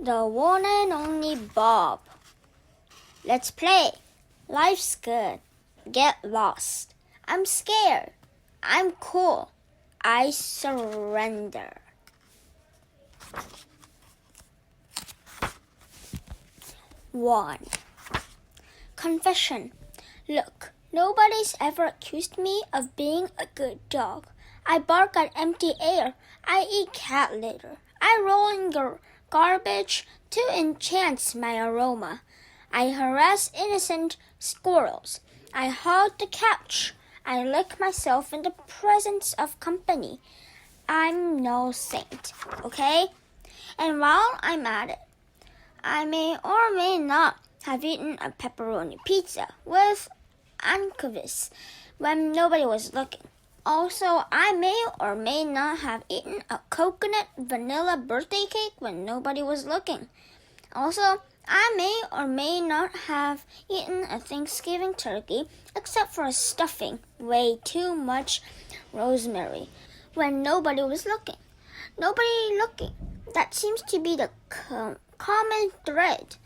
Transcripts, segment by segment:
The one and only Bob. Let's play. Life's good. Get lost. I'm scared. I'm cool. I surrender. One. Confession. Look, nobody's ever accused me of being a good dog. I bark at empty air. I eat cat litter. I roll in garbage to enhance my aroma. I harass innocent squirrels. I hog the couch. I lick myself in the presence of company. I'm no saint, okay? And while I'm at it, I may or may not have eaten a pepperoni pizza with anchovies when nobody was looking. Also, I may or may not have eaten a coconut vanilla birthday cake when nobody was looking. Also, I may or may not have eaten a Thanksgiving turkey except for a stuffing way too much rosemary when nobody was looking. Nobody looking. That seems to be the common thread.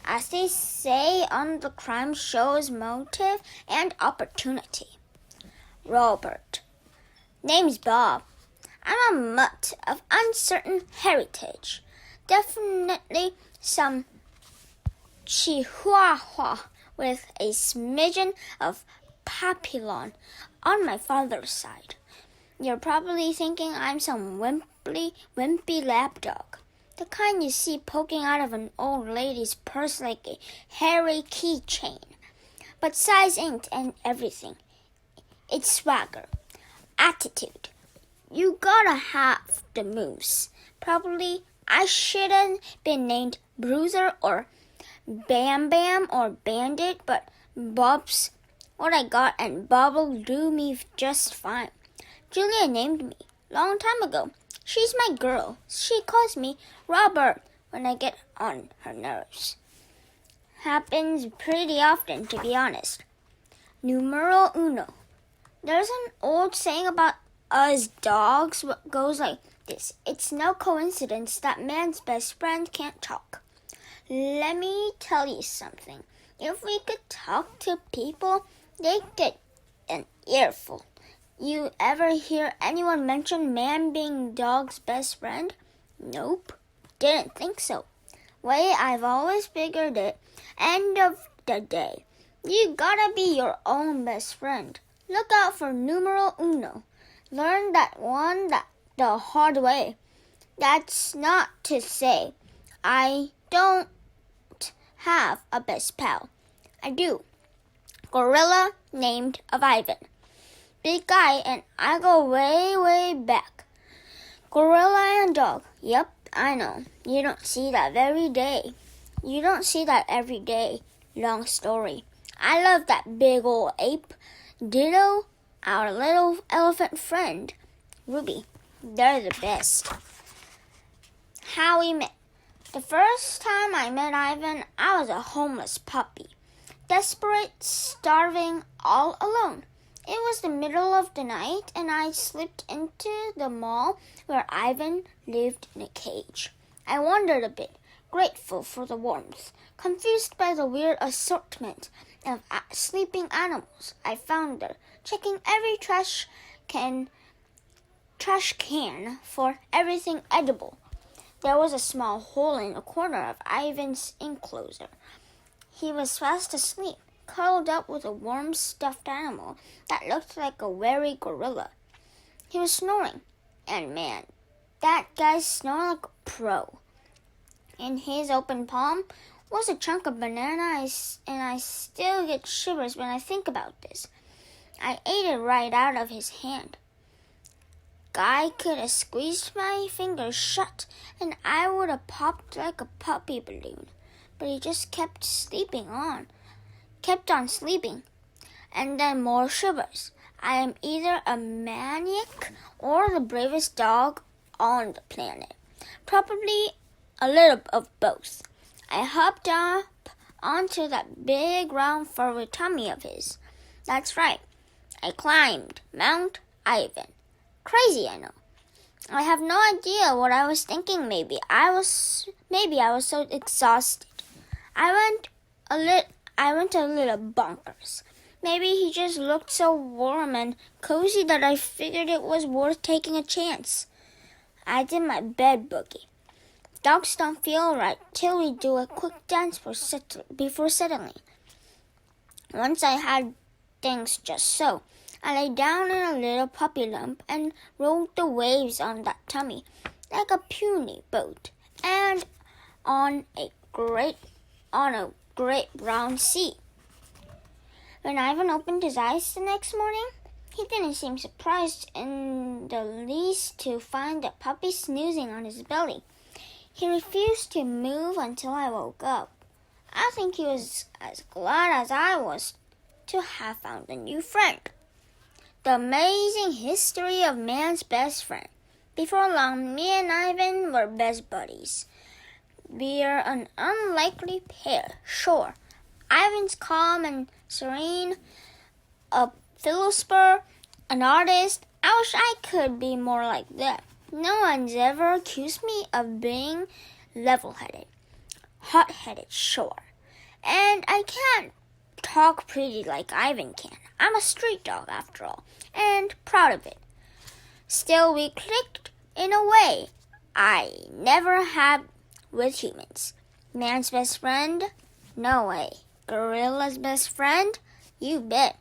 As they say on the crime shows, motive and opportunity. Robert. Name's Bob. I'm a mutt of uncertain heritage. Definitely some Chihuahua with a smidgen of Papillon on my father's side. You're probably thinking I'm some wimpy lapdog, the kind you see poking out of an old lady's purse like a hairy keychain. But size ain't and everything. It's swagger, attitude. You gotta have the moves. Probably I shouldn't been named Bruiser or Bam Bam or Bandit, but Bob's what I got, and Bob'll do me just fine. Julia named me long time ago. She's my girl. She calls me Robert when I get on her nerves. Happens pretty often, to be honest. Numero uno. There's an old saying about us dogs what goes like this. It's no coincidence that man's best friend can't talk. Let me tell you something. If we could talk to people, they'd get an earful. You ever hear anyone mention man being dog's best friend? Nope, didn't think so. Way I've always figured it. End of the day, you gotta be your own best friend. Look out for numero uno. Learn that one the hard way. That's not to say I don't have a best pal. I do. Gorilla named of Ivan. Big guy, and I go way, way back. Gorilla and dog. Yep, I know. You don't see that every day. Long story. I love that big old ape. Ditto our little elephant friend, Ruby. They're the best. How we met. The first time I met Ivan, I was a homeless puppy. Desperate, starving, all alone. It was the middle of the night, and I slipped into the mall where Ivan lived in a cage. I wondered a bit, grateful for the warmth, confused by the weird assortment of sleeping animals I found there, checking every trash can for everything edible. There was a small hole in the corner of Ivan's enclosure. He was fast asleep, cuddled up with a warm stuffed animal that looked like a wary gorilla. He was snoring, and man, that guy snored like a pro. In his open palm was a chunk of banana, and I still get shivers when I think about this. I ate it right out of his hand. Guy could have squeezed my fingers shut, and I would have popped like a puppy balloon. But he just kept on sleeping. And then more shivers. I am either a maniac or the bravest dog on the planet. Probably a little of both. I hopped up onto that big round furry tummy of his. That's right. I climbed Mount Ivan. Crazy, I know. I have no idea what I was thinking. Maybe I was so exhausted. I went a little bonkers. Maybe he just looked so warm and cozy that I figured it was worth taking a chance. I did my bed boogie. Dogs don't feel right till we do a quick dance before settling. Once I had things just so, I lay down in a little puppy lump and rode the waves on that tummy like a puny boat and on a great brown sea. When Ivan opened his eyes the next morning, he didn't seem surprised in the least to find the puppy snoozing on his belly. He refused to move until I woke up. I think he was as glad as I was to have found a new friend. The amazing history of man's best friend. Before long, me and Ivan were best buddies. We're an unlikely pair, sure. Ivan's calm and serene, a philosopher, an artist. I wish I could be more like that. No one's ever accused me of being level-headed, hot-headed, sure. And I can't talk pretty like Ivan can. I'm a street dog after all, and proud of it. Still, we clicked in a way I never had with humans. Man's best friend? No way. Gorilla's best friend? You bet.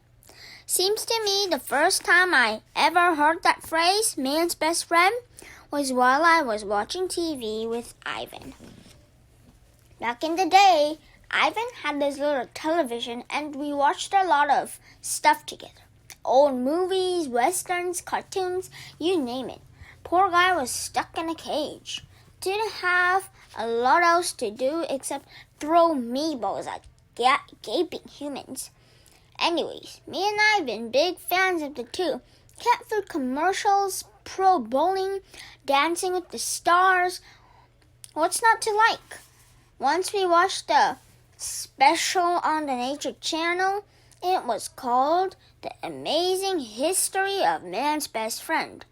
Seems to me the first time I ever heard that phrase, man's best friend, was while I was watching TV with Ivan. Back in the day, Ivan had this little television and we watched a lot of stuff together. Old movies, westerns, cartoons, you name it. Poor guy was stuck in a cage. Didn't have a lot else to do except throw meatballs at gaping humans. Anyways, me and Ivan, big fans of the two. Cat food commercials, pro bowling, Dancing with the Stars. What's not to like? Once we watched the special on the Nature Channel. It was called The Amazing History of Man's Best Friend.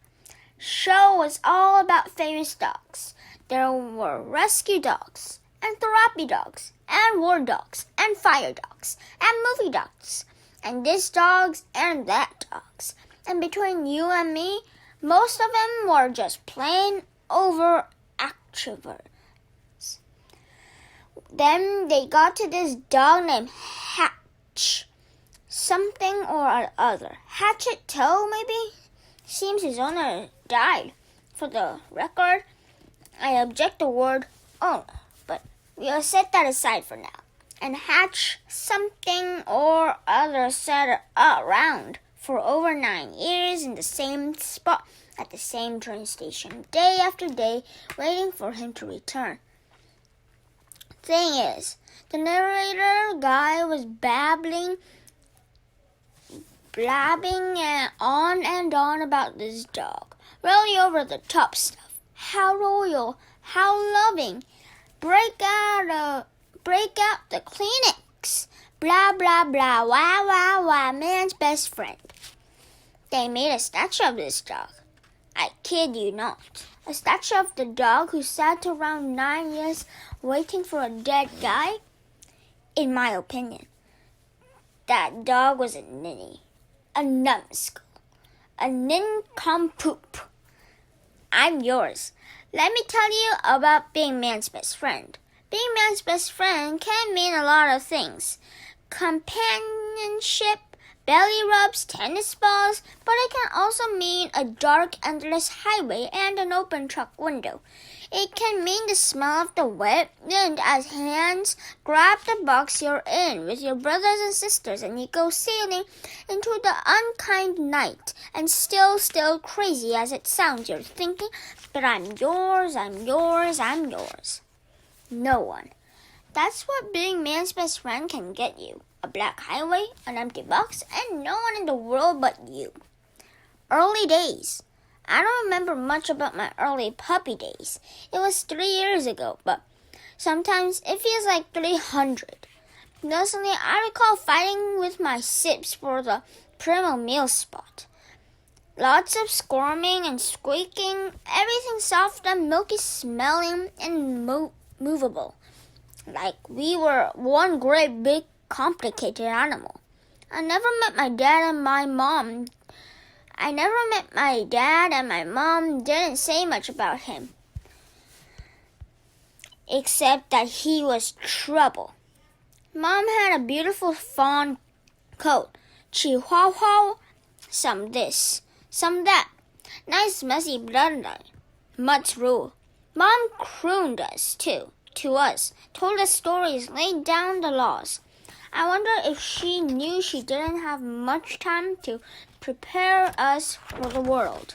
Show was all about famous dogs. There were rescue dogs, and therapy dogs, and war dogs, and fire dogs, and movie dogs, and this dogs and that dogs. And between you and me, most of them were just plain over extroverts. Then they got to this dog named Hatch. Something or other. Hatchet toe, maybe? Seems his owner died. For the record, I object the word owner, but we'll set that aside for now. And Hatch something or other sat around for over 9 years in the same spot at the same train station, day after day, waiting for him to return. Thing is, the narrator guy was blabbing on and on about this dog. Really over the top stuff. How royal, how loving. Break out the Kleenex. Blah, blah, blah. Wah, wah, wah. Man's best friend. They made a statue of this dog. I kid you not. A statue of the dog who sat around 9 years waiting for a dead guy? In my opinion, that dog was a ninny, a numbskull, a nincompoop. I'm yours. Let me tell you about being man's best friend. Being man's best friend can mean a lot of things. Companionship, belly rubs, tennis balls, but it can also mean a dark, endless highway and an open truck window. It can mean the smell of the wet wind as hands grab the box you're in with your brothers and sisters and you go sailing into the unkind night. And still crazy as it sounds, you're thinking, but I'm yours, I'm yours, I'm yours. No one. That's what being man's best friend can get you. A black highway, an empty box, and no one in the world but you. Early days. I don't remember much about my early puppy days. It was 3 years ago, but sometimes it feels like 300. Personally, I recall fighting with my sips for the Primo meal spot. Lots of squirming and squeaking, everything soft and milky smelling and movable, like we were one great big complicated animal. I never met my dad and my mom didn't say much about him, except that he was trouble. Mom had a beautiful fawn coat, chihuahua, some this, some that, nice messy bloodline, mud's rule. Mom crooned us to us, told us stories, laid down the laws. I wonder if she knew she didn't have much time to prepare us for the world.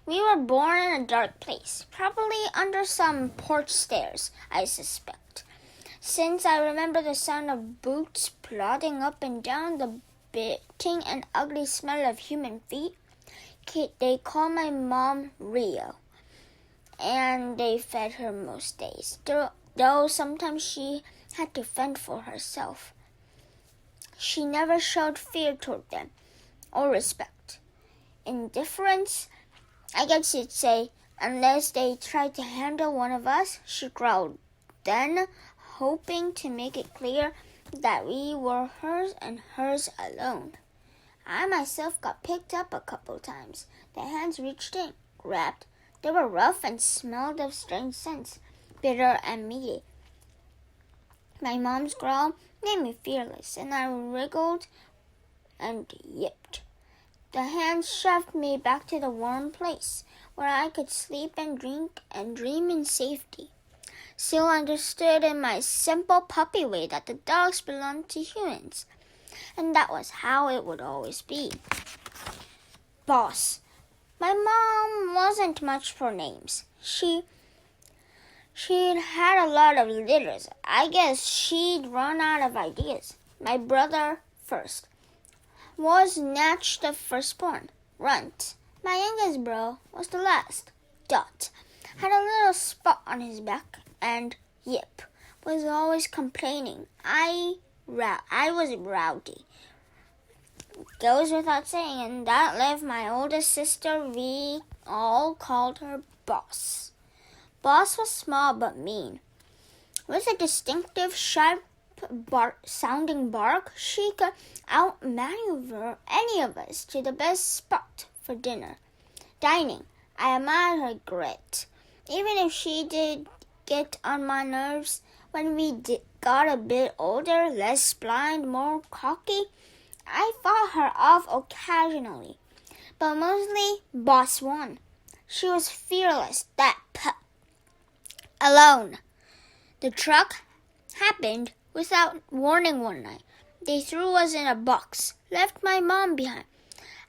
We were born in a dark place, probably under some porch stairs, I suspect, since I remember the sound of boots plodding up and down, the biting and ugly smell of human feet. They call my mom Rio, and they fed her most days, though sometimes she had to fend for herself. She never showed fear toward them, or respect. Indifference, I guess you'd say, unless they tried to handle one of us, she growled, then hoping to make it clear that we were hers and hers alone. I myself got picked up a couple times. The hands reached in, grabbed. They were rough and smelled of strange scents, bitter and meaty. My mom's growl made me fearless, and I wriggled and yipped. The hands shoved me back to the warm place, where I could sleep and drink and dream in safety. Still understood in my simple puppy way that the dogs belonged to humans, and that was how it would always be. Boss. My mom wasn't much for names. She'd had a lot of litters. I guess she'd run out of ideas. My brother first was Natch, the firstborn. Runt. My youngest bro was the last. Dot had a little spot on his back, and Yip was always complaining. I was rowdy. Goes without saying, and that left my oldest sister. We all called her Boss. Boss was small but mean. With a distinctive, sharp sounding bark, she could outmaneuver any of us to the best spot for dining. I admired her grit. Even if she did get on my nerves when we got a bit older, less blind, more cocky, I fought her off occasionally. But mostly, Boss won. She was fearless, that pup. Alone. The truck happened without warning one night. They threw us in a box, left my mom behind.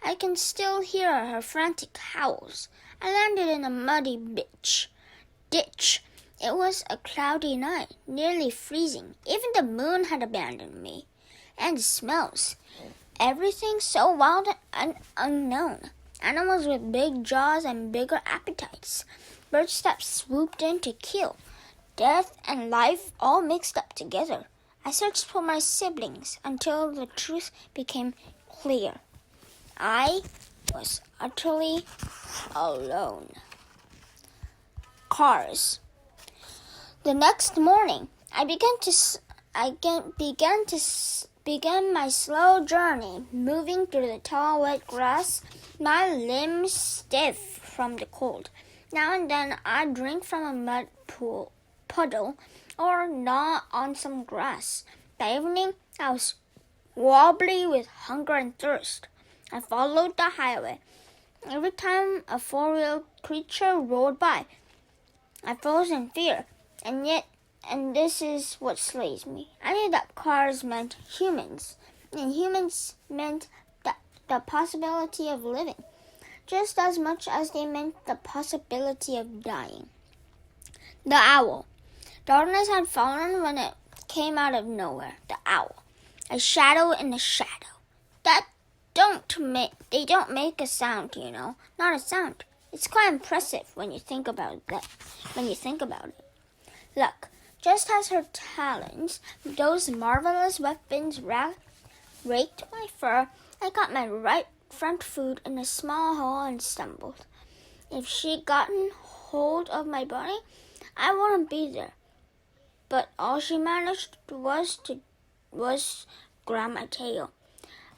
I can still hear her frantic howls. I landed in a muddy ditch. It was a cloudy night, nearly freezing. Even the moon had abandoned me. And the smells. Everything so wild and unknown. Animals with big jaws and bigger appetites. Birds that swooped in to kill. Death and life all mixed up together. I searched for my siblings until the truth became clear. I was utterly alone. Cars. The next morning, I began my slow journey, moving through the tall, wet grass, my limbs stiff from the cold. Now and then, I'd drink from a mud puddle or gnaw on some grass. By evening, I was wobbly with hunger and thirst. I followed the highway. Every time a four-wheeled creature rolled by, I froze in fear. And this is what slays me. I knew that cars meant humans, and humans meant the possibility of living, just as much as they meant the possibility of dying. The owl. Darkness had fallen when it came out of nowhere. The owl. A shadow in a shadow. They don't make a sound, Not a sound. It's quite impressive when you think about it. Look, just as her talons, those marvelous weapons, raked my fur, I got my right front foot in a small hole and stumbled. If she'd gotten hold of my body, I wouldn't be there. But all she managed was grab my tail.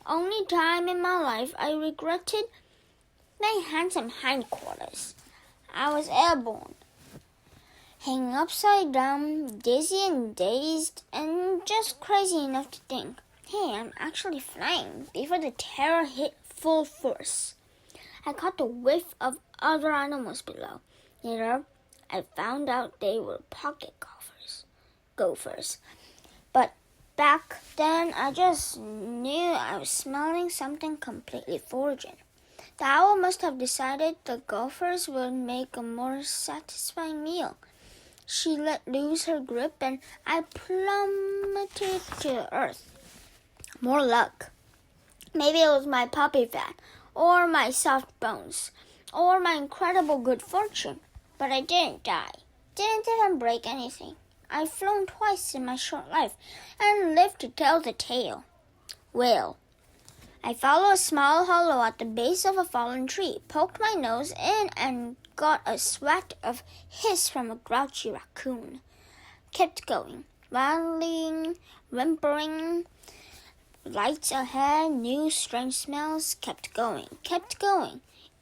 Only time in my life I regretted my handsome hindquarters. I was airborne, hanging upside down, dizzy and dazed, and just crazy enough to think, hey, I'm actually flying, before the terror hit full force. I caught a whiff of other animals below. Later, I found out they were pocket gophers. But back then, I just knew I was smelling something completely foreign. The owl must have decided the gophers would make a more satisfying meal. She let loose her grip and I plummeted to earth. More luck. Maybe it was my puppy fat, or my soft bones, or my incredible good fortune. But I didn't die. Didn't even break anything. I've flown twice in my short life and lived to tell the tale. Well, I followed a small hollow at the base of a fallen tree, poked my nose in, and got a swat of hiss from a grouchy raccoon. Kept going, wildly whimpering. Lights ahead, new strange smells, kept going.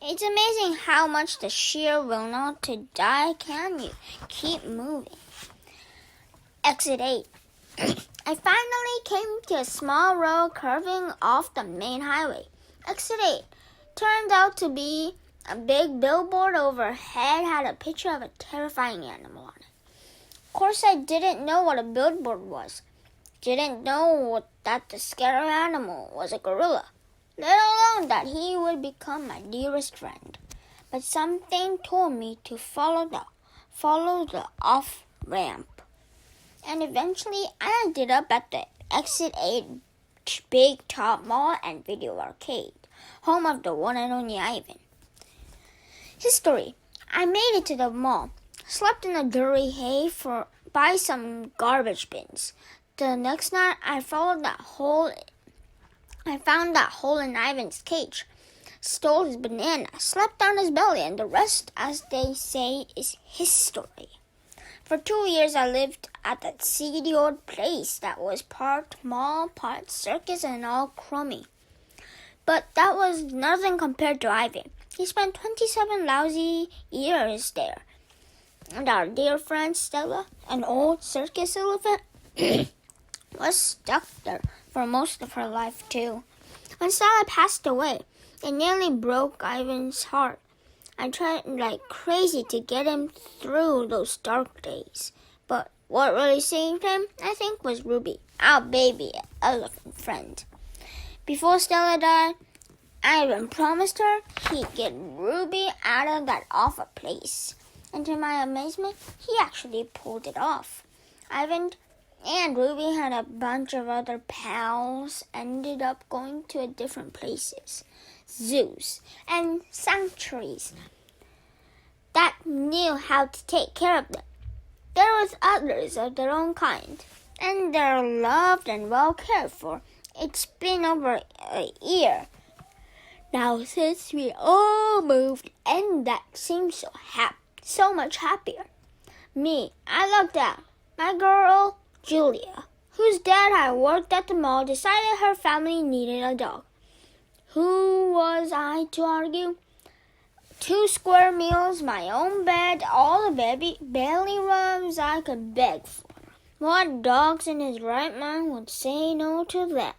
It's amazing how much the sheer will not to die can you keep moving. Exit 8. I finally came to a small road curving off the main highway. Exit 8 turned out to be a big billboard overhead had a picture of a terrifying animal on it. Of course, I didn't know what a billboard was. Didn't know that the scary animal was a gorilla, let alone that he would become my dearest friend. But something told me to follow the off-ramp. And eventually I ended up at the Exit 8 Big Top Mall and Video Arcade, home of the one and only Ivan. History. I made it to the mall, slept in the dirty hay by some garbage bins. The next night I found that hole in Ivan's cage, stole his banana, slept on his belly, and the rest, as they say, is history. For 2 years I lived at that seedy old place that was part mall, part circus, and all crummy. But that was nothing compared to Ivan. He spent 27 lousy years there. And our dear friend Stella, an old circus elephant, was stuck there for most of her life too. When Stella passed away, it nearly broke Ivan's heart. I tried like crazy to get him through those dark days. But what really saved him, I think, was Ruby, our baby elephant friend. Before Stella died, Ivan promised her he'd get Ruby out of that awful place. And to my amazement, he actually pulled it off. Ivan and Ruby had a bunch of other pals, ended up going to different places, zoos, and sanctuaries that knew how to take care of them. There was others of their own kind, and they're loved and well cared for. It's been over a year now since we all moved, and that seems so much happier. Me, I looked at my girl, Julia, whose dad had worked at the mall, decided her family needed a dog. Who was I to argue? 2 square meals, my own bed, all the belly rubs I could beg for. What dogs in his right mind would say no to that?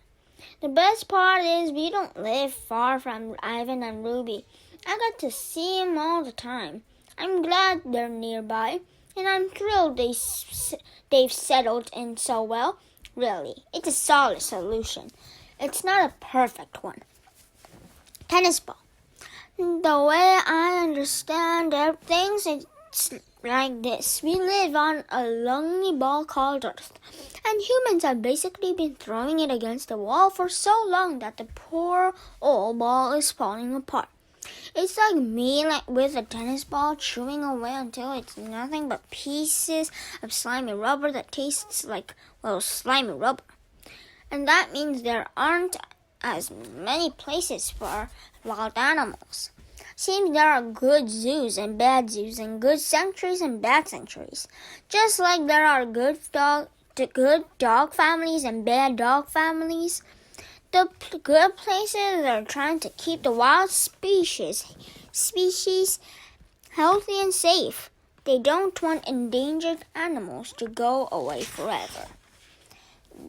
The best part is we don't live far from Ivan and Ruby. I got to see them all the time. I'm glad they're nearby, and I'm thrilled they've settled in so well. Really, it's a solid solution. It's not a perfect one. Tennis ball. The way I understand things, it's like this. We live on a lonely ball called Earth, and humans have basically been throwing it against the wall for so long that the poor old ball is falling apart. It's like me with a tennis ball chewing away until it's nothing but pieces of slimy rubber that tastes like, slimy rubber. And that means there aren't as many places for wild animals. Seems there are good zoos and bad zoos, and good sanctuaries and bad sanctuaries. Just like there are good dog families and bad dog families. The good places are trying to keep the wild species healthy and safe. They don't want endangered animals to go away forever.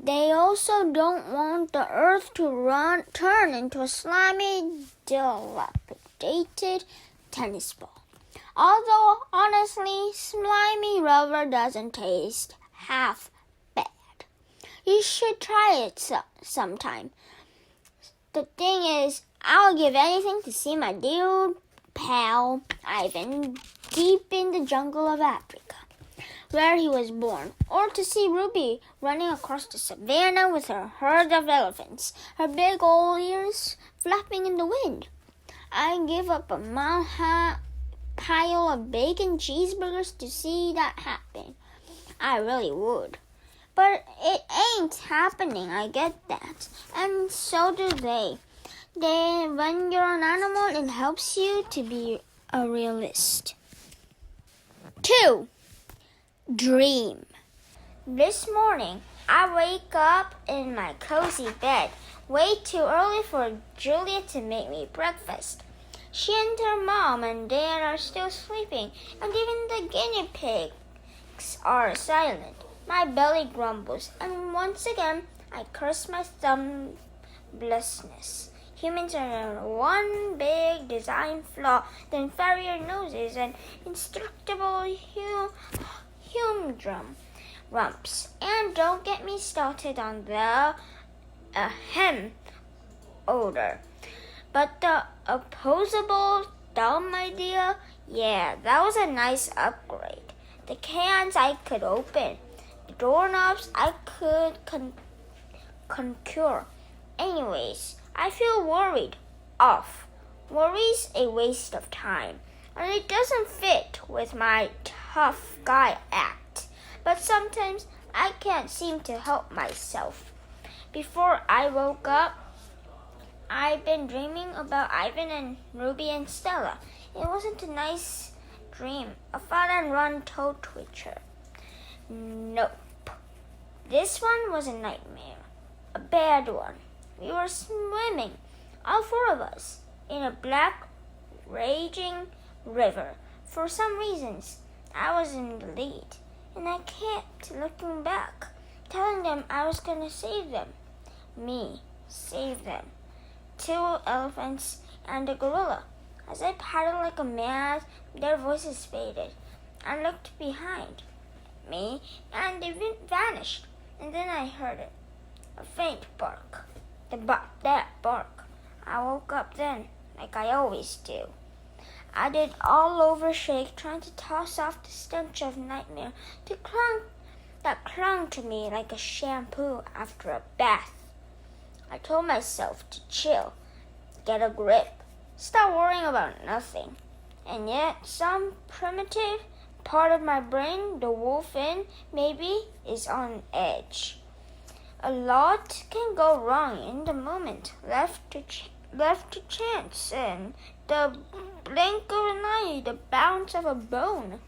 They also don't want the earth to turn into a slimy, dilapidated tennis ball. Although, honestly, slimy rubber doesn't taste half bad. You should try it sometime. The thing is, I'll give anything to see my dear old pal Ivan deep in the jungle of Africa, where he was born, or to see Ruby running across the savannah with her herd of elephants, her big old ears flapping in the wind. I'd give up a mile-high pile of bacon cheeseburgers to see that happen. I really would. But it ain't happening, I get that. And so do they. When you're an animal, it helps you to be a realist. 2. Dream. This morning, I wake up in my cozy bed, way too early for Julia to make me breakfast. She and her mom and dad are still sleeping, and even the guinea pigs are silent. My belly grumbles, and once again, I curse my thumblessness. Humans are one big design flaw, the inferior noses and indestructible humdrum rumps. And don't get me started on the odor. But the opposable dumb idea, yeah, that was a nice upgrade. The cans I could open, the doorknobs I could concure. Anyways, I feel worried. Worry's a waste of time, and it doesn't fit with my tough guy act. But sometimes I can't seem to help myself. Before I woke up, I've been dreaming about Ivan and Ruby and Stella. It wasn't a nice dream, a fun-and-run toe twitcher. Nope. This one was a nightmare, a bad one. We were swimming, all 4 of us, in a black, raging river. For some reasons, I was in the lead, and I kept looking back, telling them I was going to save them. Me, save them. 2 elephants and a gorilla. As I paddled like a mad, their voices faded. I looked behind me, and they vanished. And then I heard it, a faint bark. That bark. I woke up then, like I always do. I did all over shake, trying to toss off the stench of nightmare that clung to me like a shampoo after a bath. I told myself to chill, get a grip, stop worrying about nothing. And yet, some primitive part of my brain, the wolf in, maybe, is on edge. A lot can go wrong in the moment, left to chance, and the blink of an eye, the bounce of a bone.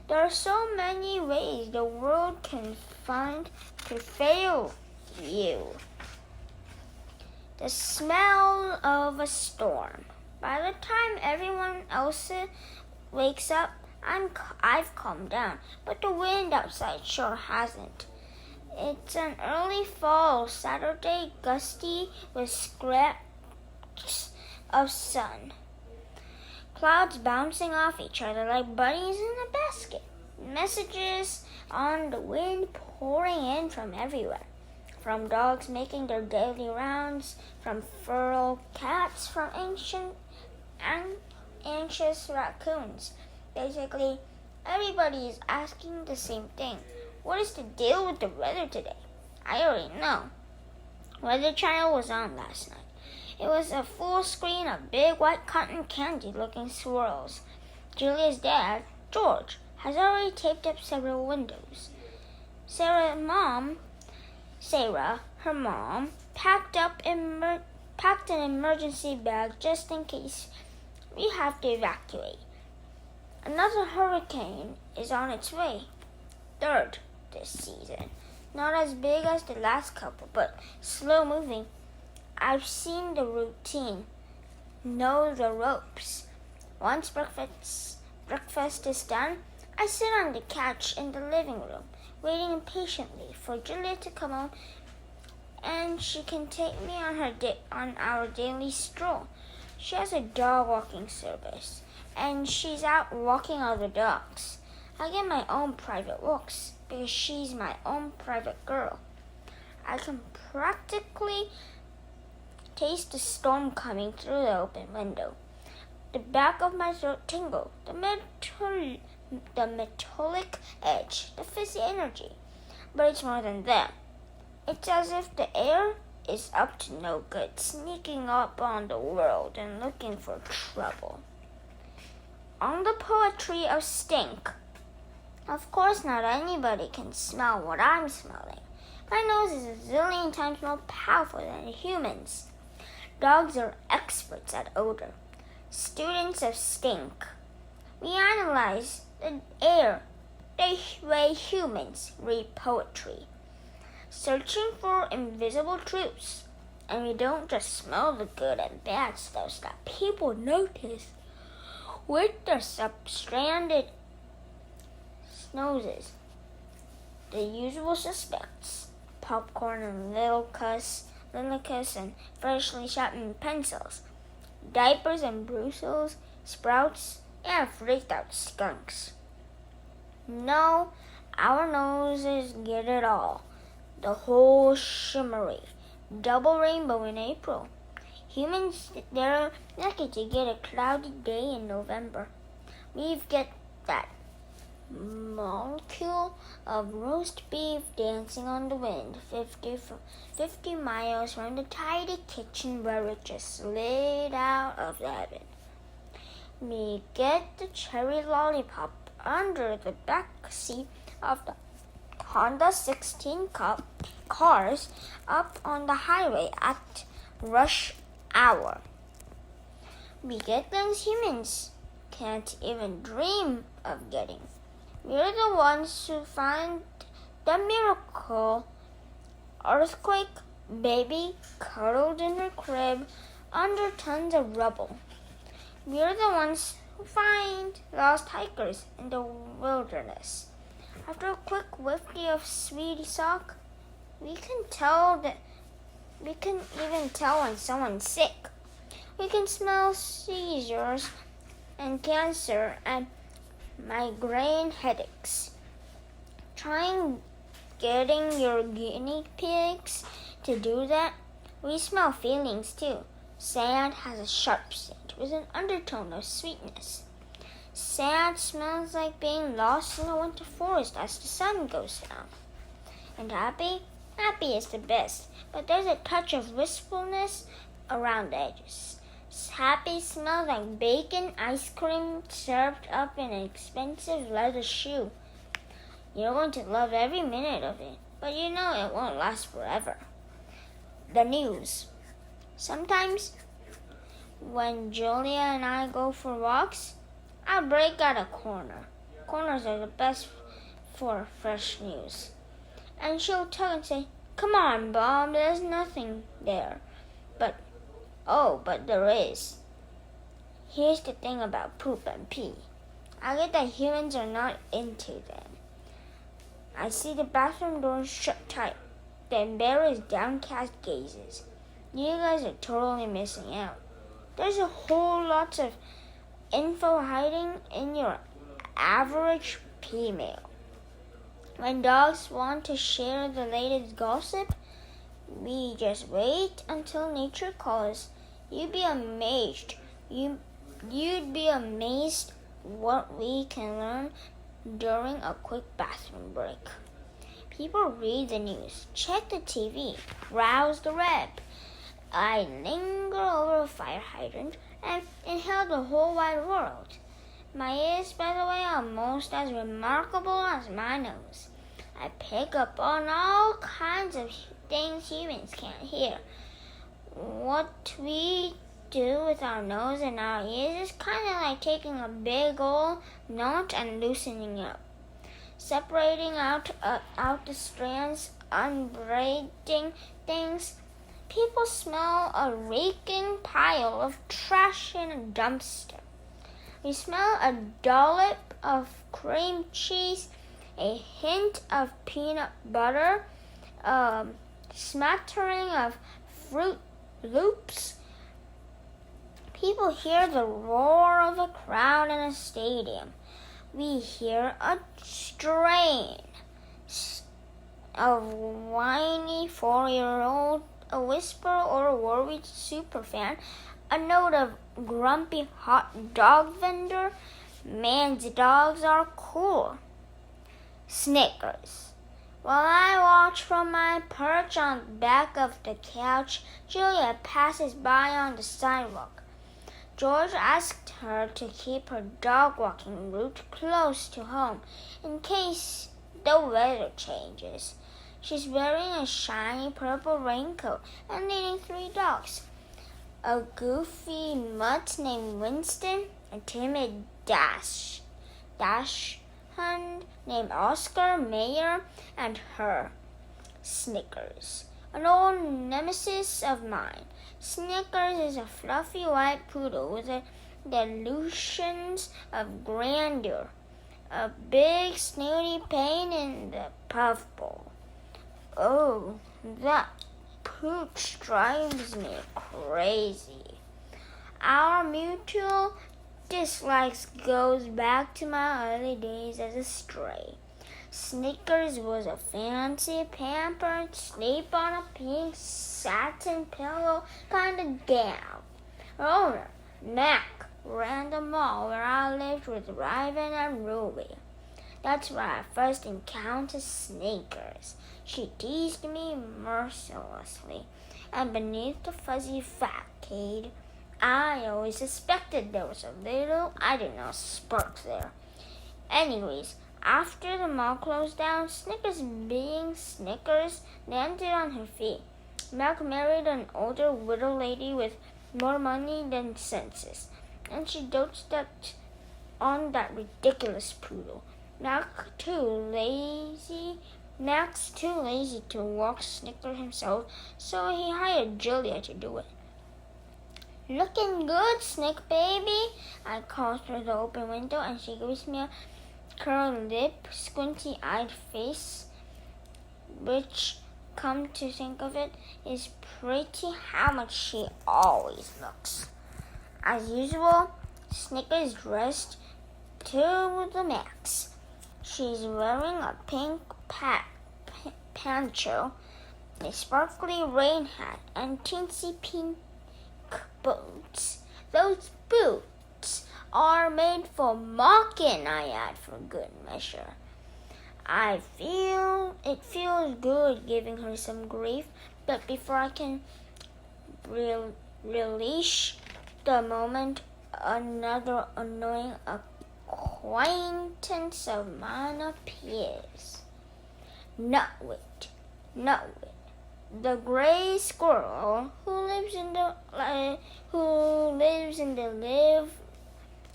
There are so many ways the world can find to fail you. The smell of a storm. By the time everyone else wakes up, I've calmed down, but the wind outside sure hasn't. It's an early fall Saturday, gusty with scraps of sun. Clouds bouncing off each other like bunnies in a basket. Messages on the wind pouring in from everywhere. From dogs making their daily rounds, from feral cats, from anxious raccoons. Basically, everybody is asking the same thing. What is the deal with the weather today? I already know. Weather Channel was on last night. It was a full screen of big white cotton candy-looking swirls. Julia's dad, George, has already taped up several windows. Sarah, her mom, packed up packed an emergency bag just in case we have to evacuate. Another hurricane is on its way. Third this season. Not as big as the last couple, but slow moving. I've seen the routine, know the ropes. Once breakfast is done, I sit on the couch in the living room, waiting impatiently for Julius to come home, and she can take me on our daily stroll. She has a dog walking service, and she's out walking other dogs. I get my own private walks because she's my own private girl. I can practically taste the storm coming through the open window. The back of my throat tingle, the metallic edge, the fizzy energy. But it's more than that. It's as if the air is up to no good, sneaking up on the world and looking for trouble. On the poetry of stink. Of course, not anybody can smell what I'm smelling. My nose is a zillion times more powerful than humans. Dogs are experts at odor, students of stink. We analyze the air the way humans read poetry, searching for invisible truths. And we don't just smell the good and bad stuff that people notice with their substandard noses. The usual suspects: popcorn and Lillicus and freshly sharpened pencils, diapers and Brussels sprouts, and freaked out skunks. No, our noses get it all. The whole shimmery, double rainbow in April. Humans, they're lucky to get a cloudy day in November. We get that molecule of roast beef dancing on the wind 50 miles from the tidy kitchen where it just slid out of the oven. We get the cherry lollipop under the back seat of the Honda 16 cars up on the highway at rush hour. We get things humans can't even dream of getting. We're the ones who find the miracle earthquake baby cuddled in her crib under tons of rubble. We're the ones who find lost hikers in the wilderness. After a quick whiffy of sweetie sock, we can even tell when someone's sick. We can smell seizures and cancer and migraine headaches. Trying getting your guinea pigs to do that. We smell feelings too. Sand has a sharp scent with an undertone of sweetness. Sand smells like being lost in a winter forest as the sun goes down. And happy is the best, but there's a touch of wistfulness around the edges. Happy smells like bacon ice cream served up in an expensive leather shoe. You're going to love every minute of it, but you know it won't last forever. The news. Sometimes, when Julia and I go for walks, I break out a corner. Corners are the best for fresh news. And she'll tug and say, "Come on, Bob, there's nothing there." But there is. Here's the thing about poop and pee. I get that humans are not into them. I see the bathroom doors shut tight, the embarrassed downcast gazes. You guys are totally missing out. There's a whole lot of info hiding in your average pee mail. When dogs want to share the latest gossip, we just wait until nature calls. You'd be amazed. You'd be amazed what we can learn during a quick bathroom break. People read the news, check the TV, browse the web. I linger over a fire hydrant and inhale the whole wide world. My ears, by the way, are almost as remarkable as my nose. I pick up on all kinds of things humans can't hear. what we do with our nose and our ears is kind of like taking a big old knot and loosening it up, separating out the strands, unbraiding things. People smell a reeking pile of trash in a dumpster. We smell a dollop of cream cheese, a hint of peanut butter, a smattering of Fruit Loops. People hear the roar of a crowd in a stadium. We hear a strain of whiny 4-year-old, a whisper or a worried superfan, a note of grumpy hot dog vendor. Man's dogs are cool. Snickers. While I watch from my perch on the back of the couch, Julia passes by on the sidewalk. George asked her to keep her dog-walking route close to home in case the weather changes. She's wearing a shiny purple raincoat and leading 3 dogs. A goofy mutt named Winston, a timid dash Hun named Oscar Mayer, and her, Snickers, an old nemesis of mine. Snickers is a fluffy white poodle with the illusions of grandeur, a big snooty pain in the puff bowl. Oh, that pooch drives me crazy. Our mutual dislikes goes back to my early days as a stray. Snickers was a fancy, pampered, sleep on a pink satin pillow kind of gal. Her owner, Mac, ran the mall where I lived with Raven and Ruby. That's where I first encountered Snickers. She teased me mercilessly, and beneath the fuzzy facade, I always suspected there was a little, spark there. Anyways, after the mall closed down, Snickers being Snickers landed on her feet. Mac married an older widow lady with more money than senses, and she doted on that ridiculous poodle. Mac's too lazy to walk Snickers himself, so he hired Julia to do it. Looking good, Snick baby, I called through the open window, and she gives me a curled lip, squinty-eyed face, which, come to think of it, is pretty how much she always looks. As usual, Snickers dressed to the max. She's wearing a pink poncho, a sparkly rain hat, and teensy pink boots. Those boots are made for mocking, I add for good measure. It feels good giving her some grief, but before I can release the moment, another annoying acquaintance of mine appears. Nutwit, the gray squirrel who lives in the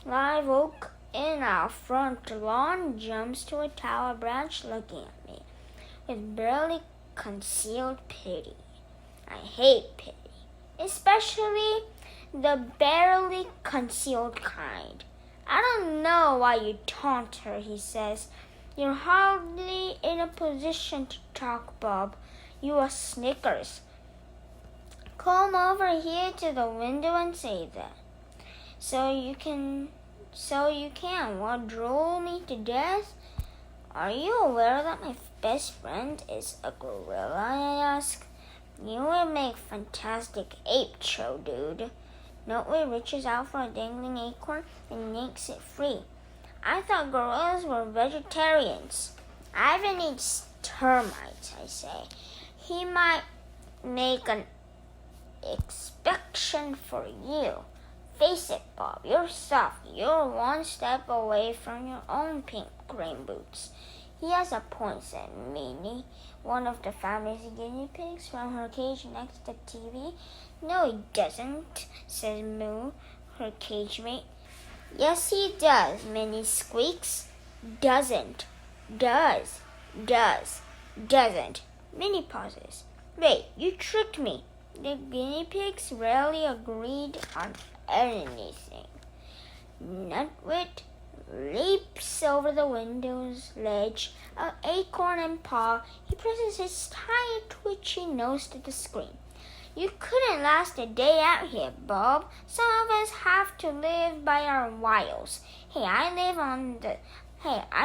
live oak in our front lawn, jumps to a tower branch looking at me with barely concealed pity. I hate pity, especially the barely concealed kind. I don't know why you taunt her, he says. You're hardly in a position to talk, Bob. You are Snickers. Come over here to the window and say that. So you can. What drove me to death? Are you aware that my best friend is a gorilla? I ask. You would make fantastic ape show, dude. Notway reaches out for a dangling acorn and yanks it free. I thought gorillas were vegetarians. Ivan eats termites, I say. He might make an exception for you. Face it, Bob, you're soft. You're one step away from your own pink rain boots. He has a point, said Minnie, one of the family's guinea pigs from her cage next to the TV. No, he doesn't, says Moo, her cage mate. Yes, he does, Minnie squeaks. Doesn't. Does. Doesn't. Minnie pauses. Wait, you tricked me. The guinea pigs rarely agreed on anything. Nutwit leaps over the window's ledge, an acorn in paw. He presses his tiny twitchy nose to the screen. You couldn't last a day out here, Bob. Some of us have to live by our wiles. Hey, I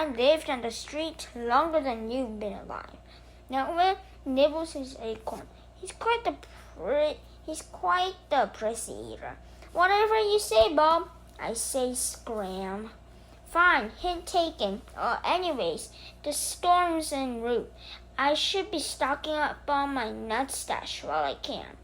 lived on the street longer than you've been alive. Nutwit nibbles his acorn. He's quite the prissy eater. Whatever you say, Bob. I say scram. Fine, hint taken. Anyways, the storm's en route. I should be stocking up on my nut stash while I can.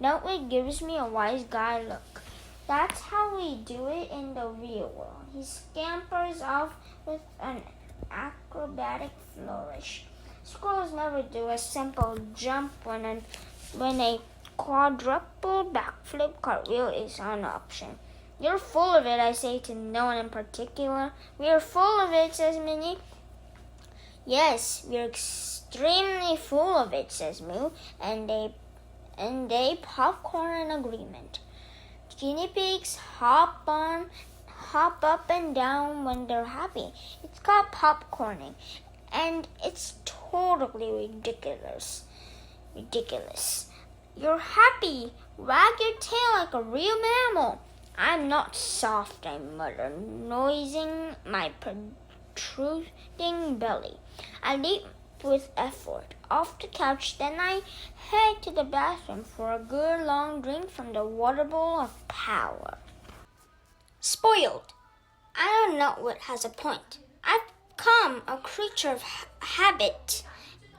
Nutwit gives me a wise guy look. That's how we do it in the real world. He scampers off with an acrobatic flourish. Squirrels never do a simple jump when a quadruple backflip cartwheel is an option. You're full of it, I say to no one in particular. We're full of it, says Minnie. Yes, we're extremely full of it, says Moo, and they popcorn in agreement. Guinea pigs hop up and down when they're happy. It's called popcorning, and it's totally ridiculous. You're happy. Wag your tail like a real mammal. I'm not soft, I mutter, noising my protruding belly. I leap with effort off the couch, then I head to the bathroom for a good long drink from the water bowl of power. Spoiled. I don't know what has a point. I've become a creature of habit.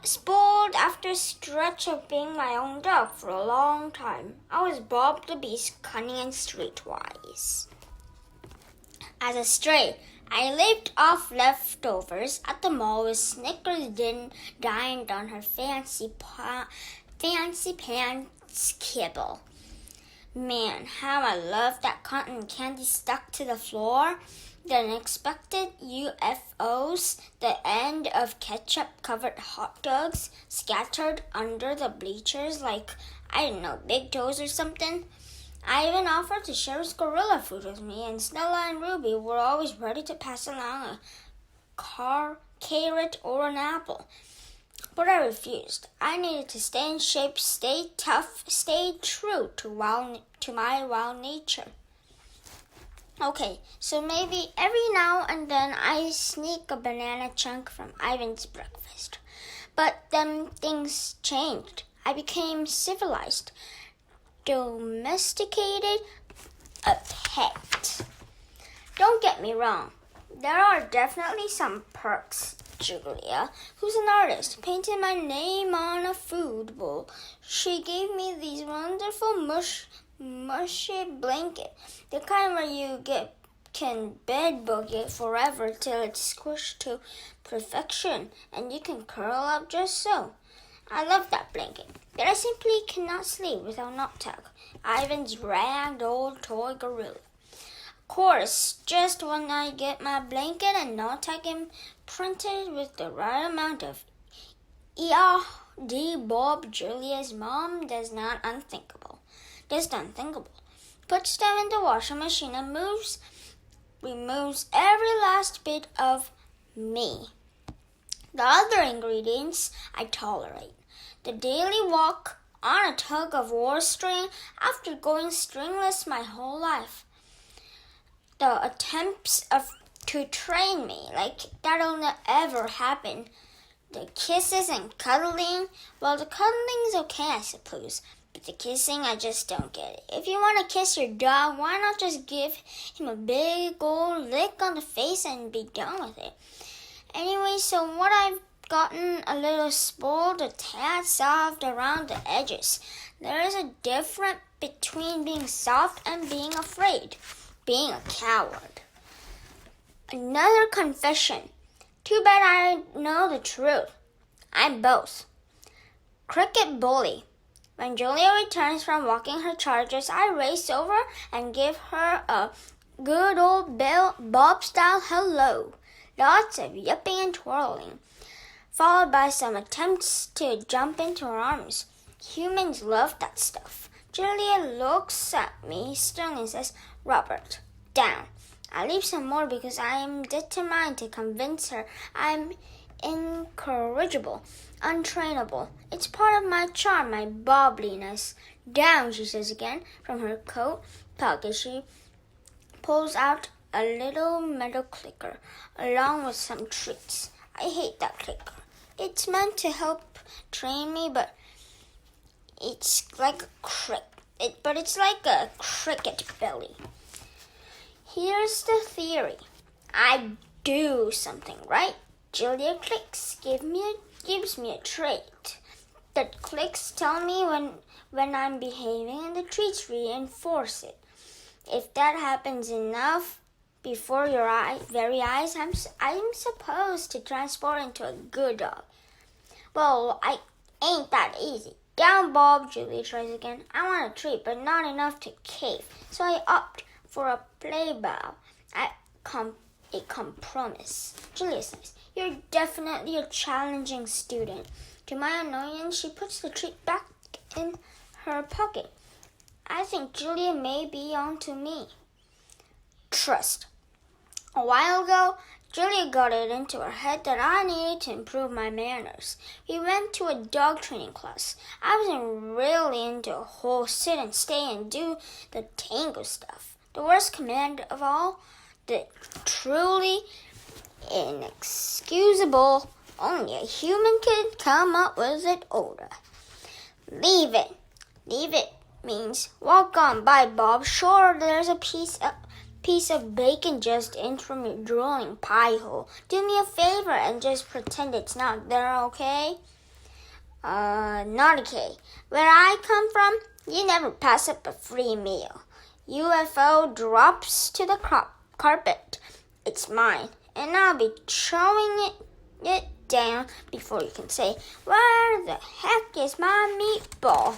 Spoiled after a stretch of being my own dog for a long time. I was Bob the Beast, cunning and streetwise. As a stray, I lived off leftovers at the mall with Snickers dined on her fancy pants kibble. Man, how I loved that cotton candy stuck to the floor. The unexpected UFOs, the end of ketchup-covered hot dogs scattered under the bleachers like, big toes or something. I even offered to share his gorilla food with me, and Snella and Ruby were always ready to pass along a carrot or an apple. But I refused. I needed to stay in shape, stay tough, stay true to my wild nature. Okay, so maybe every now and then I sneak a banana chunk from Ivan's breakfast. But then things changed. I became civilized, domesticated, a pet. Don't get me wrong. There are definitely some perks. Julia, who's an artist, painted my name on a food bowl. She gave me these wonderful mushy blanket, the kind where you can bed bug it forever till it's squished to perfection, and you can curl up just so. I love that blanket, but I simply cannot sleep without Knot Tuck, Ivan's ragged old toy gorilla. Of course, just when I get my blanket and Knot Tuck imprinted with the right amount of E.R.D. Bob, Julia's mom does the unthinkable. Puts them in the washing machine and removes every last bit of me. The other ingredients I tolerate. The daily walk on a tug-of-war string after going stringless my whole life. The attempts to train me like that'll ever happen. The kisses and cuddling. Well, the cuddling's okay, I suppose. But the kissing, I just don't get it. If you want to kiss your dog, why not just give him a big old lick on the face and be done with it? Anyway, so what I've gotten a little spoiled, a tad soft around the edges. There is a difference between being soft and being afraid, being a coward. Another confession. Too bad I know the truth. I'm both. Cricket bully. When Julia returns from walking her charges, I race over and give her a good old Bob-style hello. Lots of yipping and twirling, followed by some attempts to jump into her arms. Humans love that stuff. Julia looks at me sternly and says, Robert, down. I leave some more because I am determined to convince her I'm incorrigible, untrainable. It's part of my charm, my bobbliness. Down, she says again. From her coat pocket, she pulls out a little metal clicker, along with some treats. I hate that clicker. It's meant to help train me, but it's like a cricket belly. Here's the theory. I do something, right? Julia clicks, gives me a treat. The clicks tell me when I'm behaving, and the treats reinforce it. If that happens enough before your very eyes, I'm supposed to transform into a good dog. Well, I ain't that easy. Down, Bob, Julia tries again. I want a treat, but not enough to cave. So I opt for a playbow, a compromise. Julia says, You're definitely a challenging student. To my annoyance, she puts the treat back in her pocket. I think Julia may be on to me. Trust. A while ago, Julia got it into her head that I needed to improve my manners. We went to a dog training class. I wasn't really into a whole sit and stay and do the tango stuff. The worst command of all, the truly inexcusable, only a human could come up with it order. Leave it. Leave it means walk on by, Bob. Sure, there's a piece of bacon just in from your drooling pie hole. Do me a favor and just pretend it's not there, okay? Not okay. Where I come from, you never pass up a free meal. UFO drops to the carpet. It's mine, and I'll be throwing it down before you can say, Where the heck is my meatball?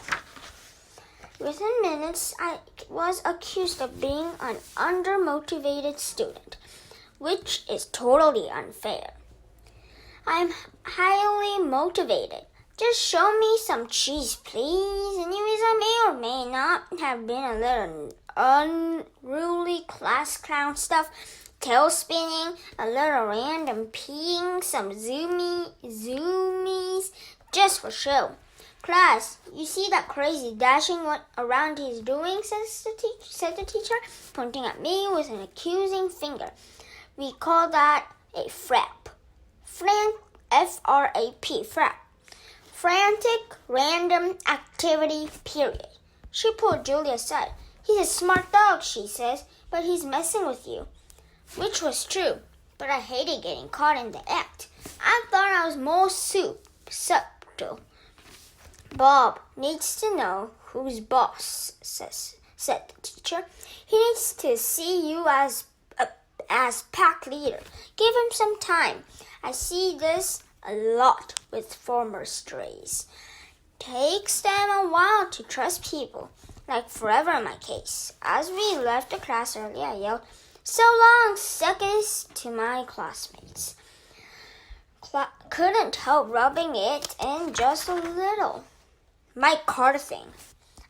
Within minutes, I was accused of being an undermotivated student, which is totally unfair. I'm highly motivated. Just show me some cheese, please. Anyways, I may or may not have been a little unruly class clown stuff, tail spinning, a little random peeing, some zoomies, just for show. Class, you see that crazy dashing what around he's doing, said the teacher, pointing at me with an accusing finger. We call that a frap. F-R-A-P, frap. Frantic, random activity, period. She pulled Julia aside. He's a smart dog, she says, but he's messing with you. Which was true, but I hated getting caught in the act. I thought I was more subtle. Bob needs to know who's boss, said the teacher. He needs to see you as pack leader. Give him some time. I see this a lot with former strays. Takes them a while to trust people, like forever in my case. As we left the class early, I yelled, So long, suckers, to my classmates. Couldn't help rubbing it in just a little. My car thing.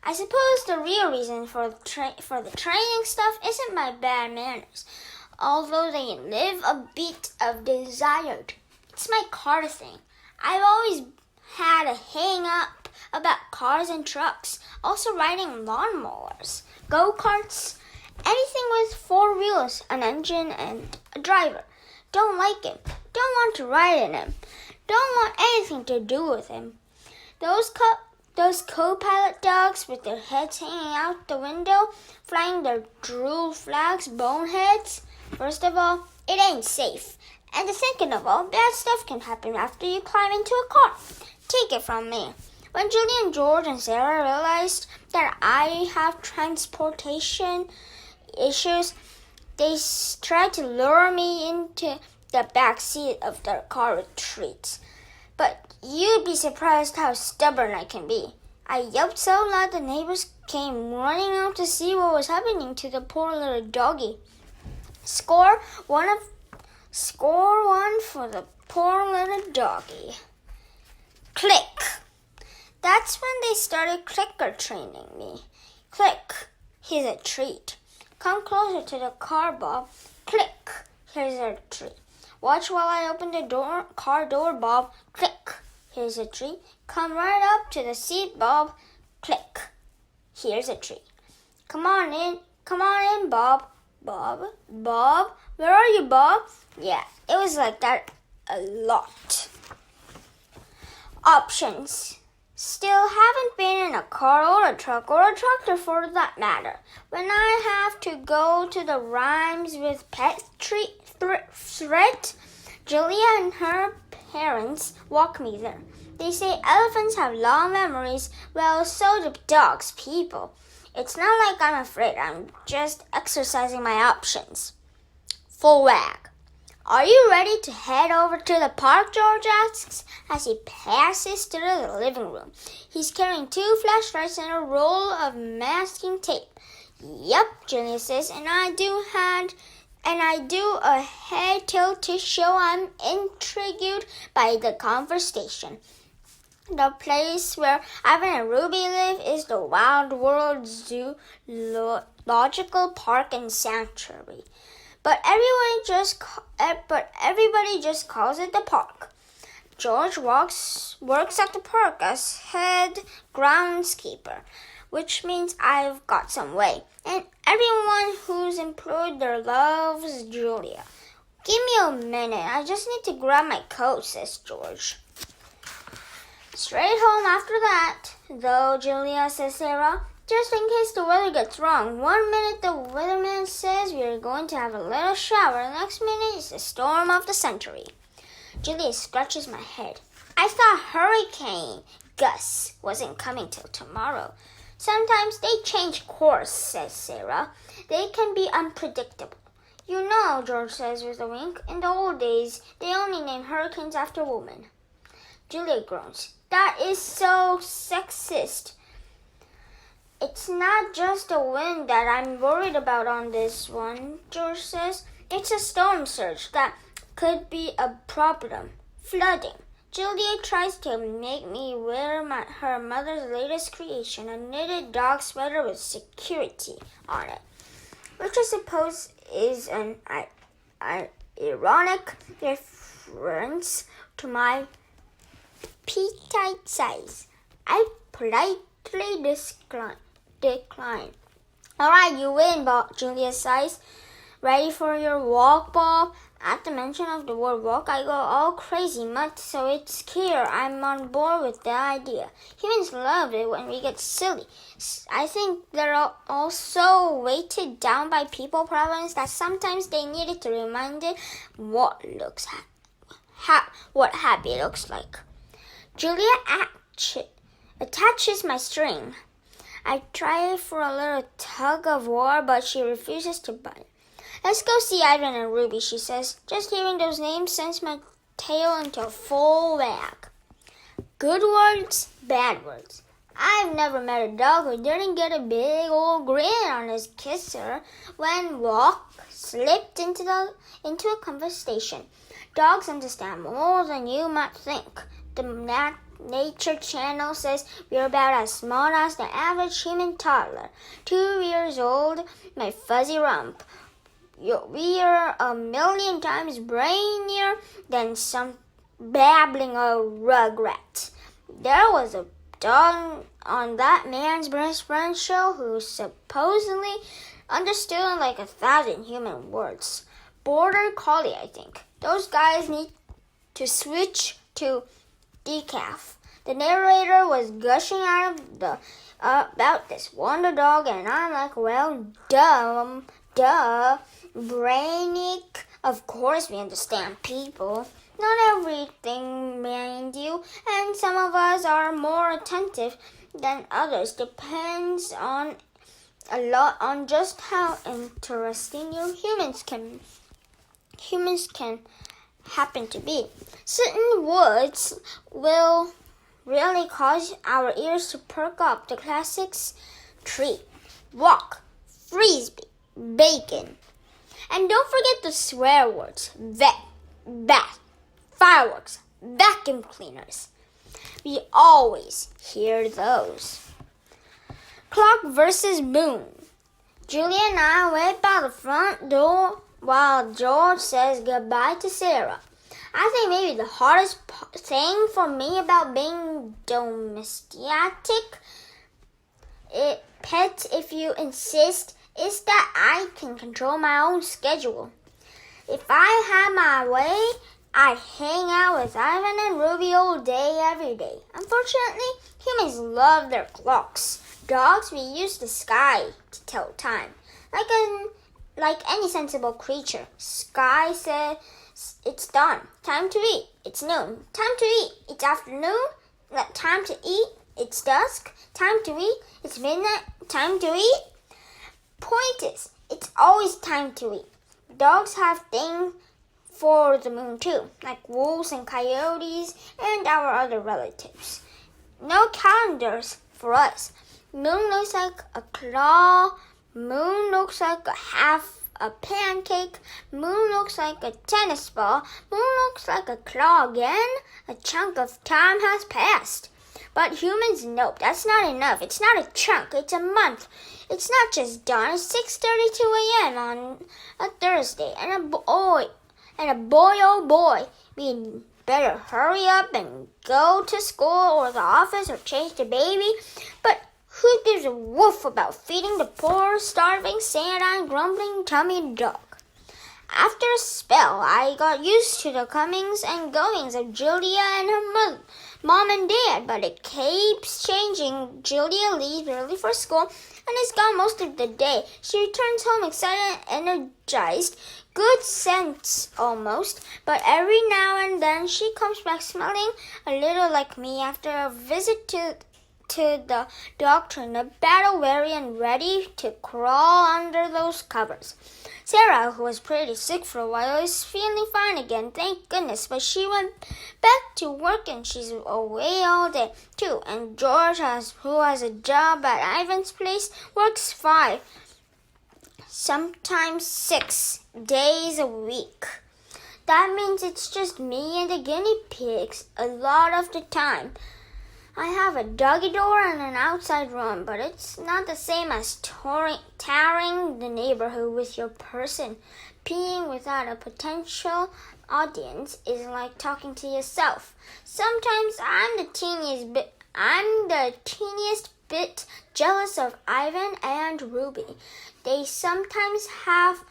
I suppose the real reason for the training stuff isn't my bad manners, although they live a bit of desired. It's my car thing. I've always had a hang-up about cars and trucks, also riding lawnmowers, go-karts, anything with 4 wheels, an engine, and a driver. Don't like him. Don't want to ride in him. Don't want anything to do with him. Those co-pilot dogs with their heads hanging out the window, flying their drool flags, boneheads. First of all, it ain't safe. And second of all, bad stuff can happen after you climb into a car. Take it from me. When Julian, George, and Sarah realized that I have transportation issues, they tried to lure me into the back seat of their car with treats. But you'd be surprised how stubborn I can be. I yelped so loud the neighbors came running out to see what was happening to the poor little doggie. Score one for the poor little doggie. Click. That's when they started clicker training me. Click. Here's a treat. Come closer to the car, Bob. Click. Here's a treat. Watch while I open the car door, Bob. Click. Here's a treat. Come right up to the seat, Bob. Click. Here's a treat. Come on in, Bob. Bob, where are you, Bob? Yeah, it was like that a lot. Options. Still haven't been in a car or a truck or a tractor for that matter. When I have to go to the rhymes with pet threat, Julia and her parents walk me there. They say elephants have long memories. Well, so do dogs, people. It's not like I'm afraid. I'm just exercising my options. Full wag. Are you ready to head over to the park, George asks as he passes through the living room. He's carrying 2 flashlights and a roll of masking tape. Yep, Julius says, and I do a head tilt to show I'm intrigued by the conversation. The place where Ivan and Ruby live is the Wild World Zoological Park and Sanctuary. But everybody just calls it the park. George works at the park as head groundskeeper, which means I've got some way. And everyone who's employed there loves Julia. Give me a minute. I just need to grab my coat, says George. Straight home after that, though, Julia, says Sarah, just in case the weather gets wrong. 1 minute the weatherman says we are going to have a little shower. The next minute is the storm of the century. Julia scratches my head. I thought Hurricane Gus wasn't coming till tomorrow. Sometimes they change course, says Sarah. They can be unpredictable. You know, George says with a wink, in the old days, they only named hurricanes after women. Julia groans. That is so sexist. It's not just the wind that I'm worried about on this one, George says. It's a storm surge that could be a problem. Flooding. Julia tries to make me wear her mother's latest creation, a knitted dog sweater with security on it, which I suppose is an ironic reference to my petite size. I politely decline. All right, you win, Bob, Julia sighs. Ready for your walk, Bob? At the mention of the word walk, I go all crazy much, so it's clear I'm on board with the idea. Humans love it when we get silly. I think they're all so weighted down by people problems that sometimes they needed to remind it what happy looks like. Julia attaches my string. I try for a little tug of war, but she refuses to bite. Let's go see Ivan and Ruby, she says. Just hearing those names sends my tail into a full wag. Good words, bad words. I've never met a dog who didn't get a big old grin on his kisser when Walk slipped into a conversation. Dogs understand more than you might think. The Nature Channel says we're about as smart as the average human toddler. 2 years old, my fuzzy rump. We are a million times brainier than some babbling old rugrat. There was a dog on that man's best friend show who supposedly understood like 1,000 human words. Border Collie, I think. Those guys need to switch to decaf. The narrator was gushing out about this wonder dog, and I'm like, well, duh. Brainic, of course we understand people. Not everything, mind you, and some of us are more attentive than others. Depends on a lot on just how interesting you humans can happen to be. Certain words will really cause our ears to perk up. The classics: tree, walk, frisbee, bacon. And don't forget the swear words: vet, bat, fireworks, vacuum cleaners. We always hear those. Clock versus moon. Julia and I wait by the front door while George says goodbye to Sarah. I think maybe the hardest thing for me about being domesticated, pet if you insist, is that I can control my own schedule. If I had my way, I'd hang out with Ivan and Ruby all day, every day. Unfortunately, humans love their clocks. Dogs, we use the sky to tell time. Like any sensible creature, sky says it's dawn. Time to eat. It's noon. Time to eat. It's afternoon. Time to eat. It's dusk. Time to eat. It's midnight. Time to eat. Point is, it's always time to eat. Dogs have things for the moon too, like wolves and coyotes and our other relatives. No calendars for us. Moon looks like a claw. Moon looks like half a pancake. Moon looks like a tennis ball. Moon looks like a claw again. A chunk of time has passed. But humans, nope, that's not enough. It's not a chunk, it's a month. It's not just dawn. It's 6:32 a.m. on a Thursday. And a boy, oh boy, we better hurry up and go to school or the office or change the baby. But who gives a woof about feeding the poor, starving, sad-eyed, grumbling tummy dog? After a spell, I got used to the comings and goings of Julia and her mom and dad, but it keeps changing. Julia leaves early for school and is gone most of the day. She returns home excited and energized, good sense almost, but every now and then she comes back smelling a little like me after a visit to the doctor, a battle weary and ready to crawl under those covers. Sarah, who was pretty sick for a while, is feeling fine again, thank goodness, but she went back to work and she's away all day too. And George, who has a job at Ivan's place, works 5, sometimes 6 days a week. That means it's just me and the guinea pigs a lot of the time. I have a doggy door and an outside room, but it's not the same as touring the neighborhood with your person. Peeing without a potential audience is like talking to yourself. Sometimes I'm the teeniest bit jealous of Ivan and Ruby. They sometimes have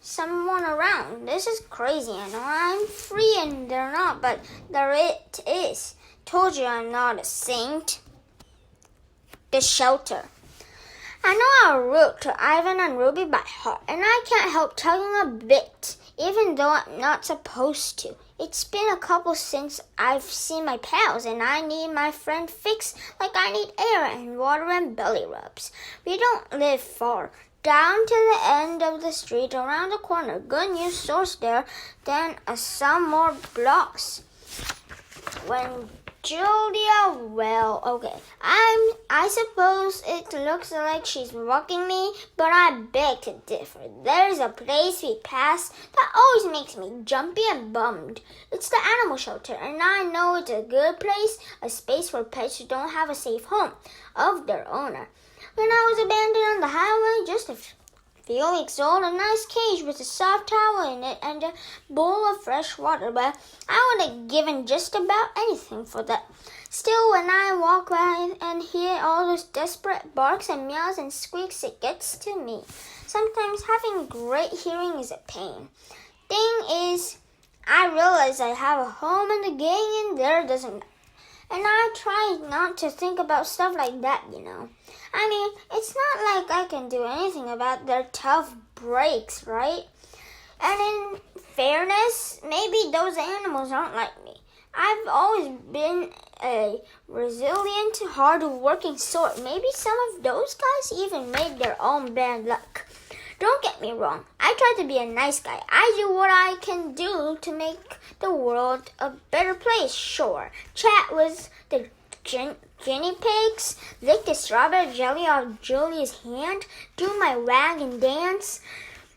someone around. This is crazy. I know I'm free and they're not, but there it is. Told you I'm not a saint. The shelter. I know our route to Ivan and Ruby by heart, and I can't help tugging a bit, even though I'm not supposed to. It's been a couple since I've seen my pals, and I need my friend fix like I need air and water and belly rubs. We don't live far. Down to the end of the street, around the corner. Good news stores there, then some more blocks. When Julia, well, okay. I suppose it looks like she's mocking me, but I beg to differ. There's a place we pass that always makes me jumpy and bummed. It's the animal shelter, and I know it's a good place, a space where pets who don't have a safe home of their owner. When I was abandoned on the highway, just a few weeks old, a nice cage with a soft towel in it and a bowl of fresh water, but I would have given just about anything for that. Still, when I walk by and hear all those desperate barks and meows and squeaks, it gets to me. Sometimes having great hearing is a pain. Thing is, I realize I have a home and the gang in there doesn't. And I try not to think about stuff like that, you know. I mean, it's not like I can do anything about their tough breaks, right? And in fairness, maybe those animals aren't like me. I've always been a resilient, hard-working sort. Maybe some of those guys even made their own bad luck. Don't get me wrong. I try to be a nice guy. I do what I can do to make the world a better place, sure. Chat with the guinea pigs, lick the strawberry jelly off Julius' hand, do my wagon dance,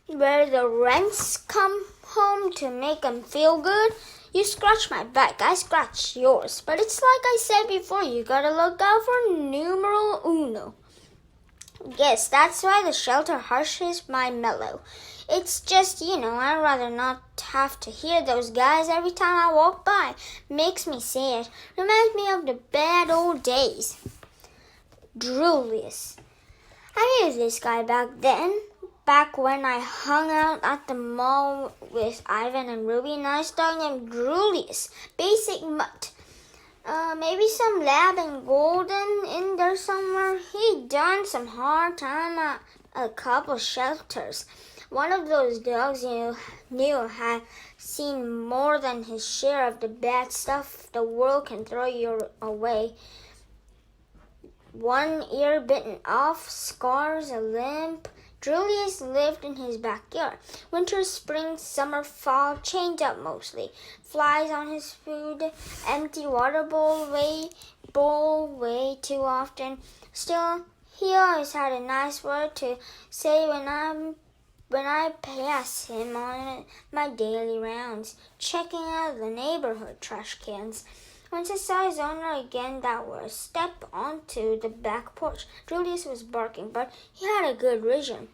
where the wrens come home to make them feel good. You scratch my back, I scratch yours. But it's like I said before, you gotta look out for numero uno. Yes, that's why the shelter hushes my mellow. It's just, I'd rather not have to hear those guys every time I walk by. Makes me sad. Reminds me of the bad old days. Julius. I knew this guy back when I hung out at the mall with Ivan and Ruby. Nice dog named Julius. Basic mutt. Maybe some lab and golden in there somewhere. He'd done some hard time at a couple shelters. One of those dogs knew had seen more than his share of the bad stuff the world can throw you away. One ear bitten off, scars, a limp. Julius lived in his backyard. Winter, spring, summer, fall, chained up mostly. Flies on his food, empty water bowl way too often. Still, he always had a nice word to say when I pass him on my daily rounds, checking out the neighborhood trash cans. Once I saw his owner again that was a step onto the back porch. Julius was barking, but he had a good reason.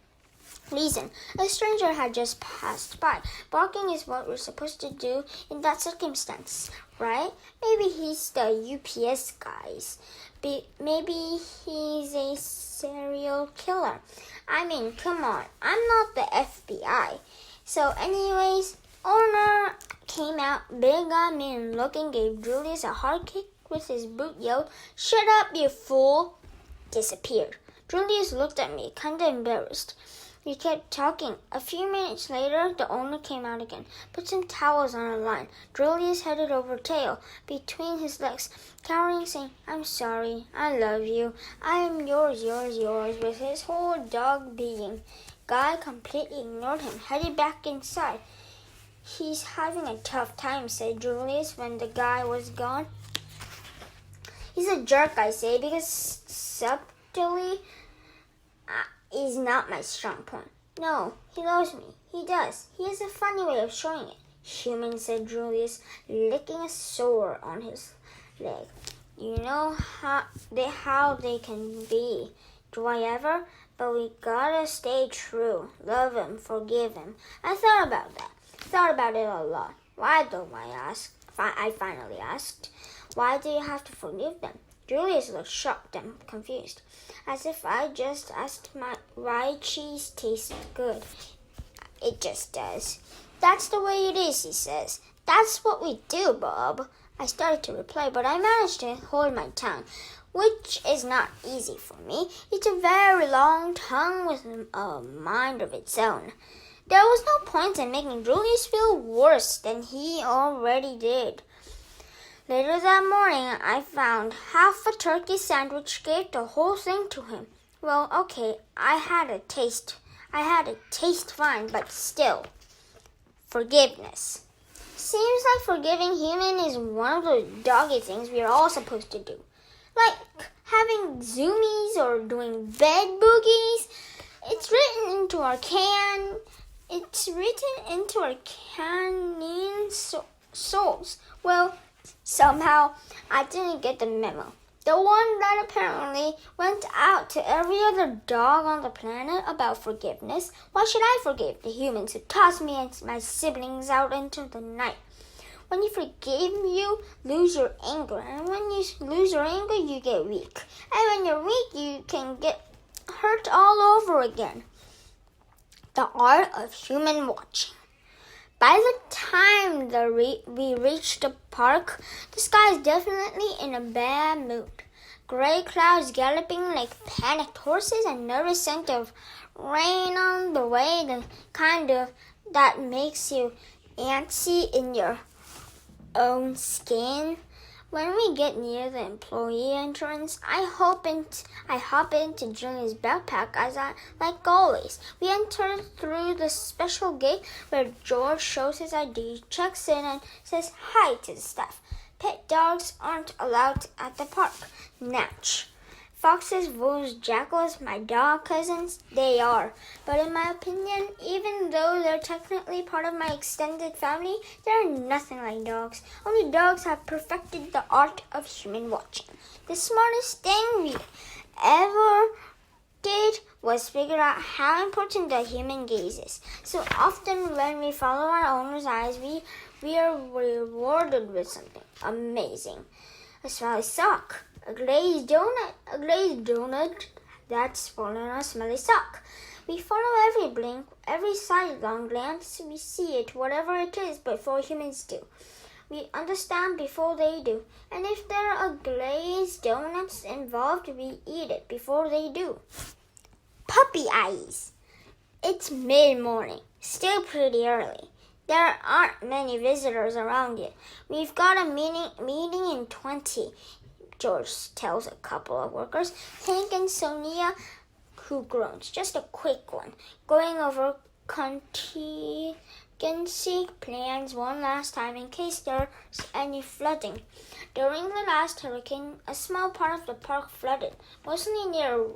A stranger had just passed by. Barking is what we're supposed to do in that circumstance, right? Maybe he's the UPS guys. Maybe he's a serial killer. I mean, come on. I'm not the FBI. So anyways, owner came out, big-eyed and looking, gave Julius a hard kick with his boot, yelled, "Shut up, you fool!" Disappeared. Julius looked at me, kinda embarrassed. We kept talking. A few minutes later, the owner came out again, put some towels on a line. Julius headed over tail, between his legs, cowering, saying, "I'm sorry, I love you, I am yours, with his whole dog being. Guy completely ignored him, headed back inside. "He's having a tough time," said Julius when the guy was gone. "He's a jerk," I say, because subtly is not my strong point. "No, he loves me. He does. He has a funny way of showing it." "Human," said Julius, licking a sore on his leg. "You know how they can be. Do I ever? But we gotta stay true. Love him, forgive him." I thought about that. Thought about it a lot. "Why though?" I finally asked. "Why do you have to forgive them?" Julius looked shocked and confused, as if I just asked why cheese tastes good. "It just does." "That's the way it is," he says. "That's what we do, Bob." I started to reply, but I managed to hold my tongue, which is not easy for me. It's a very long tongue with a mind of its own. There was no point in making Julius feel worse than he already did. Later that morning, I found half a turkey sandwich, gave the whole thing to him. Well, okay, I had a taste fine, but still. Forgiveness. Seems like forgiving human is one of those doggy things we are all supposed to do. Like having zoomies or doing bed boogies. It's written into our canine souls. Well, somehow I didn't get the memo. The one that apparently went out to every other dog on the planet about forgiveness. Why should I forgive the humans who tossed me and my siblings out into the night? When you forgive, you lose your anger. And when you lose your anger, you get weak. And when you're weak, you can get hurt all over again. The art of human watching. By the time we reached the park, the sky is definitely in a bad mood. Gray clouds galloping like panicked horses, and nervous scent of rain on the way, the kind of that makes you antsy in your own skin. When we get near the employee entrance, I hop into Julius' backpack as I like always. We enter through the special gate where George shows his ID, checks in, and says hi to the staff. Pet dogs aren't allowed at the park. Natch. Foxes, wolves, jackals, my dog cousins, they are. But in my opinion, even though they're technically part of my extended family, they're nothing like dogs. Only dogs have perfected the art of human watching. The smartest thing we ever did was figure out how important the human gaze is. So often when we follow our owner's eyes, we are rewarded with something amazing. A smelly sock. A glazed donut that's fallen on a smelly sock. We follow every blink, every sidelong glance. We see it, whatever it is, before humans do. We understand before they do. And if there are glazed donuts involved, we eat it before they do. Puppy eyes. It's mid-morning, still pretty early. There aren't many visitors around yet. We've got a meeting in 20. George tells a couple of workers, Hank and Sonia, who groans, just a quick one, going over contingency plans one last time in case there's any flooding. During the last hurricane, a small part of the park flooded, mostly near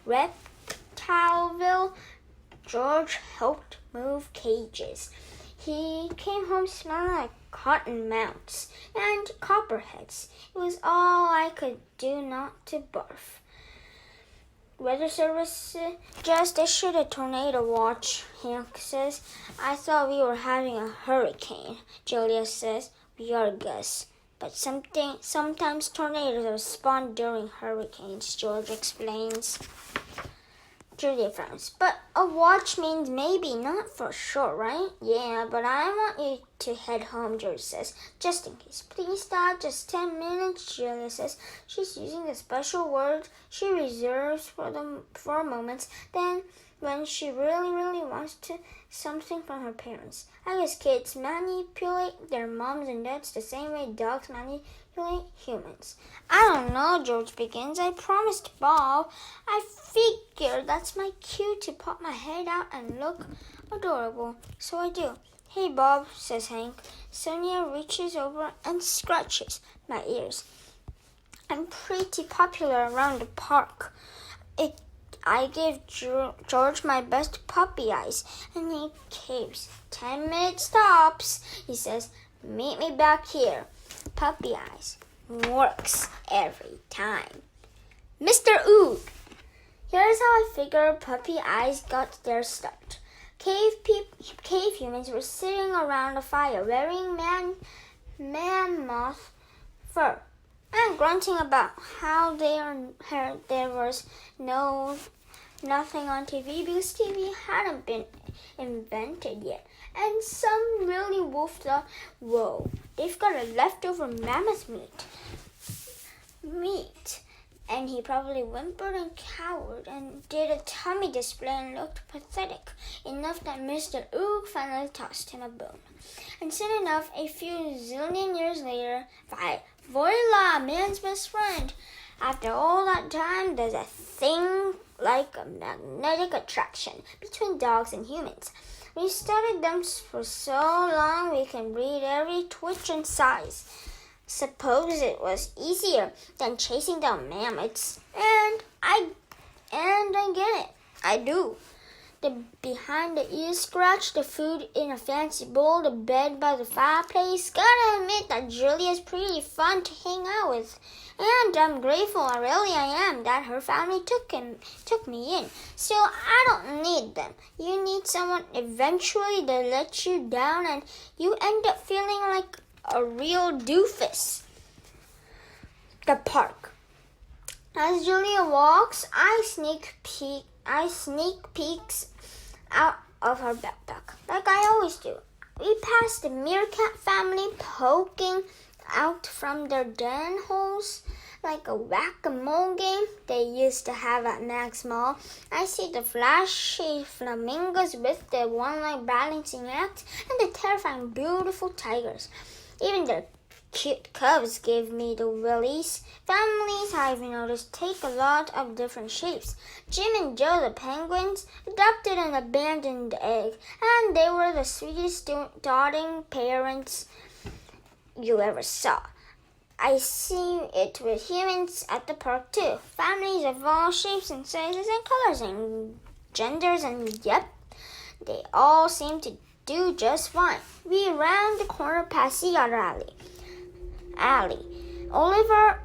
Reptileville. George helped move cages. He came home smelling like cotton mounts and copperheads. It was all I could do not to barf. Weather Service just issued a tornado watch, Hank says. I thought we were having a hurricane, Julius says. We are, Gus. But sometimes tornadoes are spawned during hurricanes, George explains. Julia frowns. But a watch means maybe, not for sure, right? Yeah, but I want you to head home, George says, just in case. Please, Dad, just 10 minutes, Julia says. She's using the special word she reserves for moments. Then, when she really wants something from her parents. I guess kids manipulate their moms and dads the same way dogs manipulate humans. I don't know, George begins. I promised Bob. I figured that's my cue to pop my head out and look adorable. So I do. Hey, Bob, says Hank. Sonia reaches over and scratches my ears. I'm pretty popular around the park. I give George my best puppy eyes, and he caves. 10 minutes tops, he says. Meet me back here. Puppy eyes works every time. Mr. Oog. Here's how I figure puppy eyes got their start. Cave humans were sitting around a fire wearing mammoth fur and grunting about how there was nothing on TV because TV hadn't been invented yet. And some really wolf thought, whoa, they've got a leftover mammoth meat. And he probably whimpered and cowered and did a tummy display and looked pathetic enough that Mr. Oog finally tossed him a bone. And soon enough, a few zillion years later, voila, man's best friend. After all that time, there's a thing like a magnetic attraction between dogs and humans. We studied them for so long we can read every twitch and size. Suppose it was easier than chasing down mammoths. And I get it. I do. The behind the ear scratch, the food in a fancy bowl, the bed by the fireplace. Gotta admit that Julia's pretty fun to hang out with. And I'm grateful, I am, that her family took me in. Still, I don't need them. You need someone eventually to let you down and you end up feeling like a real doofus. The park. As Julia walks, I sneak peeks out of her backpack, like I always do. We pass the meerkat family poking out from their den holes like a whack-a-mole game they used to have at Max Mall. I see the flashy flamingos with the one-leg balancing act and the terrifying beautiful tigers. Even their cute cubs give me the willies. Families, I've noticed, take a lot of different shapes. Jim and Joe, the penguins, adopted an abandoned egg, and they were the sweetest doting parents you ever saw. I see it with humans at the park too. Families of all shapes and sizes and colors and genders, and yep, they all seem to do just fine. We round the corner past the other alley. Oliver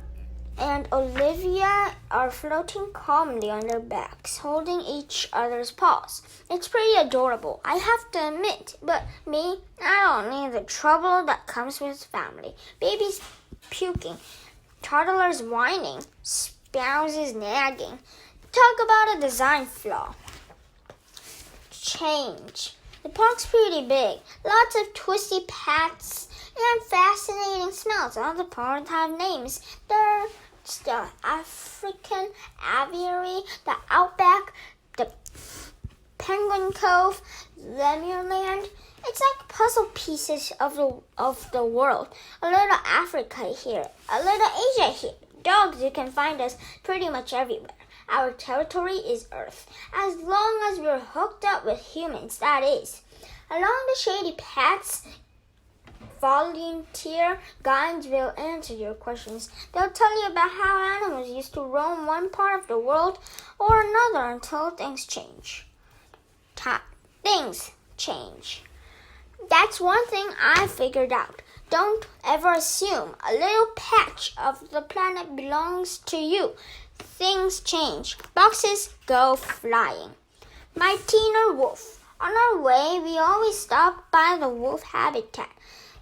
and Olivia are floating calmly on their backs, holding each other's paws. It's pretty adorable, I have to admit, but me, I don't need the trouble that comes with family. Babies puking, toddlers whining, spouses nagging. Talk about a design flaw. Change. The park's pretty big. Lots of twisty paths and fascinating smells. All the parks have names. There's the African aviary, the Outback, the Penguin Cove, Lemureland. It's like puzzle pieces of the world. A little Africa here, a little Asia here. Dogs, you can find us pretty much everywhere. Our territory is Earth, as long as we're hooked up with humans, that is. Along the shady paths, volunteer guides will answer your questions. They'll tell you about how animals used to roam one part of the world or another until things change. Things change. That's one thing I figured out. Don't ever assume a little patch of the planet belongs to you. Things change. Boxes go flying. My Tina Wolf. On our way, we always stop by the wolf habitat.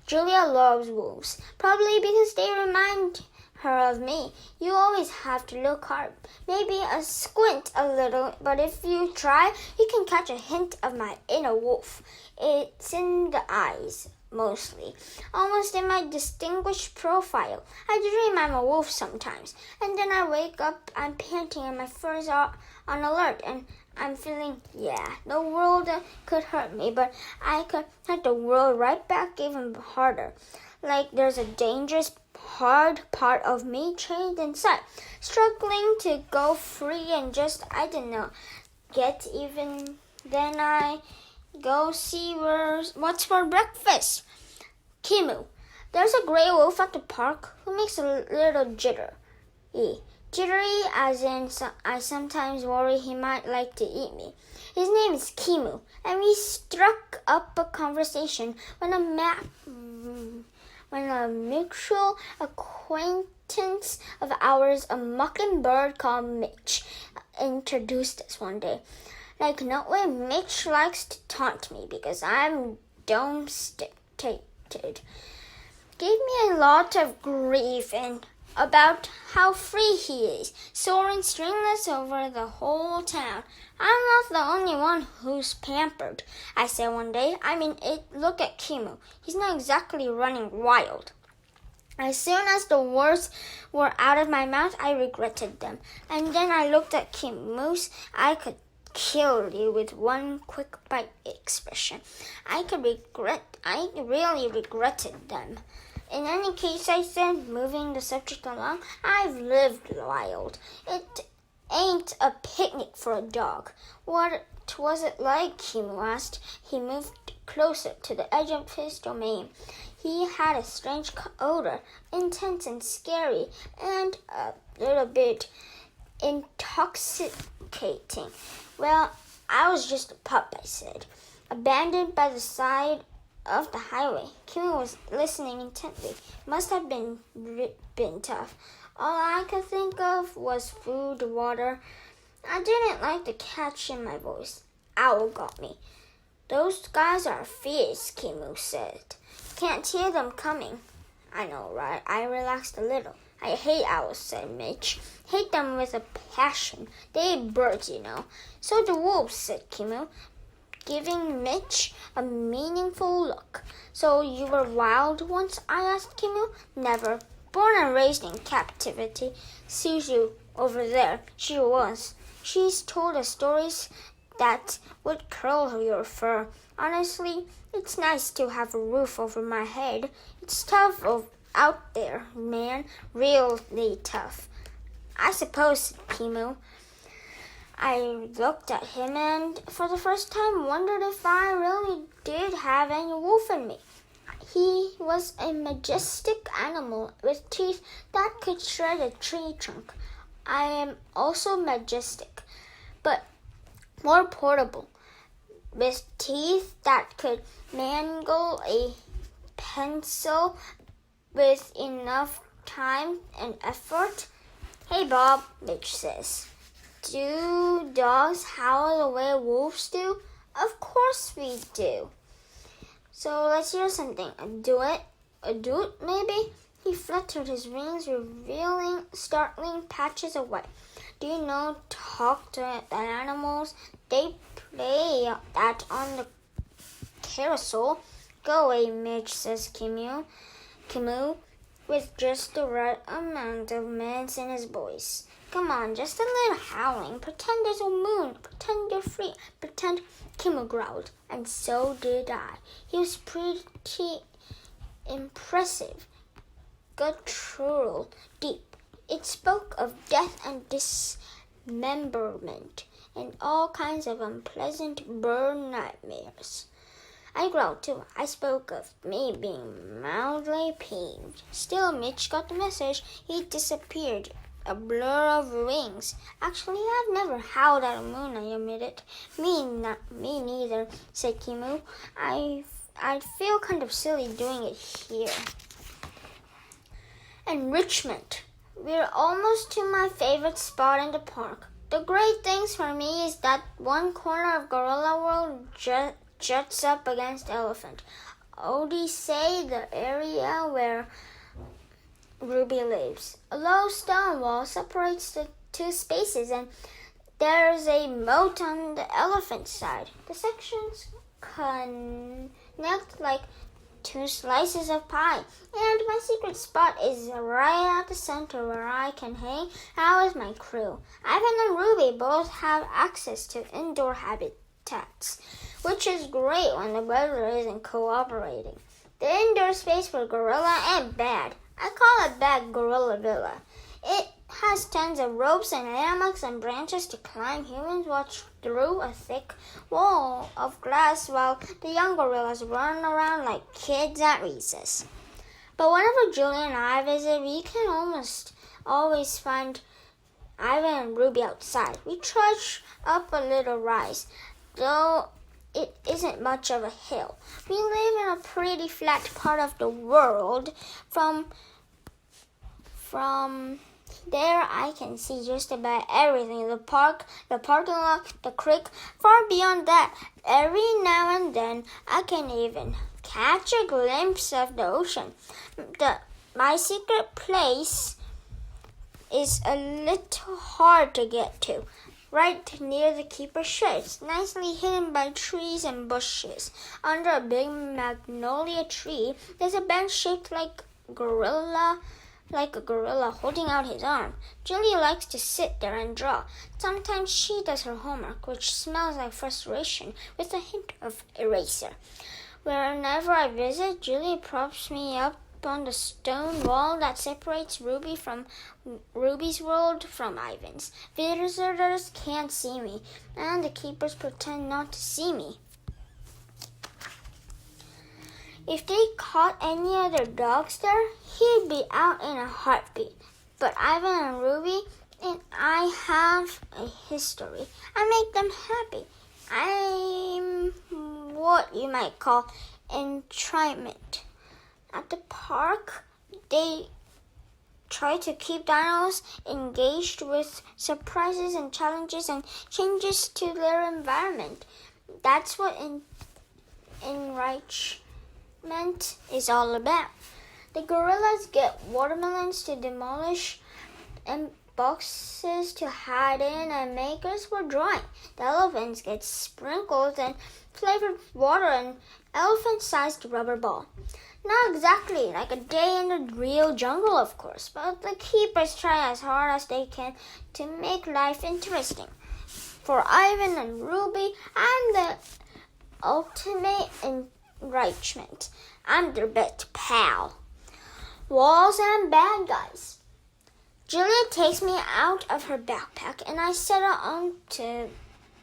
Julia loves wolves, probably because they remind her of me. You always have to look hard, maybe squint a little, but if you try, you can catch a hint of my inner wolf. It's in the eyes, mostly, almost in my distinguished profile. I dream I'm a wolf sometimes, and then I wake up, I'm panting and my fur's on alert, and I'm feeling, the world could hurt me, but I could hurt the world right back even harder. Like there's a dangerous, hard part of me trapped inside, struggling to go free and just, get even. Then I go see what's for breakfast. Kimu. There's a gray wolf at the park who makes a little jittery. Jittery as in I sometimes worry he might like to eat me. His name is Kimu, and we struck up a conversation when a mutual acquaintance of ours, a mockingbird called Mitch, introduced us one day. Like no way, Mitch likes to taunt me because I'm domesticated. Gave me a lot of grief and about how free he is, soaring stringless over the whole town. I'm not the only one who's pampered, I said one day. Look at Kimu. He's not exactly running wild. As soon as the words were out of my mouth, I regretted them. And then I looked at Kimu's. I could kill you with one quick bite expression. I really regretted them. In any case, I said, moving the subject along, I've lived wild. It ain't a picnic for a dog. What was it like? Kimu asked. He moved closer to the edge of his domain. He had a strange odor, intense and scary, and a little bit intoxicating. Well, I was just a pup, I said. Abandoned by the side of the highway. Kimu was listening intently. Must have been tough. All I could think of was food, water. I didn't like the catch in my voice. Owl got me. Those guys are fierce, Kimu said. Can't hear them coming. I know, right? I relaxed a little. I hate owls, said Mitch. Hate them with a passion. They eat birds, So do wolves, said Kimu, giving Mitch a meaningful look. So you were wild once? I asked Kimu. Never. Born and raised in captivity. Suzu over there, she was. She's told us stories that would curl your fur. Honestly, it's nice to have a roof over my head. It's tough out there, man. Really tough. I suppose, said Kimu. I looked at him and for the first time wondered if I really did have any wolf in me. He was a majestic animal with teeth that could shred a tree trunk. I am also majestic, but more portable, with teeth that could mangle a pencil with enough time and effort. Hey, Bob, Mitch says. Do dogs howl the way wolves do? Of course we do. So let's hear something. A duet maybe? He fluttered his wings, revealing startling patches of white. Do you know talk to the animals? They play that on the carousel. Go away, Mitch, says Kimu, with just the right amount of menace in his voice. Come on, just a little howling. Pretend there's a moon. Pretend you're free. Pretend, Kimu growled. And so did I. He was pretty impressive. Guttural, deep. It spoke of death and dismemberment and all kinds of unpleasant bird nightmares. I growled too. I spoke of me being mildly peeved. Still, Mitch got the message. He disappeared. A blur of wings. Actually, I've never howled at a moon, I admitted. Me neither, said Kimu. I feel kind of silly doing it here. Enrichment. We're almost to my favorite spot in the park. The great things for me is that one corner of Gorilla World juts up against Elephant. Odie say the area where Ruby lives. A low stone wall separates the two spaces and there's a moat on the elephant side. The sections connect like two slices of pie. And my secret spot is right at the center where I can hang out with my crew. Ivan and Ruby both have access to indoor habitats, which is great when the weather isn't cooperating. The indoor space for Gorilla and Bad. I call it Bad Gorilla Villa. It has tons of ropes and hammocks and branches to climb. Humans watch through a thick wall of glass while the young gorillas run around like kids at recess. But whenever Julia and I visit, we can almost always find Ivan and Ruby outside. We trudge up a little rise, though it isn't much of a hill. We live in a pretty flat part of the world. From there, I can see just about everything. The park, the parking lot, the creek. Far beyond that, every now and then, I can even catch a glimpse of the ocean. My secret place is a little hard to get to. Right near the keeper's shed. It's nicely hidden by trees and bushes. Under a big magnolia tree, there's a bench shaped like a gorilla holding out his arm. Julia likes to sit there and draw. Sometimes she does her homework, which smells like frustration, with a hint of eraser. Whenever I visit, Julia props me up on the stone wall that separates Ruby's world from Ivan's. Visitors can't see me, and the keepers pretend not to see me. If they caught any other dogs there, he'd be out in a heartbeat. But Ivan and Ruby and I have a history. I make them happy. I'm what you might call entrainment. At the park, they try to keep dinos engaged with surprises and challenges and changes to their environment. That's what enrichment is all about. The gorillas get watermelons to demolish and boxes to hide in and makers for drawing. The elephants get sprinkles and flavored water and elephant-sized rubber ball. Not exactly like a day in the real jungle, of course, but the keepers try as hard as they can to make life interesting. For Ivan and Ruby, I'm the ultimate enrichment. I'm their best pal. Walls and bad guys. Julia takes me out of her backpack and I settle onto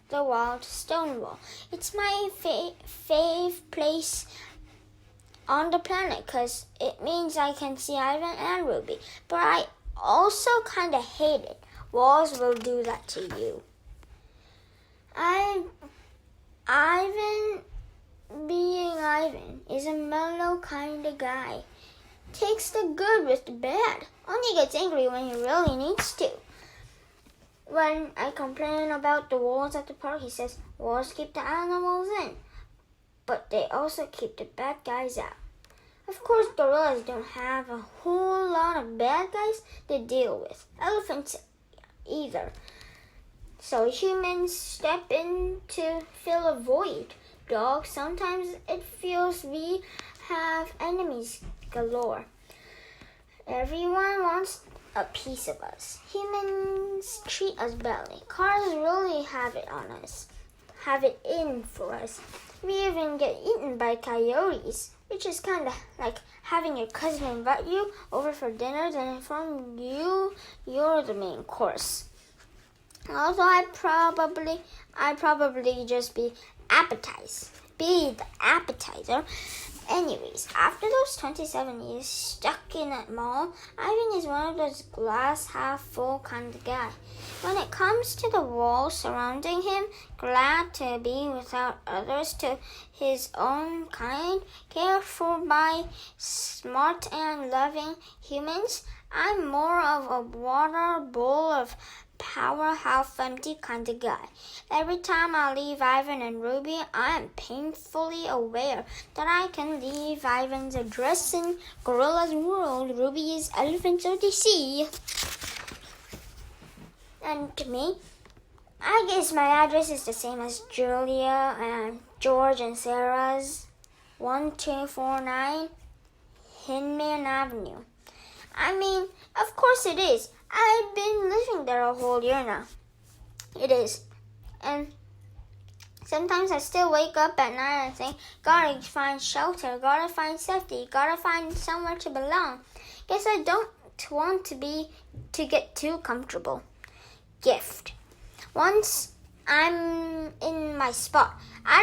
the wild stone wall. It's my fave place on the planet because it means I can see Ivan and Ruby. But I also kind of hate it. Walls will do that to you. Ivan, being Ivan, is a mellow kind of guy. Takes the good with the bad. Only gets angry when he really needs to. When I complain about the walls at the park, he says, walls keep the animals in, but they also keep the bad guys out. Of course, gorillas don't have a whole lot of bad guys to deal with. Elephants either. So humans step in to fill a void. Dogs, sometimes it feels we have enemies galore. Everyone wants a piece of us. Humans treat us badly. Cars really have it on us. Have it in for us. We even get eaten by coyotes, which is kind of like having your cousin invite you over for dinner and inform you you're the main course. Also, I probably just be the appetizer. Anyways, after those 27 years stuck in that mall, Ivan is one of those glass half full kind of guy. When it comes to the walls surrounding him, glad to be without others to his own kind, cared for by smart and loving humans, I'm more of a water bowl of power half empty kind of guy. Every time I leave Ivan and Ruby, I am painfully aware that I can leave Ivan's address in Gorilla's world, Ruby's elephants of the sea. And to me, I guess my address is the same as Julia and George and Sarah's, 1249 Hinman Avenue. I mean, of course it is. I've been living there a whole year now. It is. And sometimes I still wake up at night and think, gotta find shelter, gotta find safety, gotta find somewhere to belong. Guess I don't want to get too comfortable. Gift. Once I'm in my spot, I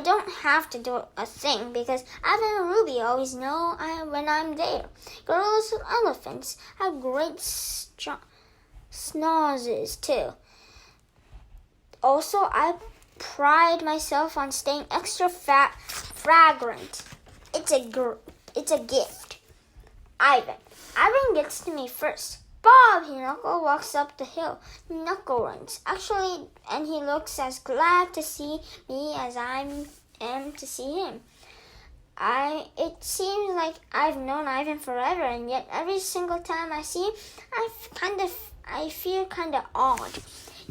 don't have to do a thing because Ivan and Ruby always know when I'm there. Gorillas and elephants have great snozzes too. Also, I pride myself on staying extra fragrant. It's a gift. Ivan gets to me first. Bob, he walks up the hill. Knuckle runs. Actually, and he looks as glad to see me as I am to see him. It seems like I've known Ivan forever, and yet every single time I see him, I feel kind of awed.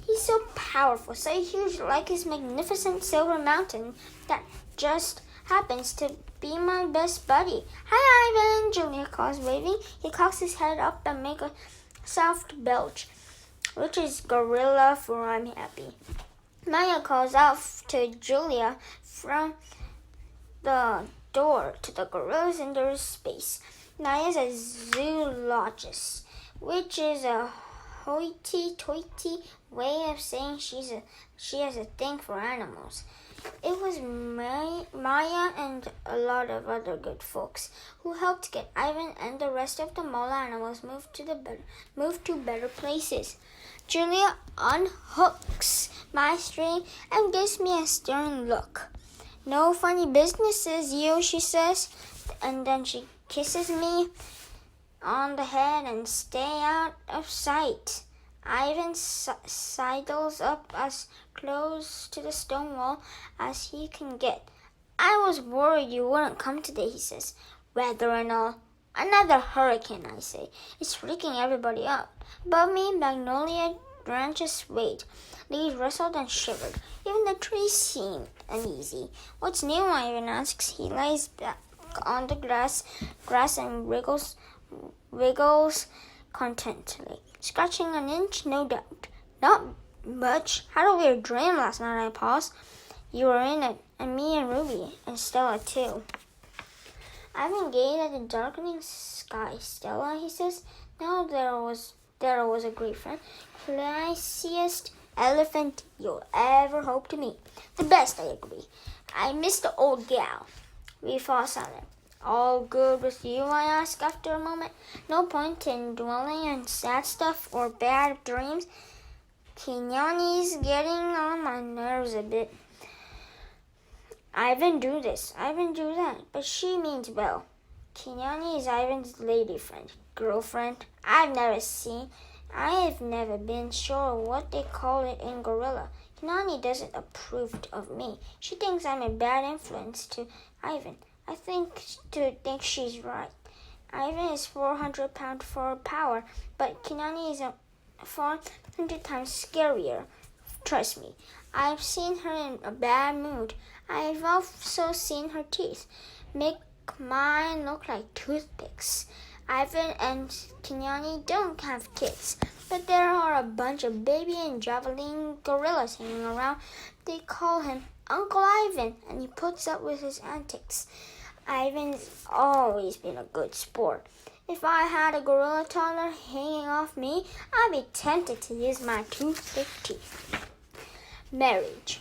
He's so powerful, so huge, like his magnificent silver mountain that just happens to be my best buddy. Hi, Ivan, Julia calls, waving. He cocks his head up and makes a soft belch, which is gorilla for I'm happy. Maya calls out to Julia from the door to the gorillas in their space. Maya's a zoologist, which is a hoity-toity way of saying she has a thing for animals. It was Maya and a lot of other good folks who helped get Ivan and the rest of the mall animals moved to better places. Julia unhooks my string and gives me a stern look. No funny businesses, you, she says, and then she kisses me on the head and stay out of sight. Ivan sidles up as close to the stone wall as he can get. I was worried you wouldn't come today, he says. Weather and all. Another hurricane, I say. It's freaking everybody out. Above me, magnolia branches swayed. Leaves rustled and shivered. Even the trees seemed uneasy. What's new, Ivan asks. He lies back on the grass and wriggles contentedly. Scratching an inch, no doubt. Not much. Had a weird dream last night, I pause. You were in it, and me and Ruby, and Stella too. Ivan gazed at the darkening sky. Stella, he says, now there was a great friend, classiest elephant you'll ever hope to meet. The best, I agree. I miss the old gal. We fall silent. All good with you, I ask after a moment. No point in dwelling on sad stuff or bad dreams. Kenyani's getting on my nerves a bit. Ivan do this, Ivan do that, but she means well. Kenyani is Ivan's lady friend, girlfriend. I've never been sure what they call it in gorilla. Kenyani doesn't approve of me. She thinks I'm a bad influence to Ivan. I think she's right. Ivan is 400 pounds for power, but Kenyani is 400 times scarier. Trust me, I've seen her in a bad mood. I've also seen her teeth make mine look like toothpicks. Ivan and Kenyani don't have kids, but there are a bunch of baby and javelin gorillas hanging around. They call him Uncle Ivan, and he puts up with his antics. Ivan's always been a good sport. If I had a gorilla toddler hanging off me, I'd be tempted to use my toothpick teeth. Marriage.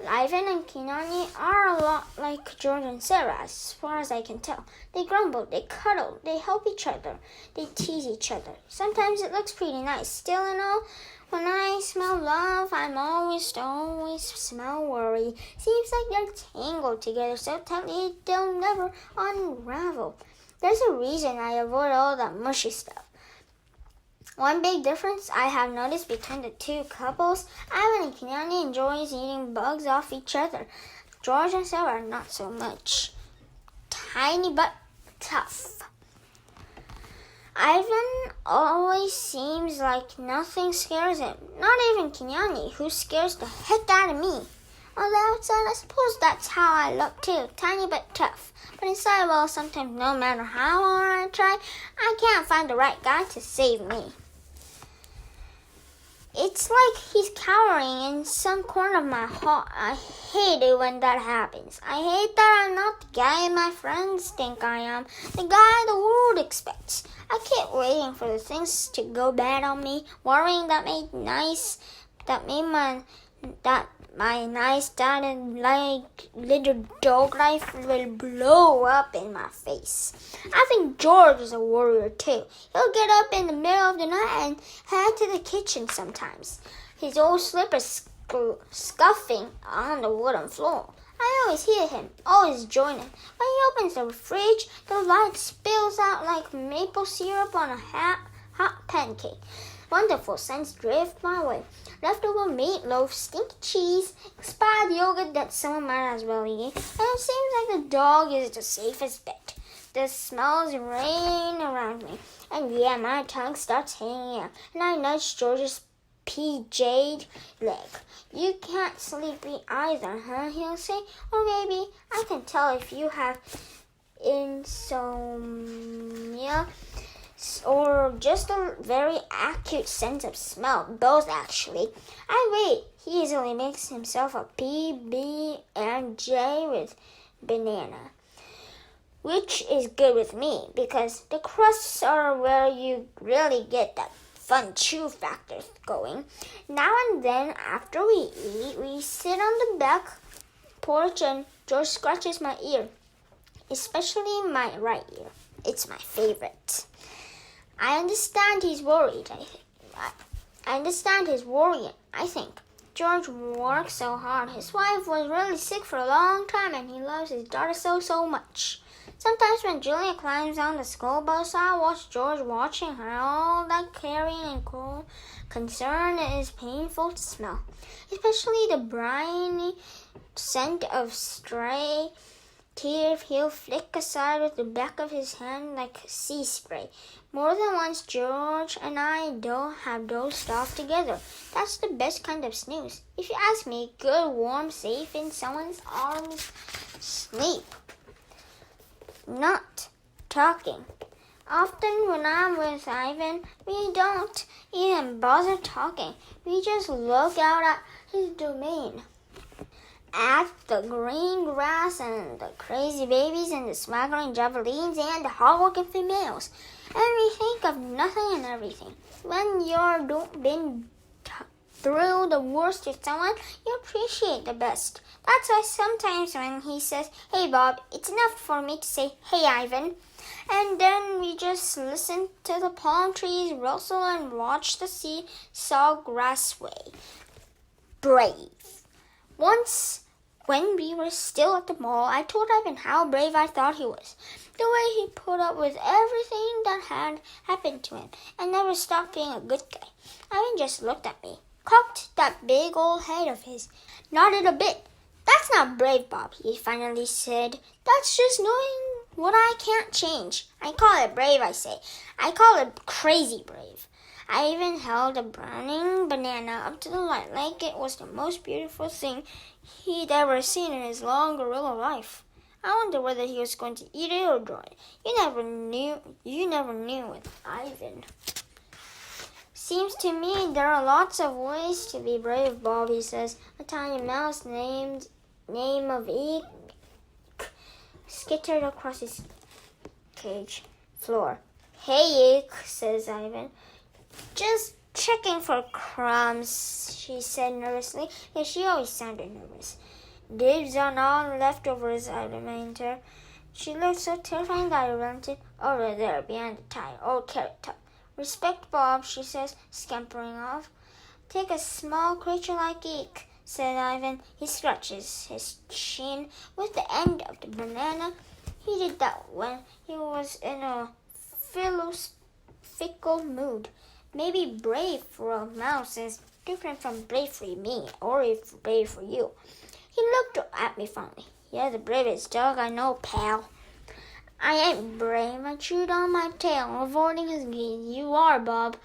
Ivan and Kenyani are a lot like George and Sarah, as far as I can tell. They grumble, they cuddle, they help each other, they tease each other. Sometimes it looks pretty nice. Still and all, when I smell love, I'm always smell worry. Seems like they're tangled together so tightly they'll never unravel. There's a reason I avoid all that mushy stuff. One big difference I have noticed between the two couples, Ivan and Kenyani enjoys eating bugs off each other. George and Sarah not so much. Tiny but tough. Ivan always seems like nothing scares him. Not even Kenyani, who scares the heck out of me. On the outside, I suppose that's how I look too, tiny but tough. But inside, well, sometimes no matter how hard I try, I can't find the right guy to save me. It's like he's cowering in some corner of my heart. I hate it when that happens. I hate that I'm not the guy my friends think I am, the guy the world expects. I keep waiting for the things to go bad on me, worrying that my nice darling like little dog life will blow up in my face. I think George is a warrior too. He'll get up in the middle of the night and head to the kitchen sometimes, his old slippers scuffing on the wooden floor. I always hear him, always join him. When he opens the fridge, the light spills out like maple syrup on a hot pancake. Wonderful scents drift my way. Leftover meatloaf, stinky cheese, expired yogurt that someone might as well eat. And it seems like the dog is the safest bet. The smells rain around me. And yeah, my tongue starts hanging out. And I nudge George's PJ'd leg. You can't sleep either, huh? He'll say. Or maybe I can tell if you have insomnia or just a very acute sense of smell. Both, actually. I wait. He easily makes himself a PB&J with banana, which is good with me because the crusts are where you really get that fun chew factor going. Now and then, after we eat, we sit on the back porch and George scratches my ear, especially my right ear. It's my favorite. I understand he's worried, I think. George works so hard. His wife was really sick for a long time, and he loves his daughter so much. Sometimes when Julia climbs on the school bus, I watch George watching her. All that caring and concern is painful to smell, especially the briny scent of stray tear he'll flick aside with the back of his hand like sea spray. More than once, George and I have dozed off together. That's the best kind of snooze. If you ask me, good, warm, safe in someone's arms, sleep. Not talking. Often when I'm with Ivan, we don't even bother talking. We just look out at his domain. at the green grass and the crazy babies and the swaggering javelins and the hard-working females. And we think of nothing and everything. When you're been through the worst with someone, you appreciate the best. That's why sometimes when he says, "Hey Bob," it's enough for me to say, "Hey Ivan." And then we just listen to the palm trees rustle and watch the seesaw grass sway. Brave. Once, when we were still at the mall, I told Ivan how brave I thought he was. The way he put up with everything that had happened to him and never stopped being a good guy. Ivan just looked at me, cocked that big old head of his, nodded a bit. "That's not brave, Bob," he finally said. "That's just knowing what I can't change. I call it brave, I say. I call it crazy brave." I even held a browning banana up to the light like it was the most beautiful thing he'd ever seen in his long gorilla life. I wonder whether he was going to eat it or draw it. You never knew with Ivan. "Seems to me there are lots of ways to be brave," Bobby says. A tiny mouse named name of Eek skittered across his cage floor. "Hey, Eek," says Ivan. "Just checking for crumbs," she said nervously. Yeah, she always sounded nervous. "Dibs on all leftovers," I reminded her. She looked so terrifying that I relented. "Over there, behind the tire, old carrot top. Respect Bob," she says, scampering off. "Take a small creature like Eek," said Ivan. He scratches his chin with the end of the banana. He did that when he was in a philosophical mood. Maybe brave for a mouse is different from brave for me or brave for you. He looked at me fondly. "You're the bravest dog I know, pal." "I ain't brave," I chewed on my tail, avoiding his gaze. "You are, Bob."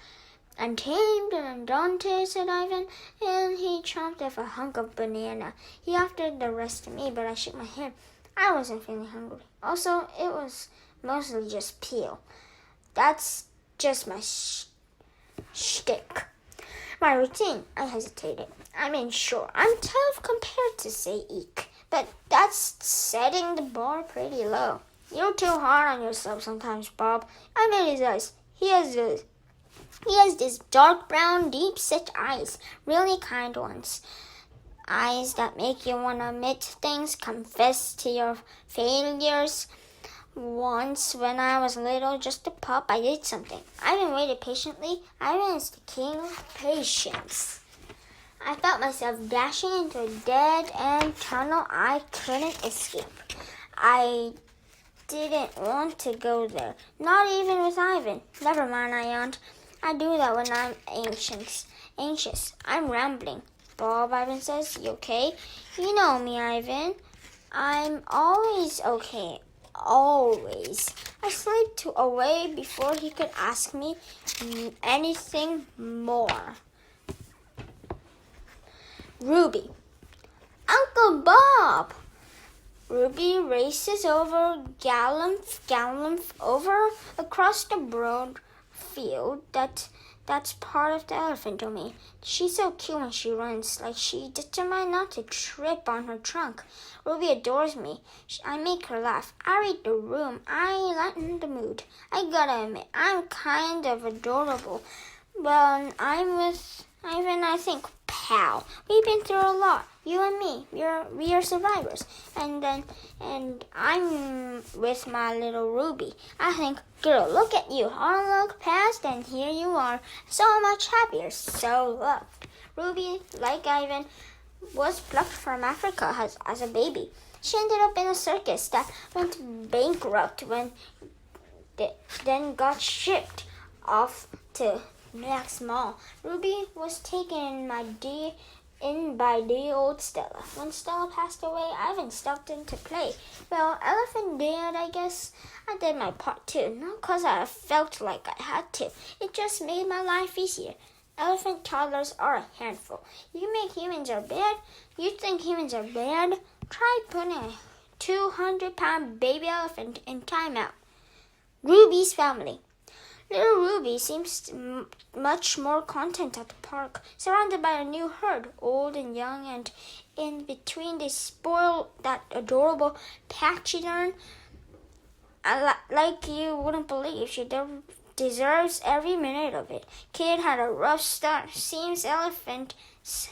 "Untamed and undaunted," said Ivan, and he chomped off a hunk of banana. He offered the rest to me, but I shook my head. I wasn't feeling hungry. Also, it was mostly just peel. That's just my shtick. My routine. I hesitated. I mean, sure, I'm tough compared to, say, Eek, but that's setting the bar pretty low. You're too hard on yourself sometimes, Bob. I made his eyes. He has these dark brown, deep-set eyes, really kind ones. Eyes that make you want to admit things, confess to your failures. Once, when I was little, just a pup, I did something. Ivan waited patiently. Ivan is the king of patience. I felt myself dashing into a dead-end tunnel I couldn't escape. I didn't want to go there, not even with Ivan. "Never mind," I yawned. "I do that when I'm anxious. I'm rambling." "Bob," Ivan says, "you okay?" "You know me, Ivan. I'm always okay. Always." I slipped away before he could ask me anything more. Ruby. "Uncle Bob!" Ruby races over, gallop over across the broad field that's part of the elephant domain. She's so cute when she runs, like she's determined not to trip on her trunk. Ruby adores me. I make her laugh. I read the room. I lighten the mood. I gotta admit, I'm kind of adorable. When I'm with Ivan, I think, pal, we've been through a lot. You and me, we are survivors. And I'm with my little Ruby. I think, girl, look at you. I look past, and here you are, so much happier, so loved. Ruby, like Ivan, was plucked from Africa as a baby. She ended up in a circus that went bankrupt then got shipped off to next mall. Ruby was taken in by dear old Stella. When Stella passed away, Ivan stepped in to play. Well, Elephant did, I guess. I did my part too, not because I felt like I had to. It just made my life easier. Elephant toddlers are a handful. You think humans are bad? Try putting a 200-pound baby elephant in timeout. Ruby's family. Little Ruby seems much more content at the park, surrounded by a new herd, old and young, and in between they spoil that adorable Pachyderm. Like you wouldn't believe, she deserves every minute of it. Kid had a rough start. Seems elephant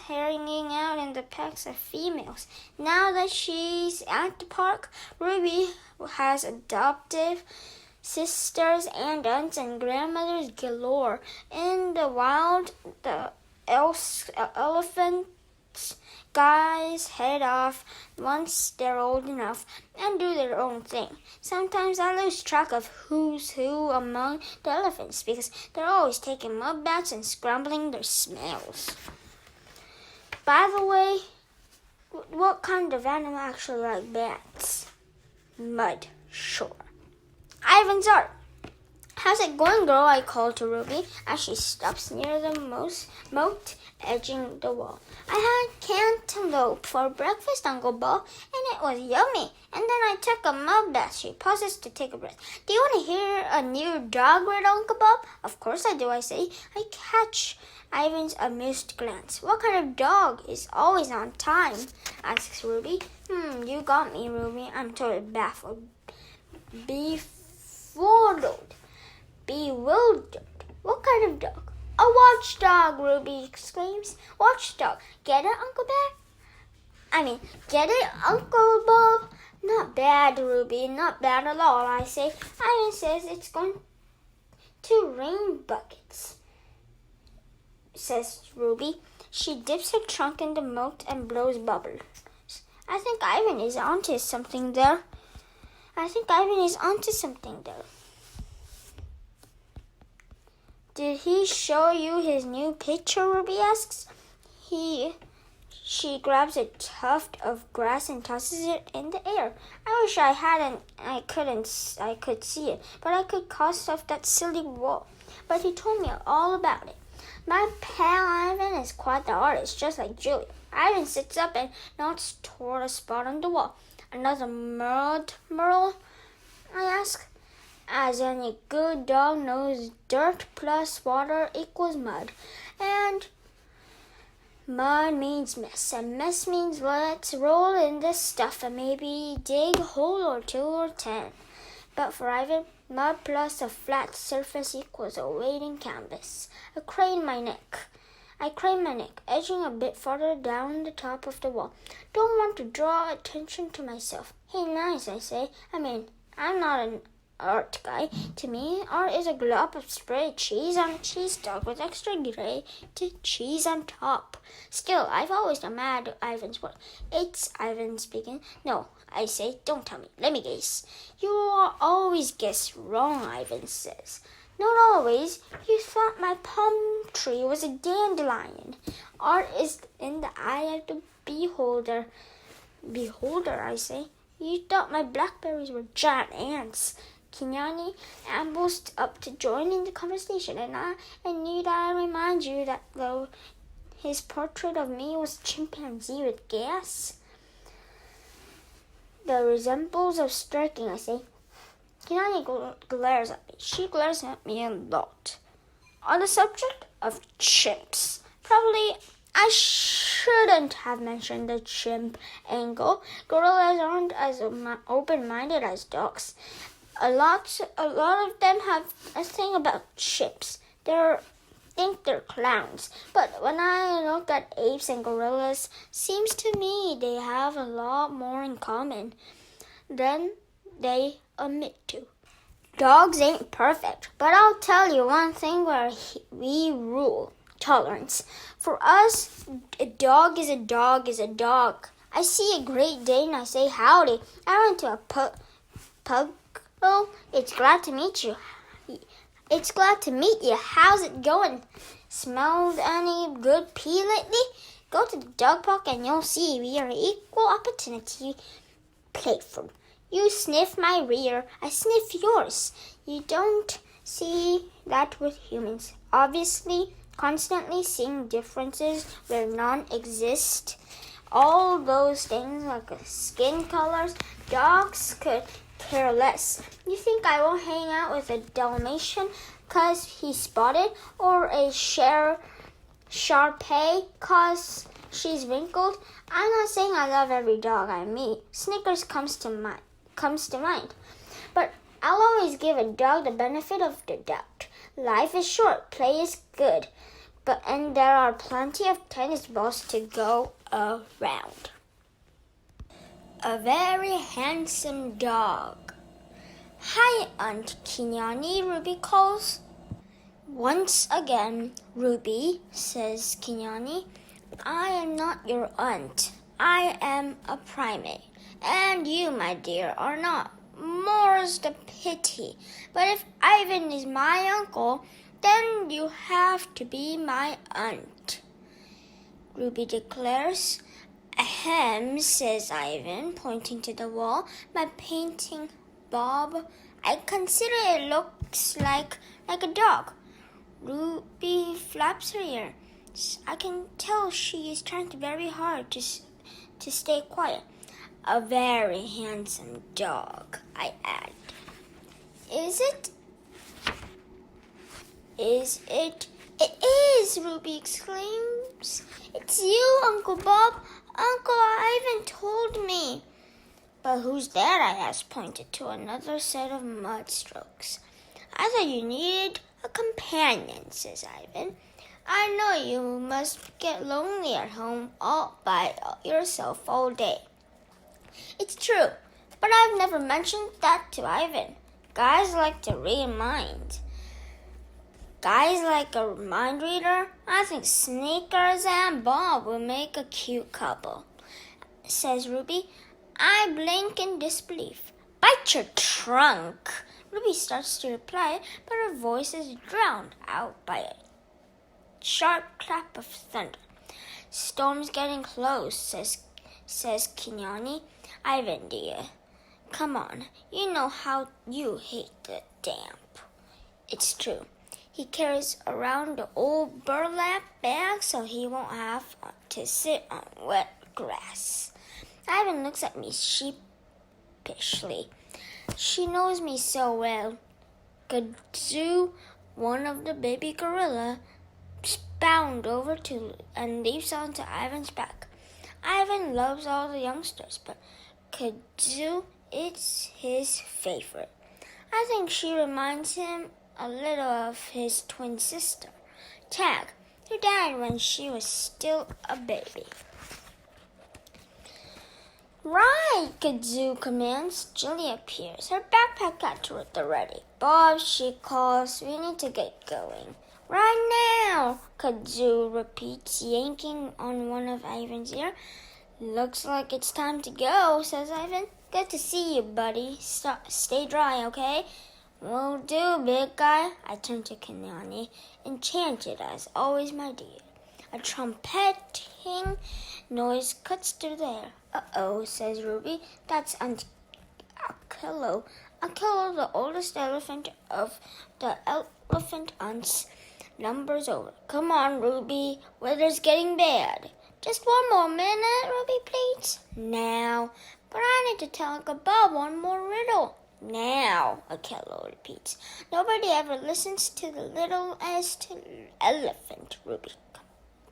hanging out in the packs of females. Now that she's at the park, Ruby has adoptive sisters and aunts and grandmothers galore. In the wild, the elephants guys head off once they're old enough and do their own thing. Sometimes I lose track of who's who among the elephants because they're always taking mud baths and scrambling their smells. By the way, what kind of animal actually like baths? Mud, sure. Ivan's art. How's it going, girl? I called to Ruby as she stops near the moat edging the wall. I had cantaloupe for breakfast, Uncle Bob, and it was yummy. And then I took a mud bath. She pauses to take a breath. Do you want to hear a new dog word, Uncle Bob? Of course I do, I say. I catch Ivan's amused glance. What kind of dog is always on time? Asks Ruby. You got me, Ruby. I'm totally baffled. Bewildered. What kind of dog? A watchdog, Ruby exclaims. Watchdog. Get it, Uncle Bob? Get it, Uncle Bob? Not bad, Ruby. Not bad at all, I say. Ivan says it's going to rain buckets, says Ruby. She dips her trunk in the moat and blows bubbles. I think Ivan is onto something there. Did he show you his new picture? Ruby asks. She grabs a tuft of grass and tosses it in the air. I wish I hadn't. I could see it, but I could cast off that silly wall. But he told me all about it. My pal Ivan is quite the artist, just like Julius. Ivan sits up and nods toward a spot on the wall. Another mud, Merle? I ask. As any good dog knows, dirt plus water equals mud. And mud means mess. And mess means let's roll in this stuff and maybe dig a hole or 2 or 10. But for Ivan, mud plus a flat surface equals a waiting canvas. I crane my neck, edging a bit farther down the top of the wall. Don't want to draw attention to myself. Hey, nice, I say. I'm not an art guy. To me, art is a glob of sprayed cheese on a cheese dog with extra grated cheese on top. Still, I've always admired Ivan's work. It's Ivan speaking. No, I say, don't tell me. Let me guess. You always guess wrong, Ivan says. Not always. You thought my palm tree was a dandelion. Art is in the eye of the beholder. Beholder, I say. You thought my blackberries were giant ants. Kinyani ambled up to join in the conversation, and need I remind you that though his portrait of me was chimpanzee with gas, the resemblance of striking, I say. Kinyani glares at me. She glares at me a lot. On the subject of chimps, probably I shouldn't have mentioned the chimp angle. Gorillas aren't as open-minded as dogs. A lot of them have a thing about chimps. They think they're clowns. But when I look at apes and gorillas, seems to me they have a lot more in common than they admit to. Dogs ain't perfect, but I'll tell you one thing where we rule. Tolerance. For us, a dog is a dog is a dog. I see a Great Dane, I say howdy. I went to a pug. Oh, it's glad to meet you. How's it going? Smelled any good pee lately? Go to the dog park and you'll see we are equal opportunity playful. You sniff my rear, I sniff yours. You don't see that with humans. Obviously, constantly seeing differences where none exist. All those things like skin colors, dogs could care less. You think I won't hang out with a Dalmatian 'cause he's spotted, or a Shar-Pei 'cause she's wrinkled. I'm not saying I love every dog I meet. Snickers comes to mind. But I'll always give a dog the benefit of the doubt. Life is short, play is good, and there are plenty of tennis balls to go around. A very handsome dog. Hi, Aunt Kinyani, Ruby calls. Once again, Ruby, says Kinyani, I am not your aunt. I am a primate. And you, my dear, are not. More's the pity. But if Ivan is my uncle, then you have to be my aunt, Ruby declares. Ahem, says Ivan, pointing to the wall. My painting, Bob. I consider it looks like a dog. Ruby flaps her ears. I can tell she is trying very hard to stay quiet. A very handsome dog, I add. Is it? It is, Ruby exclaims. It's you, Uncle Bob. Uncle Ivan told me. But who's that? I asked, pointed to another set of mud strokes. I thought you needed a companion, says Ivan. I know you must get lonely at home all by yourself all day. It's true, but I've never mentioned that to Ivan. Guys like to read minds. Guys like a mind reader. I think Snickers and Bob will make a cute couple, says Ruby. I blink in disbelief. Bite your trunk. Ruby starts to reply, but her voice is drowned out by a sharp clap of thunder. Storm's getting close, says Kinyani. Ivan, dear, come on. You know how you hate the damp. It's true. He carries around the old burlap bag so he won't have to sit on wet grass. Ivan looks at me sheepishly. She knows me so well. Kazoo, one of the baby gorilla, bound over and leaps onto Ivan's back. Ivan loves all the youngsters, but Kazoo is his favorite. I think she reminds him a little of his twin sister, Tag, who died when she was still a baby. Right, Kazoo commands. Julia appears, her backpack at the ready. Bob, she calls, we need to get going. Right now, Kazoo repeats, yanking on one of Ivan's ear. Looks like it's time to go, says Ivan. Good to see you, buddy. Stay dry, okay? Will do, big guy. I turn to Kinyani, enchanted as always, my dear. A trumpeting noise cuts through the air. Uh-oh, says Ruby. That's Aunt Akillo. Akillo, the oldest elephant of the elephant aunts, numbers over. Come on, Ruby. Weather's getting bad. Just one more minute, Ruby pleads. Now. But I need to tell Uncle Bob one more riddle. Now, Akillo repeats. Nobody ever listens to the littlest elephant, Ruby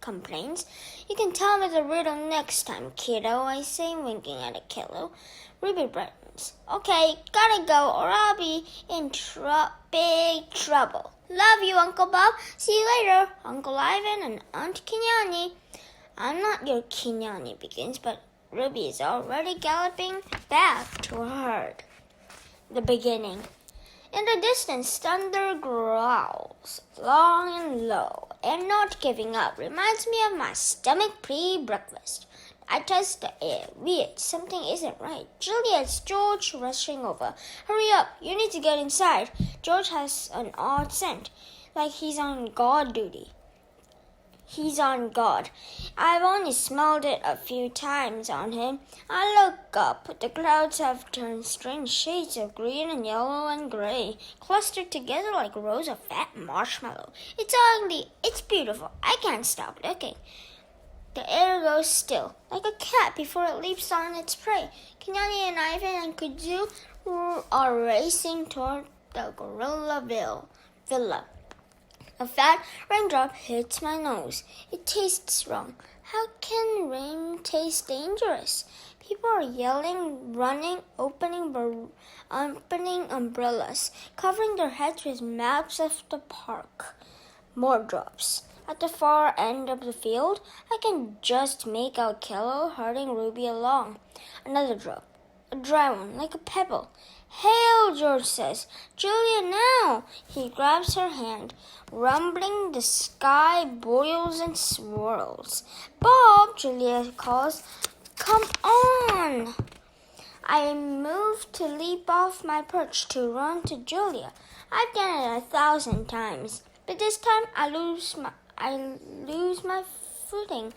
complains. You can tell me the riddle next time, kiddo, I say, winking at Akillo. Ruby brightens. Okay, gotta go, or I'll be in big trouble. Love you, Uncle Bob. See you later, Uncle Ivan and Aunt Kinyani. I'm not your Kinyani, begins, but Ruby is already galloping back to her herd. The beginning. In the distance, thunder growls, long and low, and not giving up reminds me of my stomach pre-breakfast. I test the air. Weird, something isn't right. Julius, George rushing over. Hurry up, you need to get inside. George has an odd scent, like he's on guard duty. He's on guard. I've only smelled it a few times on him. I look up. The clouds have turned strange shades of green and yellow and gray, clustered together like rows of fat marshmallow. It's ugly. It's beautiful. I can't stop looking. The air goes still, like a cat before it leaps on its prey. Kinyani and Ivan and Kazoo are racing toward the Gorillaville. villa. A fat raindrop hits my nose. It tastes wrong. How can rain taste dangerous? People are yelling, running, opening umbrellas, covering their heads with maps of the park. More drops. At the far end of the field, I can just make out Kello herding Ruby along. Another drop. A dry one, like a pebble. Hail, George says. Julia, now! He grabs her hand. Rumbling, the sky boils and swirls. Bob, Julia calls. Come on! I move to leap off my perch to run to Julia. I've done it 1,000 times, but this time I lose my footing.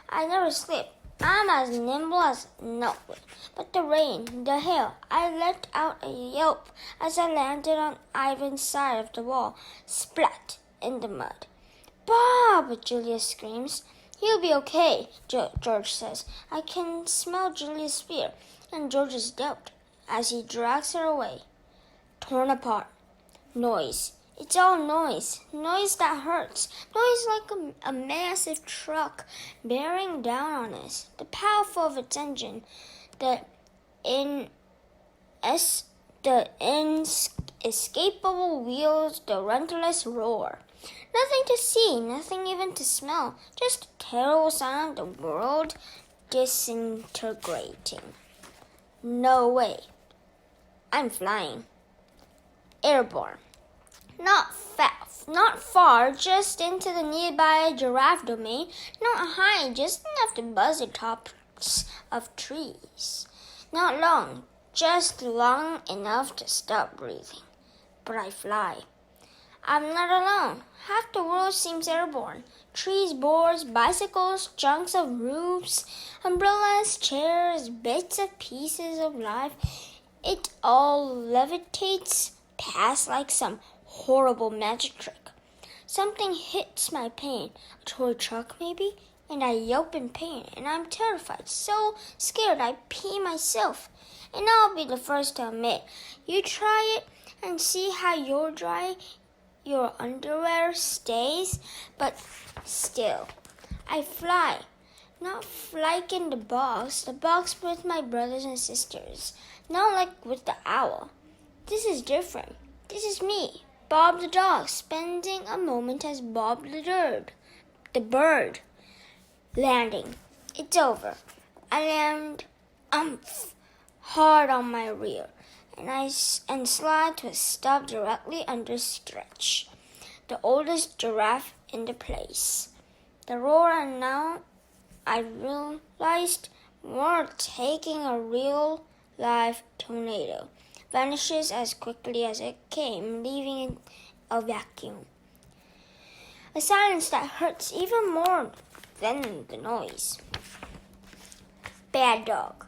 I never slip. I'm as nimble as milkweed. But the rain, the hail, I let out a yelp as I landed on Ivan's side of the wall, splat in the mud. Bob, Julia screams. He'll be okay, George says. I can smell Julia's fear and George's doubt as he drags her away. Torn apart. Noise. It's all noise. Noise that hurts. Noise like a massive truck bearing down on us. The powerful of its engine. The inescapable wheels. The relentless roar. Nothing to see. Nothing even to smell. Just a terrible sound of the world disintegrating. No way. I'm flying. Airborne. Not far, just into the nearby giraffe domain. Not high, just enough to buzz the tops of trees. Not long, just long enough to stop breathing. But I fly. I'm not alone. Half the world seems airborne. Trees, boards, bicycles, chunks of roofs, umbrellas, chairs, bits of pieces of life. It all levitates past like some horrible magic trick. Something hits my pane, a toy truck maybe, and I yelp in pain, and I'm terrified, so scared I pee myself. And I'll be the first to admit, you try it and see how your underwear stays, but still, I fly. Not like in the box with my brothers and sisters, not like with the owl. This is different. This is me, Bob the dog, spending a moment as Bob the bird. Landing. It's over. I land hard on my rear, and slide to a stop directly under Stretch, the oldest giraffe in the place. The roar, and now I realized we're taking a real live tornado. Vanishes as quickly as it came, leaving a vacuum. A silence that hurts even more than the noise. Bad dog.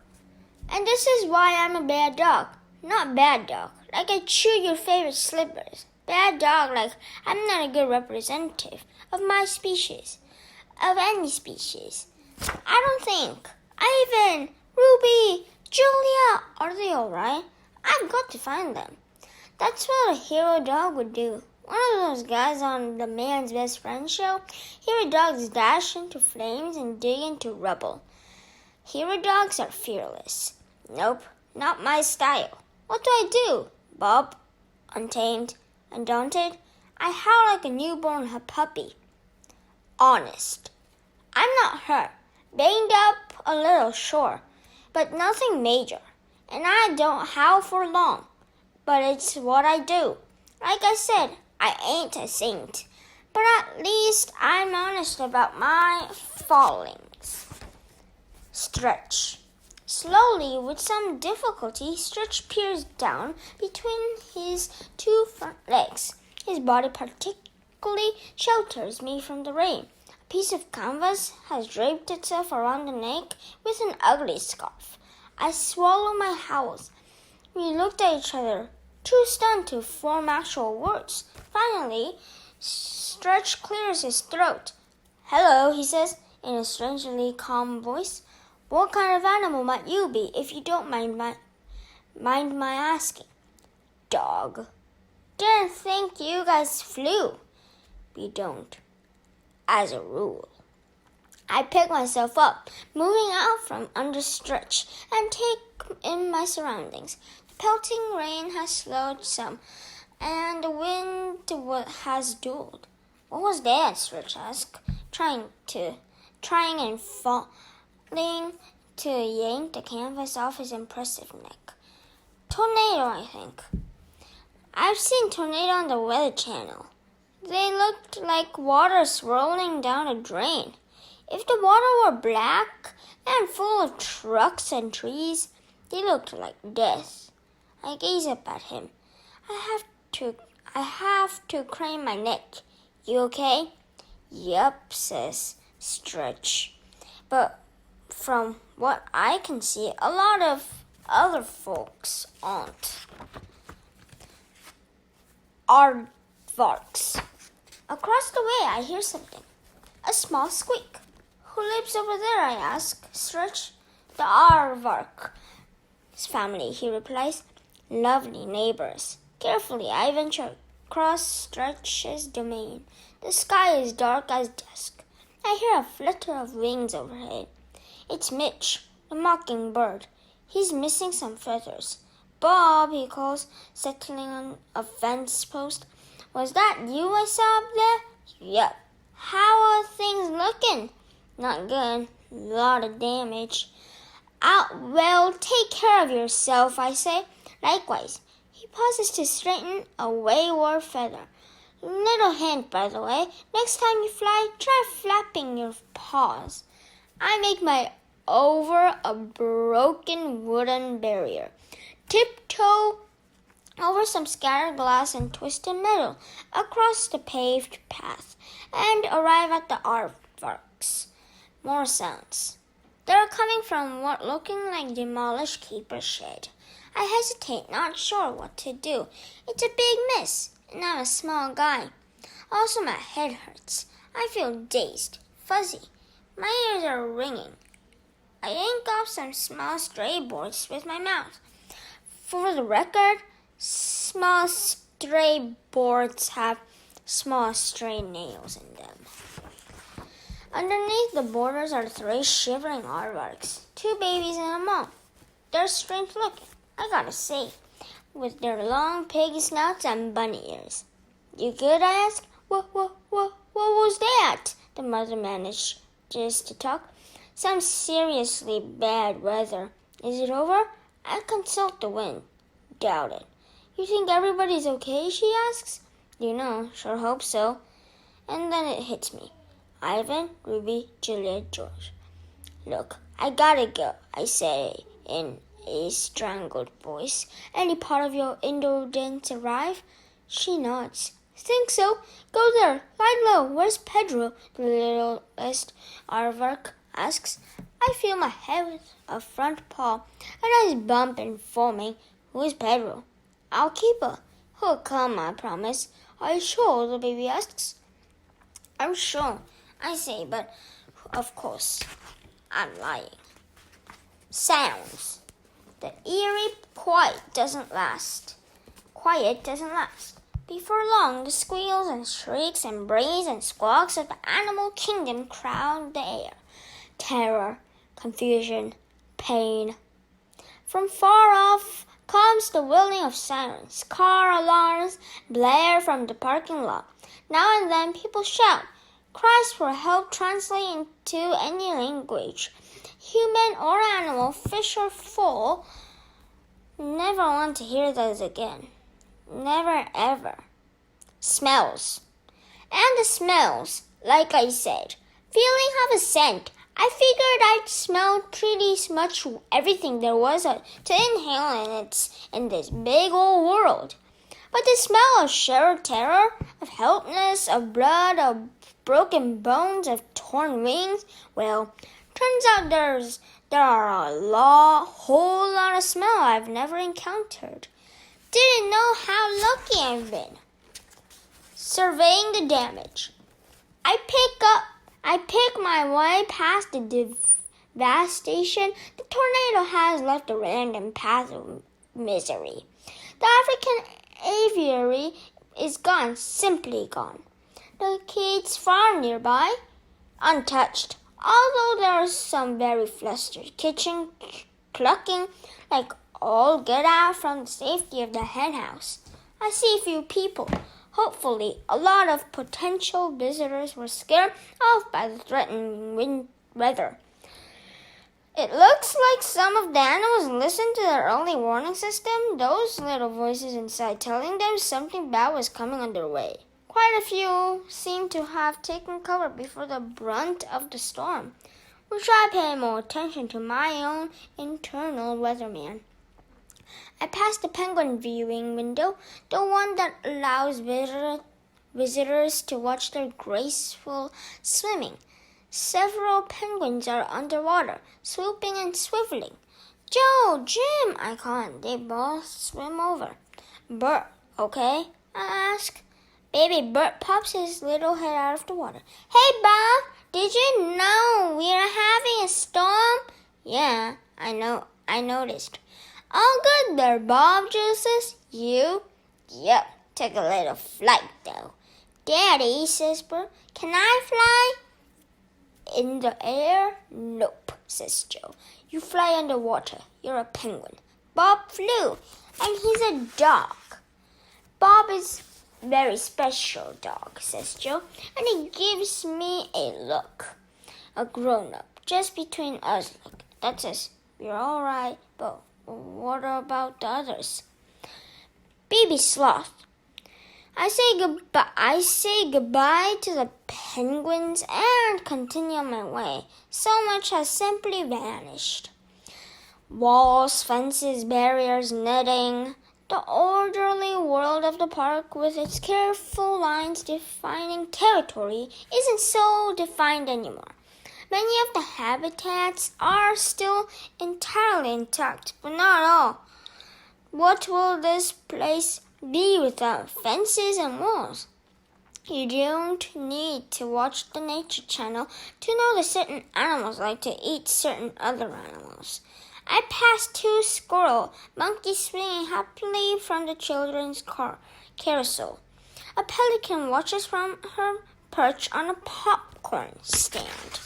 And this is why I'm a bad dog. Not bad dog, like I chew your favorite slippers. Bad dog, like I'm not a good representative of my species, of any species. I don't think. Ivan, Ruby, Julia, are they all right? I've got to find them. That's what a hero dog would do. One of those guys on the Man's Best Friend show. Hero dogs dash into flames and dig into rubble. Hero dogs are fearless. Nope, not my style. What do I do, Bob? Untamed, undaunted, I howl like a newborn puppy. Honest. I'm not hurt. Banged up a little, sure, but nothing major. And I don't howl for long, but it's what I do. Like I said, I ain't a saint, but at least I'm honest about my fallings. Stretch. Slowly, with some difficulty, Stretch peers down between his two front legs. His body particularly shelters me from the rain. A piece of canvas has draped itself around the neck with an ugly scarf. I swallow my howls. We looked at each other, too stunned to form actual words. Finally, Stretch clears his throat. Hello, he says, in a strangely calm voice. What kind of animal might you be, if you don't mind my asking? Dog. Didn't think you guys flew. We don't, as a rule. I pick myself up, moving out from under Stretch, and take in my surroundings. The pelting rain has slowed some, and the wind has dulled. What was that? Stretch asked, trying and falling to yank the canvas off his impressive neck. Tornado, I think. I've seen tornado on the Weather Channel. They looked like water swirling down a drain. If the water were black and full of trucks and trees, they looked like death. I gaze up at him. I have to crane my neck. You okay? Yup, says Stretch. But from what I can see, a lot of other folks aren't. Aardvarks. Across the way, I hear something. A small squeak. Who lives over there? I ask Stretch. The Aardvark's family, he replies. Lovely neighbors. Carefully, I venture across Stretch's domain. The sky is dark as dusk. I hear a flutter of wings overhead. It's Mitch, the mockingbird. He's missing some feathers. Bob, he calls, settling on a fence post. Was that you I saw up there? Yep. How are things looking? Not good. Lot of damage. Well, take care of yourself, I say. Likewise. He pauses to straighten a wayward feather. Little hint, by the way. Next time you fly, try flapping your paws. I make my over a broken wooden barrier. Tiptoe over some scattered glass and twisted metal, across the paved path, and arrive at the aardvarks. More sounds. They're coming from what looking like demolished keeper's shed. I hesitate, not sure what to do. It's a big miss, and I'm a small guy. Also, my head hurts. I feel dazed, fuzzy. My ears are ringing. I yank off some small stray boards with my mouth. For the record, small stray boards have small stray nails in them. Underneath the borders are 3 shivering aardvarks, 2 babies and a mom. They're strange looking, I gotta say, with their long pig snouts and bunny ears. You good? I ask. What was that? The mother managed just to talk. Some seriously bad weather. Is it over? I consult the wind. Doubt it. You think everybody's okay? She asks. Sure hope so. And then it hits me. Ivan, Ruby, Juliet, George. Look, I gotta go, I say in a strangled voice. Any part of your indulgence arrive? She nods. Think so. Go there. Lie low. Where's Pedro? The littlest aardvark asks. I feel my head with a front paw, and eyes bump and foaming. Who's Pedro? I'll keep her. He'll come, I promise. Are you sure? The baby asks. I'm sure, I say, but of course, I'm lying. Sounds. The eerie quiet doesn't last. Before long, the squeals and shrieks and brays and squawks of the animal kingdom crowd the air. Terror, confusion, pain. From far off comes the wailing of sirens. Car alarms blare from the parking lot. Now and then people shout. Cries for help translate into any language. Human or animal, fish or fowl. Never want to hear those again. Never ever. Smells. And the smells, like I said, feeling have a scent. I figured I'd smell pretty much everything there was to inhale in this big old world. But the smell of sheer terror, of helplessness, of blood, of broken bones, of torn wings, well, turns out there are a whole lot of smell I've never encountered. Didn't know how lucky I've been. Surveying the damage. I pick my way past the devastation the tornado has left a random path of misery. The African aviary is gone, simply gone. The kids' farm nearby, untouched, although there are some very flustered kitchen clucking like all get out from the safety of the henhouse. I see a few people. Hopefully, a lot of potential visitors were scared off by the threatening weather. It looks like some of the animals listened to their early warning system, those little voices inside telling them something bad was coming on their way. Quite a few seem to have taken cover before the brunt of the storm, which I pay more attention to my own internal weatherman. I passed the penguin viewing window, the one that allows visitors to watch their graceful swimming. Several penguins are underwater, swooping and swiveling. Joe, Jim, I call, and they both swim over. Bert, okay? I ask. Baby Bert pops his little head out of the water. Hey, Bob, did you know we are having a storm? Yeah, I noticed. All good there, Bob, Julius. You? Yep, took a little flight, though. Daddy, says Bert, can I fly? In the air? Nope, says Joe. You fly underwater. You're a penguin. Bob flew, and he's a dog. Bob is a very special dog, says Joe, and he gives me a look. A grown-up, just between us look. That says, we're all right, but what about the others? Baby sloth. I say goodbye to the penguins and continue on my way. So much has simply vanished. Walls, fences, barriers, netting. The orderly world of the park with its careful lines defining territory isn't so defined anymore. Many of the habitats are still entirely intact, but not all. What will this place be without fences and walls? You don't need to watch the Nature Channel to know that certain animals like to eat certain other animals. I passed 2 squirrel monkeys swinging happily from the children's carousel. A pelican watches from her perch on a popcorn stand.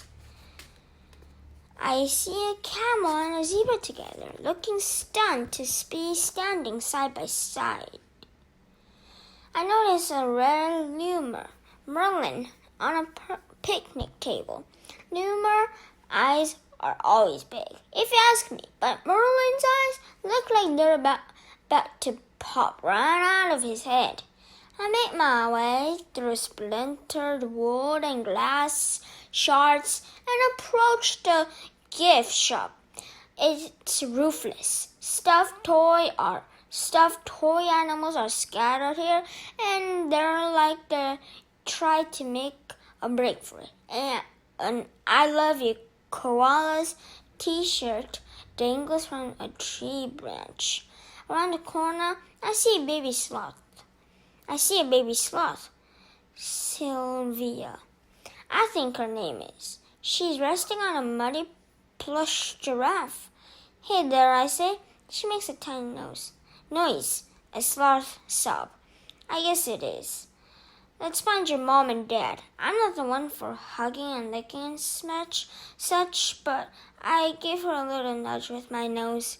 I see a camel and a zebra together, looking stunned to be standing side by side. I notice a rare merlin on a picnic table. Lemur eyes are always big, if you ask me, but Merlin's eyes look like they're about to pop right out of his head. I make my way through splintered wood and glass shards and approach the gift shop. It's roofless. Stuffed toy animals are scattered here, and they're like they try to make a break for it. And an I love you koala's t-shirt dangles from a tree branch. Around the corner, I see a baby sloth. Sylvia, I think her name is. She's resting on a muddy plush giraffe. Hey there, I say. She makes a tiny noise, a sloth sob. I guess it is. Let's find your mom and dad. I'm not the one for hugging and licking and such, but I give her a little nudge with my nose.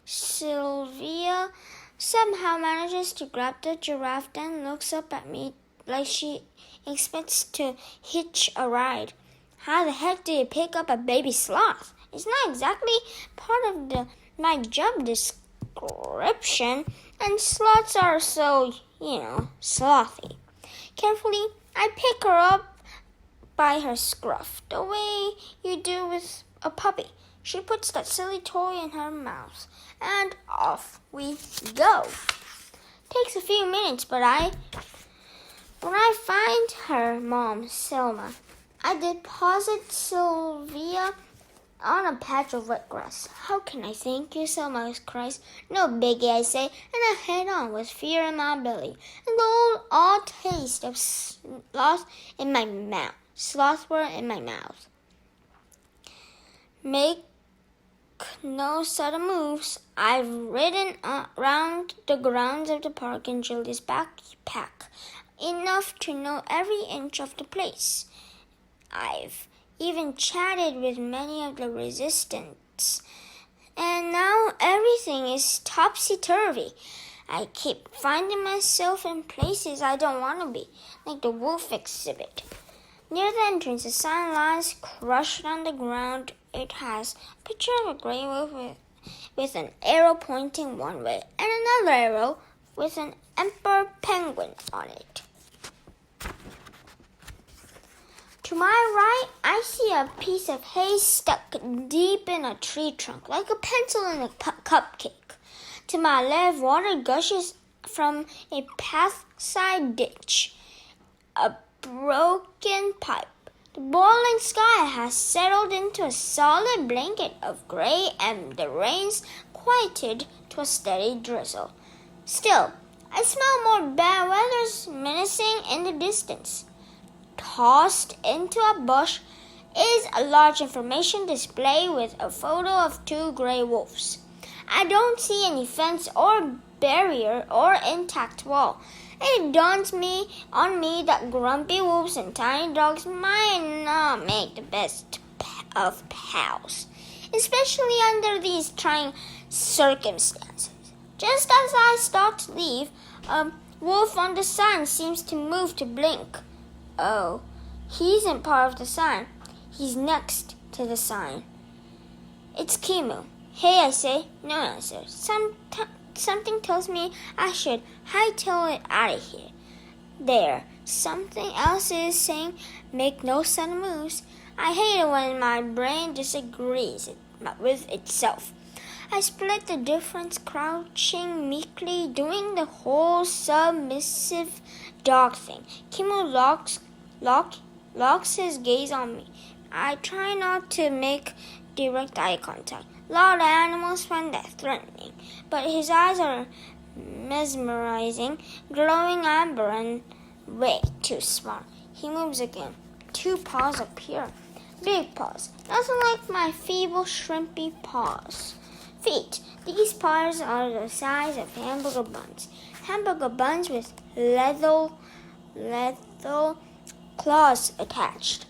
Sylvia somehow manages to grab the giraffe, then looks up at me like she expects to hitch a ride. How the heck do you pick up a baby sloth? It's not exactly part of my job description, and sloths are so, slothy. Carefully, I pick her up by her scruff, the way you do with a puppy. She puts that silly toy in her mouth, and off we go. Takes a few minutes, but when I find her mom, Selma, I deposit Sylvia on a patch of wet grass. How can I thank you, Selma cries. No biggie, I say, and I head on with fear in my belly and the odd taste of slothwort in my mouth. Make no sudden moves. I've ridden around the grounds of the park in Julius' backpack, enough to know every inch of the place. I've even chatted with many of the resistance, and now everything is topsy-turvy. I keep finding myself in places I don't want to be, like the wolf exhibit. Near the entrance, a sign lies crushed on the ground. It has a picture of a gray wolf with an arrow pointing one way and another arrow with an emperor penguin on it. To my right, I see a piece of hay stuck deep in a tree trunk, like a pencil in a cupcake. To my left, water gushes from a pathside ditch, a broken pipe. The boiling sky has settled into a solid blanket of gray, and the rain's quieted to a steady drizzle. Still, I smell more bad weather's menacing in the distance. Tossed into a bush is a large information display with a photo of two gray wolves. I don't see any fence or barrier or intact wall. It dawns on me that grumpy wolves and tiny dogs might not make the best of pals, especially under these trying circumstances. Just as I start to leave, a wolf on the sign seems to move to blink. Oh, he isn't part of the sign. He's next to the sign. It's Kimu. Hey, I say. No answer. Something tells me I should hightail it out of here. There. Something else is saying, make no sudden moves. I hate it when my brain disagrees with itself. I split the difference, crouching meekly, doing the whole submissive dog thing. Kimu locks his gaze on me. I try not to make direct eye contact. A lot of animals find that threatening, but his eyes are mesmerizing, glowing amber and way too smart. He moves again. Two paws appear. Big paws, nothing like my feeble, shrimpy paws. Feet. These paws are the size of hamburger buns. Hamburger buns with lethal claws attached.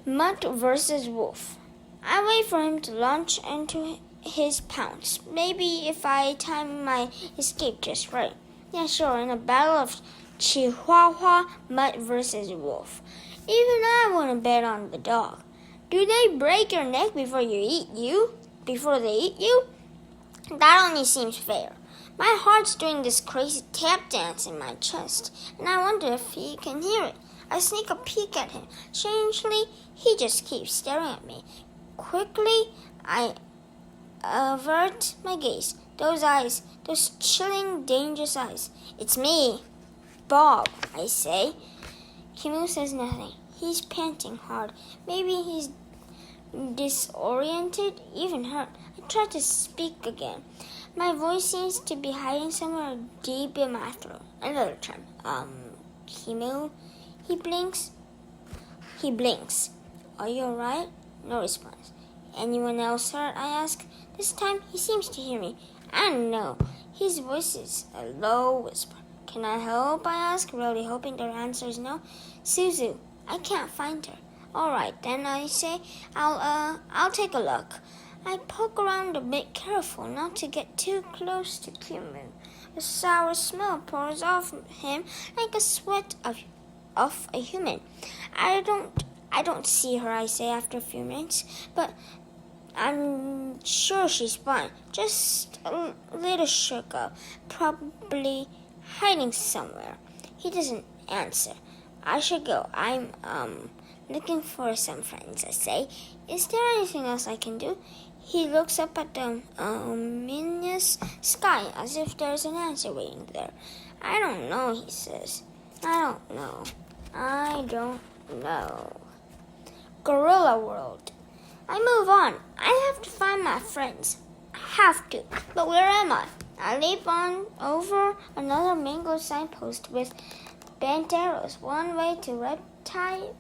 Mutt versus wolf. I wait for him to launch into his pounce. Maybe if I time my escape just right. Yeah, sure, in a battle of Chihuahua, Mutt versus wolf. Even I wouldn't bet on the dog. Do they break your neck before they eat you? That only seems fair. My heart's doing this crazy tap dance in my chest, and I wonder if he can hear it. I sneak a peek at him. Strangely, he just keeps staring at me. Quickly, I avert my gaze. Those eyes, those chilling, dangerous eyes. It's me, Bob, I say. Kimu says nothing. He's panting hard. Maybe he's disoriented, even hurt. I try to speak again. My voice seems to be hiding somewhere deep in my throat. Another time. Kimu? He blinks. Are you alright? No response. Anyone else hurt? I ask. This time he seems to hear me. I don't know. His voice is a low whisper. Can I help? I ask, really hoping their answer is no. Suzu, I can't find her. Alright, then I say, I'll take a look. I poke around a bit, careful not to get too close to Kimu. A sour smell pours off him like a sweat of a human. I don't see her, I say after a few minutes, but I'm sure she's fine. Just a little shook up, probably hiding somewhere. He doesn't answer. I should go. I'm looking for some friends, I say. Is there anything else I can do? He looks up at the ominous sky as if there's an answer waiting there. I don't know, he says. I don't know. Gorilla world. I move on. I have to find my friends. I have to. But where am I? I leap on over another mango signpost with bent arrows. One way to Reptileville,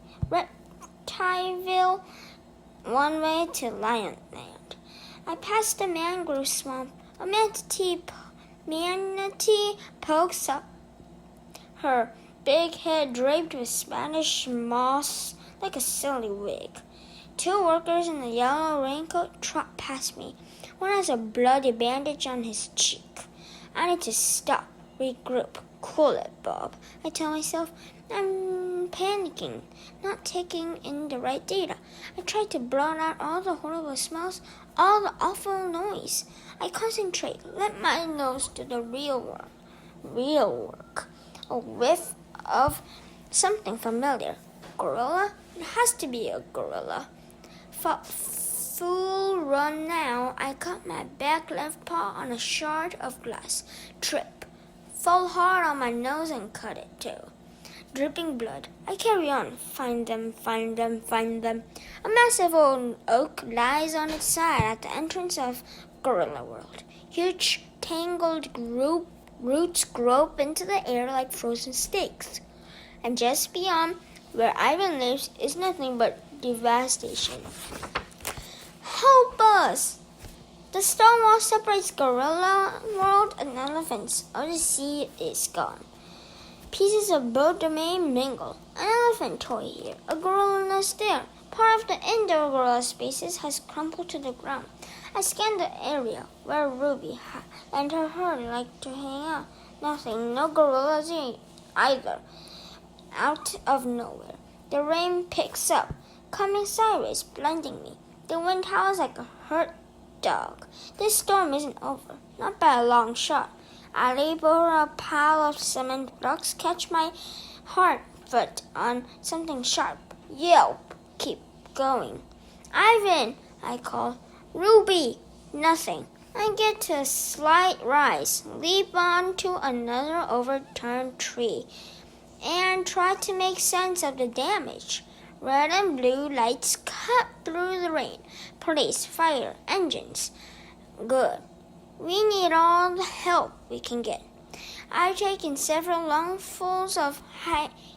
one way to Lionland. I passed the mangrove swamp. A manatee pokes up her big head draped with Spanish moss like a silly wig. 2 workers in a yellow raincoat trot past me. One has a bloody bandage on his cheek. I need to stop, regroup, cool it, Bob. I tell myself. I'm panicking, not taking in the right data. I try to blot out all the horrible smells, all the awful noise. I concentrate, let my nose do the real work. A whiff of something familiar. Gorilla? It has to be a gorilla. Full run now. I cut my back left paw on a shard of glass. Trip. Fall hard on my nose and cut it too. Dripping blood. I carry on. Find them. A massive old oak lies on its side at the entrance of Gorilla World. Huge, tangled roots grope into the air like frozen steaks. And just beyond where Ivan lives is nothing but devastation. Help us! The stone wall separates Gorilla World and elephants. All the sea is gone. Pieces of both domain mingle. An elephant toy here, a gorilla nest there. Part of the indoor gorilla spaces has crumpled to the ground. I scan the area where Ruby and her herd like to hang out. Nothing, no gorillas either. Out of nowhere, the rain picks up, coming sideways, blinding me. The wind howls like a hurt dog. This storm isn't over, not by a long shot. I leap over a pile of cement blocks, catch my foot on something sharp. Yelp, keep going. Ivan, I call. Ruby, nothing. I get to a slight rise, leap onto another overturned tree, and try to make sense of the damage. Red and blue lights cut through the rain. Police, fire, engines. Good. We need all the help we can get. I've taken several lungfuls of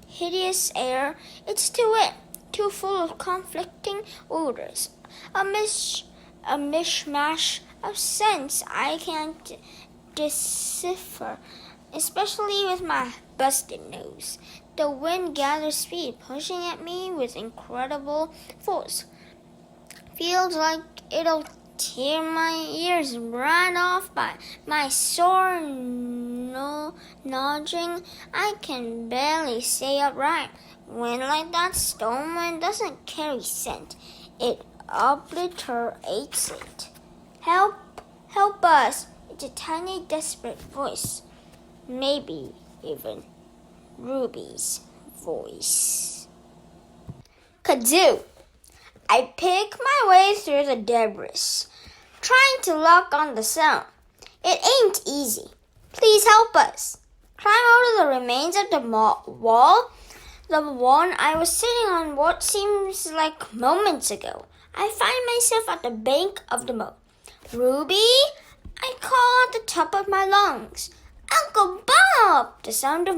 hideous air. It's too wet, too full of conflicting odors. A mishmash of scents I can't decipher, especially with my busted nose. The wind gathers speed, pushing at me with incredible force. Feels like it'll tear my ears right off by my sore nodging. I can barely stay upright. Wind like that, storm wind doesn't carry scent. It obliterates it. Help us. It's a tiny, desperate voice. Maybe even Ruby's voice. Kazoo! I pick my way through the debris, trying to lock on the sound. It ain't easy. Please help us. Climb out of the remains of the wall, the one I was sitting on what seems like moments ago. I find myself at the bank of the moat. Ruby, I call at the top of my lungs. Uncle Bob! The sound of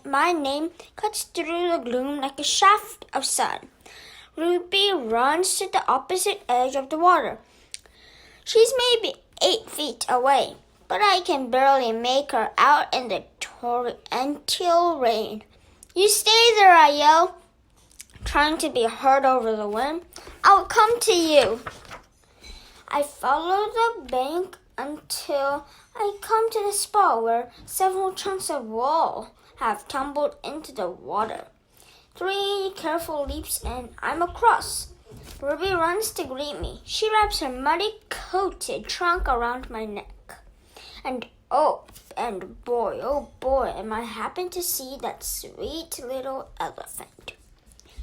my name cuts through the gloom like a shaft of sun. Ruby runs to the opposite edge of the water. She's maybe 8 feet away, but I can barely make her out in the torrential rain. You stay there, I yell, trying to be heard over the wind. I'll come to you. I follow the bank until I come to the spot where several chunks of wall have tumbled into the water. 3 careful leaps and I'm across. Ruby runs to greet me. She wraps her muddy-coated trunk around my neck. And boy, am I happy to see that sweet little elephant.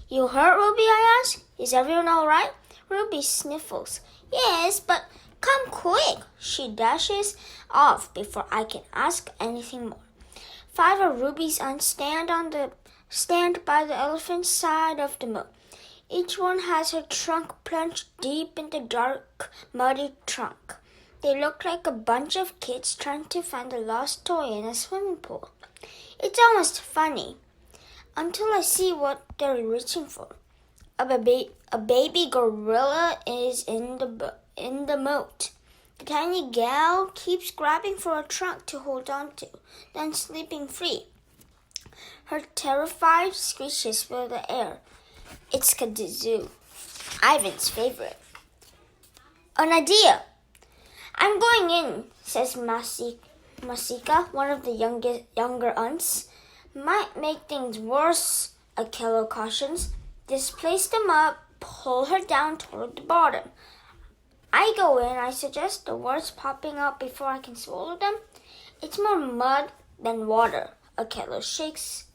You hurt, Ruby? I ask. Is everyone all right? Ruby sniffles. Yes, but come quick. She dashes off before I can ask anything more. 5 of Ruby's stand by the elephant's side of the moat. Each one has her trunk plunged deep in the dark, muddy trunk. They look like a bunch of kids trying to find a lost toy in a swimming pool. It's almost funny, until I see what they're reaching for. A baby gorilla is in the moat. The tiny gal keeps grabbing for a trunk to hold on to, then slipping free. Her terrified screeches fill the air. It's Kazoo, Ivan's favorite. An idea! I'm going in, says Masika, one of the younger aunts. Might make things worse, Akelo cautions. Displace them up, pull her down toward the bottom. I go in, I suggest, the words popping out before I can swallow them. It's more mud than water, Akelo shakes.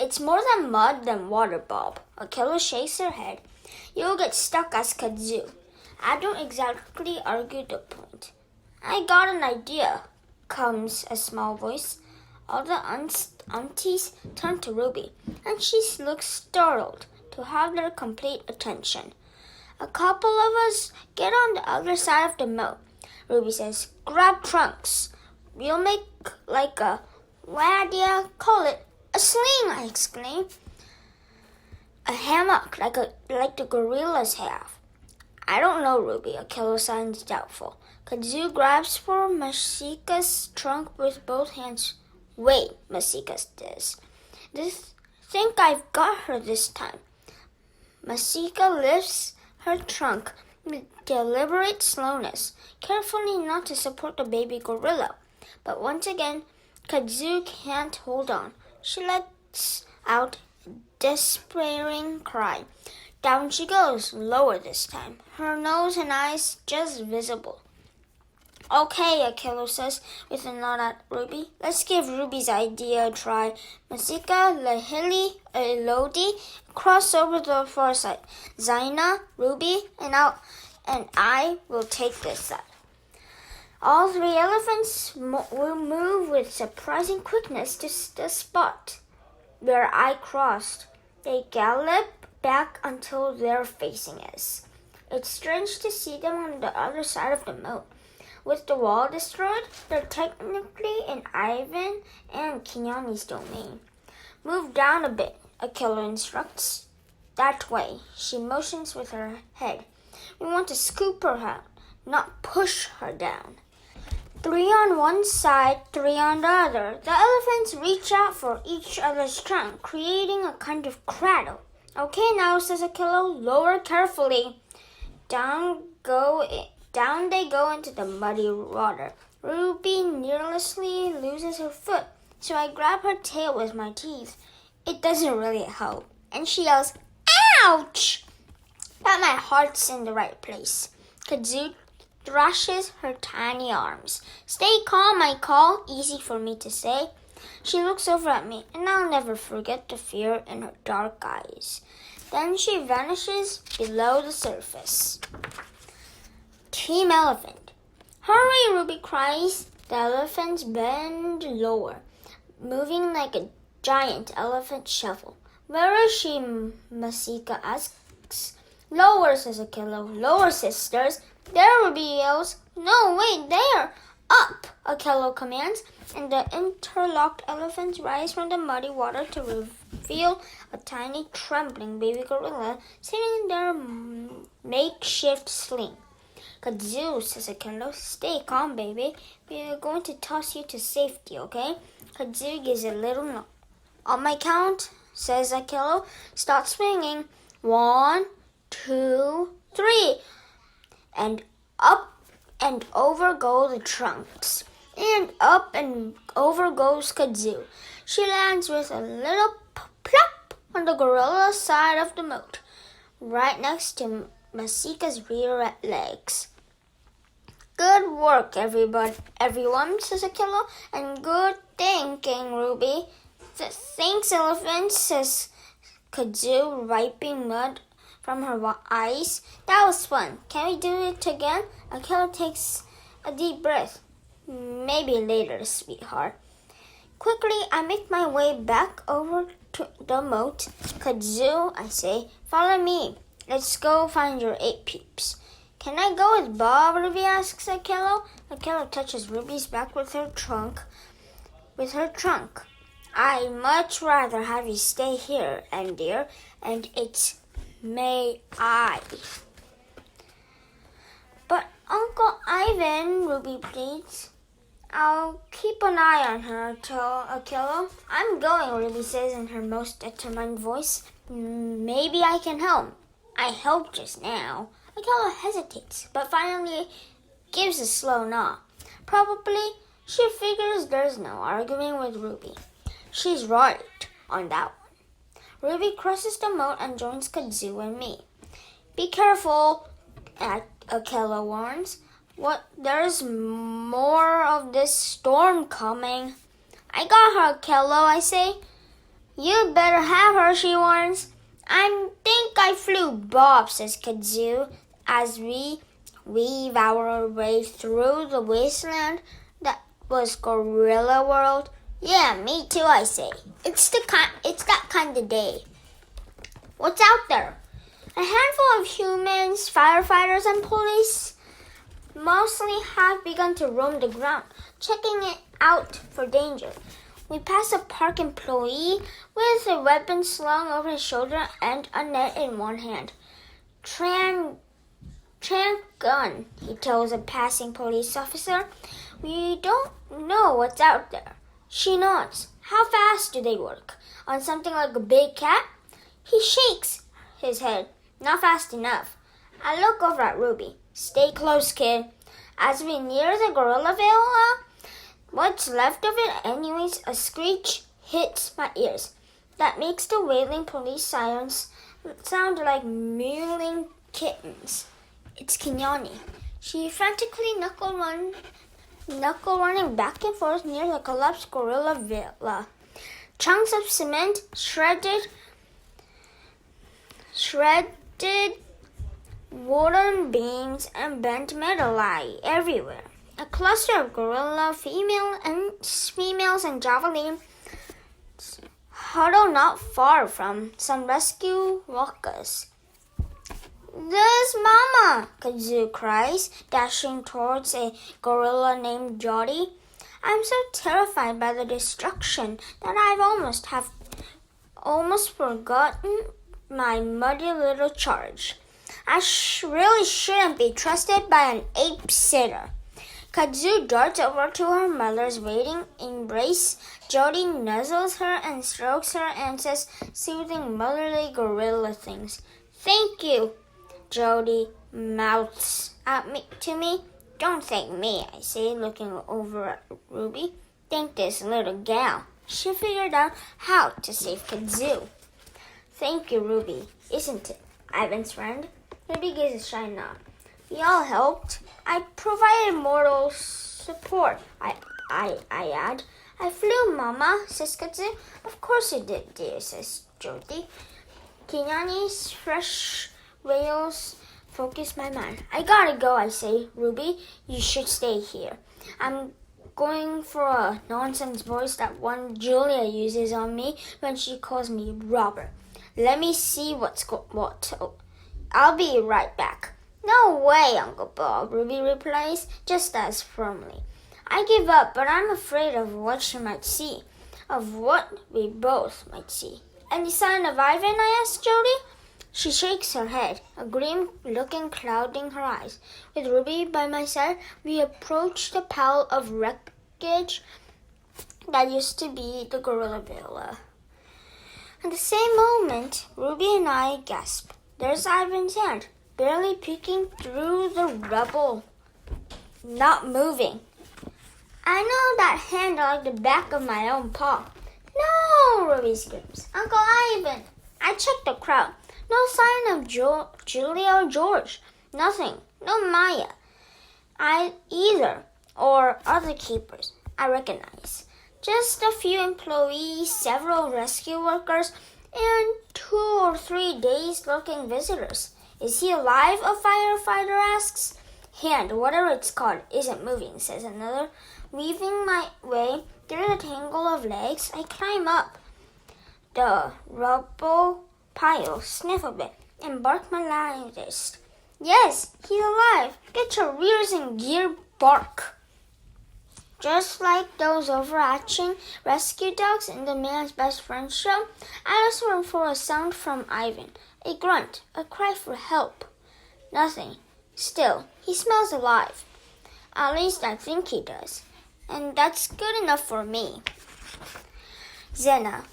It's more than mud than water, Bob. Akelo shakes her head. You'll get stuck as Kazoo. I don't exactly argue the point. I got an idea, comes a small voice. All the aunties turn to Ruby, and she looks startled to have their complete attention. A couple of us get on the other side of the moat. Ruby says, grab trunks. We'll make like a, what do you call it? A sling, I exclaim. A hammock, like the gorillas have. I don't know, Ruby. Akelo sounds doubtful. Kazoo grabs for Masika's trunk with both hands. Wait, Masika says. Think I've got her this time. Masika lifts her trunk with deliberate slowness, carefully not to support the baby gorilla. But once again, Kazoo can't hold on. She lets out a despairing cry. Down she goes, lower this time, her nose and eyes just visible. Okay, Akelo says with a nod at Ruby. Let's give Ruby's idea a try. Masika, Lahili, Elodie cross over to the far side. Zaina, Ruby, and I will take this side. All three elephants will move with surprising quickness to the spot where I crossed. They gallop back until they're facing us. It's strange to see them on the other side of the moat. With the wall destroyed, they're technically in Ivan and Kinyani's domain. Move down a bit, Akelo instructs. That way, she motions with her head. We want to scoop her out, not push her down. 3 on one side, 3 on the other. The elephants reach out for each other's trunk, creating a kind of cradle. Okay now, says Akelo, lower carefully. Down they go into the muddy water. Ruby nearly loses her foot, so I grab her tail with my teeth. It doesn't really help, and she yells, ouch! But my heart's in the right place. Kazoo thrashes her tiny arms. Stay calm, I call, easy for me to say. She looks over at me, and I'll never forget the fear in her dark eyes. Then she vanishes below the surface. Team Elephant. Hurry, Ruby cries. The elephants bend lower, moving like a giant elephant shuffle. Where is she? Masika asks. Lower, says Akelo. Lower, sisters. There, Ruby yells. No, wait, there. Up, Akelo commands, and the interlocked elephants rise from the muddy water to reveal a tiny, trembling baby gorilla sitting in their makeshift sling. Kazoo, says Akelo, stay calm, baby. We are going to toss you to safety, okay? Kazoo gives a little nod. On my count, says Akelo, start swinging. 1, 2, 3. And up and over go the trunks. And up and over goes Kazoo. She lands with a little plop on the gorilla's side of the moat, right next to Masika's rear legs. Good work, everyone, says Akelo, and good thinking, Ruby. Thanks, elephant, says Kazoo, wiping mud from her eyes. That was fun. Can we do it again? Akelo takes a deep breath. Maybe later, sweetheart. Quickly, I make my way back over to the moat. Kazoo, I say, follow me. Let's go find your 8 peeps. Can I go with Bob? Ruby asks Akelo. Akelo touches Ruby's back with her trunk. I'd much rather have you stay here, dear, and it's may I. But Uncle Ivan Ivan, Ruby pleads. I'll keep an eye on her, tell Akela. I'm going, Ruby says in her most determined voice. Maybe I can help. I helped just now. Akela hesitates, but finally gives a slow nod. Probably she figures there's no arguing with Ruby. She's right on that one. Ruby crosses the moat and joins Kazoo and me. Be careful, Akela warns. There's more of this storm coming. I got her, Akela, I say. You'd better have her, she warns. I think I flew Bob, says Kazoo, as we weave our way through the wasteland that was Gorilla World. Yeah, me too, I say. It's that kind of day. What's out there? A handful of humans, firefighters, and police mostly have begun to roam the ground, checking it out for danger. We pass a park employee with a weapon slung over his shoulder and a net in one hand. Tran gun, he tells a passing police officer. We don't know what's out there. She nods. How fast do they work? On something like a big cat? He shakes his head. Not fast enough. I look over at Ruby. Stay close, kid. As we near the Gorilla Villa, what's left of it anyways, a screech hits my ears. That makes the wailing police sirens sound like mewling kittens. It's Kenyani. She frantically knuckle running back and forth near the collapsed Gorilla Villa. Chunks of cement, shredded wooden beams, and bent metal lie everywhere. A cluster of gorilla females and javelin huddle not far from some rescue workers. There's Mama, Kazoo cries, dashing towards a gorilla named Doggie. I'm so terrified by the destruction that I've almost forgotten my muddy little charge. I really shouldn't be trusted by an ape sitter. Kazoo darts over to her mother's waiting embrace. Jody nuzzles her and strokes her and says soothing motherly gorilla things. Thank you, Jody mouths to me. Don't thank me, I say, looking over at Ruby. Thank this little gal. She figured out how to save Kazoo. Thank you, Ruby, isn't it, Ivan's friend? Ruby gives a shy nod. We all helped. I provided moral support, I add. I flew, Mama, says Kazoo. Of course you did, dear, says Jody. Kenyani's fresh wails focus my mind. I gotta go, I say. Ruby, you should stay here. I'm going for a nonsense voice that one Julia uses on me when she calls me Robert. Let me see what. I'll be right back. No way, Uncle Bob, Ruby replies, just as firmly. I give up, but I'm afraid of what she might see, of what we both might see. Any sign of Ivan, I ask Jody. She shakes her head, a grim looking clouding her eyes. With Ruby by my side, we approach the pile of wreckage that used to be the Gorilla Villa. At the same moment, Ruby and I gasp. There's Ivan's hand, barely peeking through the rubble, not moving. I know that hand like the back of my own paw. No, Ruby screams. Uncle Ivan. I checked the crowd. No sign of Julia or George. Nothing. No Maya. Either. Or other keepers I recognize. Just a few employees, several rescue workers, and 2 or 3 dazed-looking visitors. Is he alive? A firefighter asks. Hand, whatever it's called, isn't moving, says another. Weaving my way through the tangle of legs, I climb up the rubble pile, sniff a bit, and bark my loudest. Yes, he's alive. Get your rears in gear, bark. Just like those overarching rescue dogs in the Man's Best Friend show, I listen for a sound from Ivan. A grunt, a cry for help. Nothing. Still, he smells alive. At least I think he does. And that's good enough for me. Zena.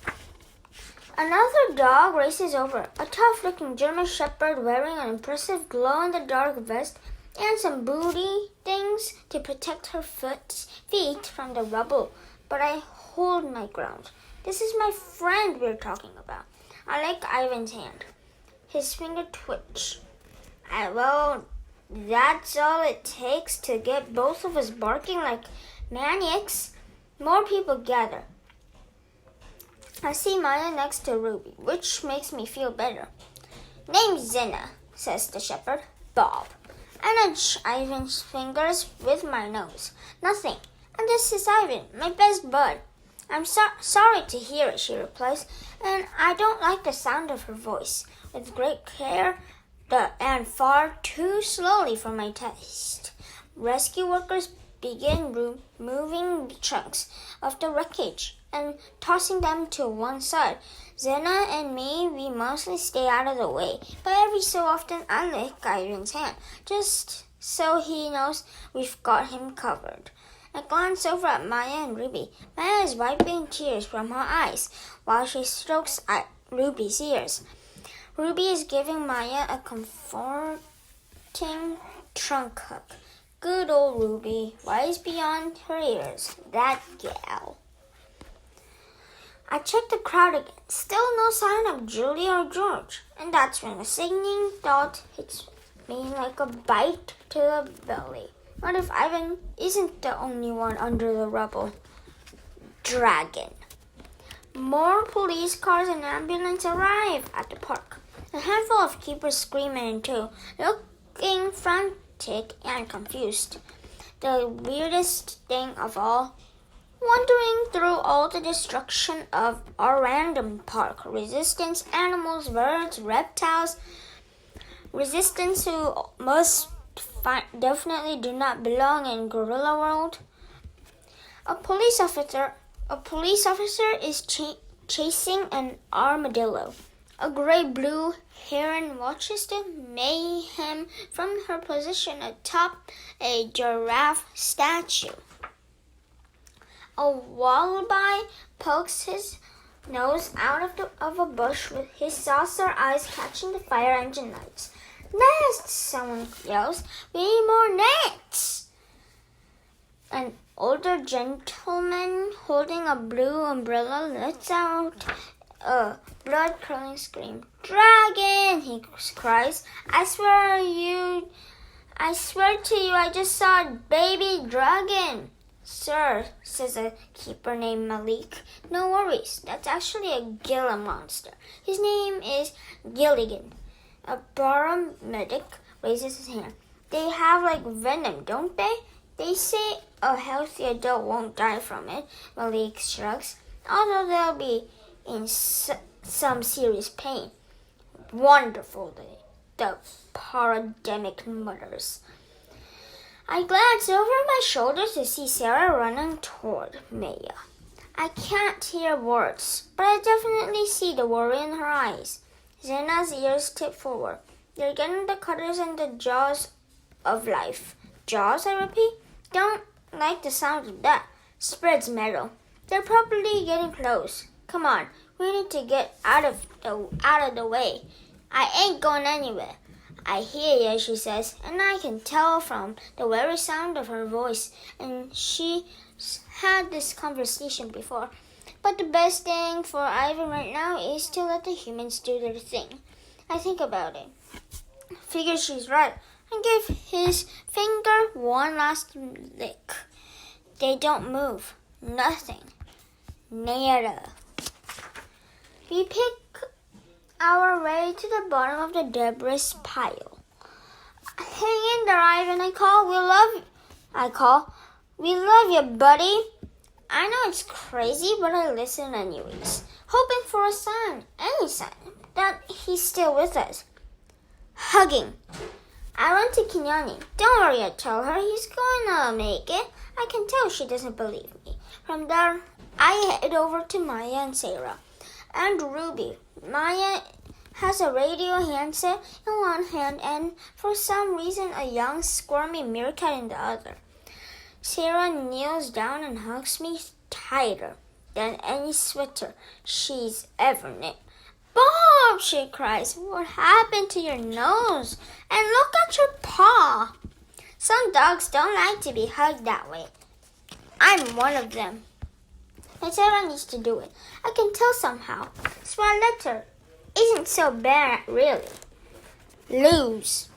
Another dog races over. A tough-looking German shepherd wearing an impressive glow-in-the-dark vest and some booty things to protect her feet from the rubble. But I hold my ground. This is my friend we're talking about. I like Ivan's hand. His finger twitch. Well, that's all it takes to get both of us barking like maniacs. More people gather. I see Maya next to Ruby, which makes me feel better. Name's Zena, says the shepherd. Bob. I nudge Ivan's fingers with my nose. Nothing. And this is Ivan, my best bud. I'm sorry to hear it, she replies, and I don't like the sound of her voice. With great care and far too slowly for my taste, rescue workers begin removing the chunks of the wreckage and tossing them to one side. Zena and me, we mostly stay out of the way, but every so often I lick Ivan's hand, just so he knows we've got him covered. I glance over at Maya and Ruby. Maya is wiping tears from her eyes while she strokes Ruby's ears. Ruby is giving Maya a comforting trunk hug. Good old Ruby, wise beyond her years, that gal. I check the crowd again. Still no sign of Julia or George. And that's when a singing thought hits me like a bite to the belly. What if Ivan isn't the only one under the rubble? Dragon. More police cars and ambulances arrive at the park. A handful of keepers scream in too, looking frantic and confused. The weirdest thing of all, wandering through all the destruction of our random park. Resistance animals, birds, reptiles. Resistance who must definitely do not belong in gorilla world. A police officer is chasing an armadillo. A gray-blue heron watches the mayhem from her position atop a giraffe statue. A wallaby pokes his nose out of a bush with his saucer eyes catching the fire engine lights. Nests, someone yells. We need more nets. An older gentleman holding a blue umbrella lets out a blood-curdling scream. Dragon, he cries. I swear to you, I just saw a baby dragon. Sir, says a keeper named Malik. No worries, that's actually a Gila monster. His name is Gilligan. A paramedic raises his hand. They have like venom, don't they? They say a healthy adult won't die from it, Malik shrugs, although they'll be in some serious pain. Wonderful, the paramedic mutters. I glance over my shoulder to see Sarah running toward Maya. I can't hear words, but I definitely see the worry in her eyes. Zena's ears tip forward. They're getting the cutters and the jaws of life. Jaws, I repeat? Don't like the sound of that. Spreads metal. They're probably getting close. Come on, we need to get out of the way. I ain't going anywhere. I hear you, she says, and I can tell from the very sound of her voice, and she's had this conversation before. But the best thing for Ivan right now is to let the humans do their thing. I think about it. Figure she's right. And give his finger one last lick. They don't move. Nothing. Nada. We pick our way to the bottom of the debris pile. Hang in there, Ivan, I call. We love you, buddy. I know it's crazy, but I listen anyways, hoping for a sign, any sign, that he's still with us. Hugging. I run to Kenyani. Don't worry, I tell her. He's gonna make it. I can tell she doesn't believe me. From there, I head over to Maya and Sarah. And Ruby. Maya has a radio handset in one hand and, for some reason, a young squirmy meerkat in the other. Sarah kneels down and hugs me tighter than any sweater she's ever knit. Bob, she cries, what happened to your nose? And look at your paw. Some dogs don't like to be hugged that way. I'm one of them. But Sarah needs to do it. I can tell somehow. So I let her. Isn't so bad, really. Lose.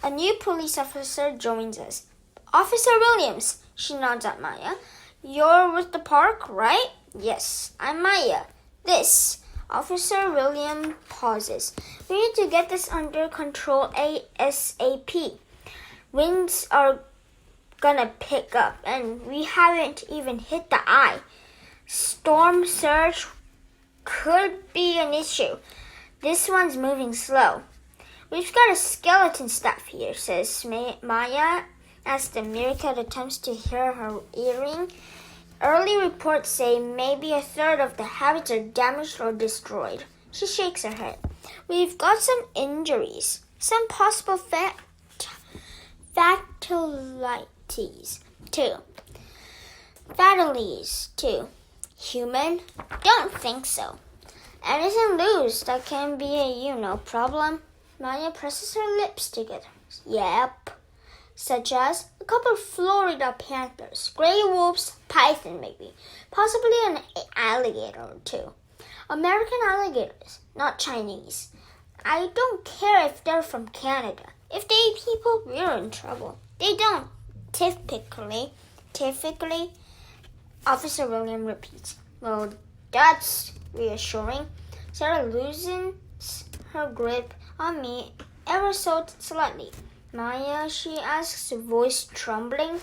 A new police officer joins us. Officer Williams, she nods at Maya. You're with the park, right? Yes, I'm Maya. This. Officer William pauses. We need to get this under control ASAP. Winds are gonna pick up, and we haven't even hit the eye. Storm surge could be an issue. This one's moving slow. We've got a skeleton staff here, says Maya as the meerkat attempts to hear her earring. Early reports say maybe a third of the habits are damaged or destroyed. She shakes her head. We've got some injuries, some possible fatalities too. Human? Don't think so. Anything loose that can be a problem? Maya presses her lips together. Yep. Such as a couple of Florida panthers, gray wolves, python maybe, possibly an alligator or two. American alligators, not Chinese. I don't care if they're from Canada. If they eat people, we're in trouble. They don't. Typically, Officer William repeats. Well, that's reassuring. Sarah loosens her grip on me ever so slightly. Maya, she asks, voice trembling.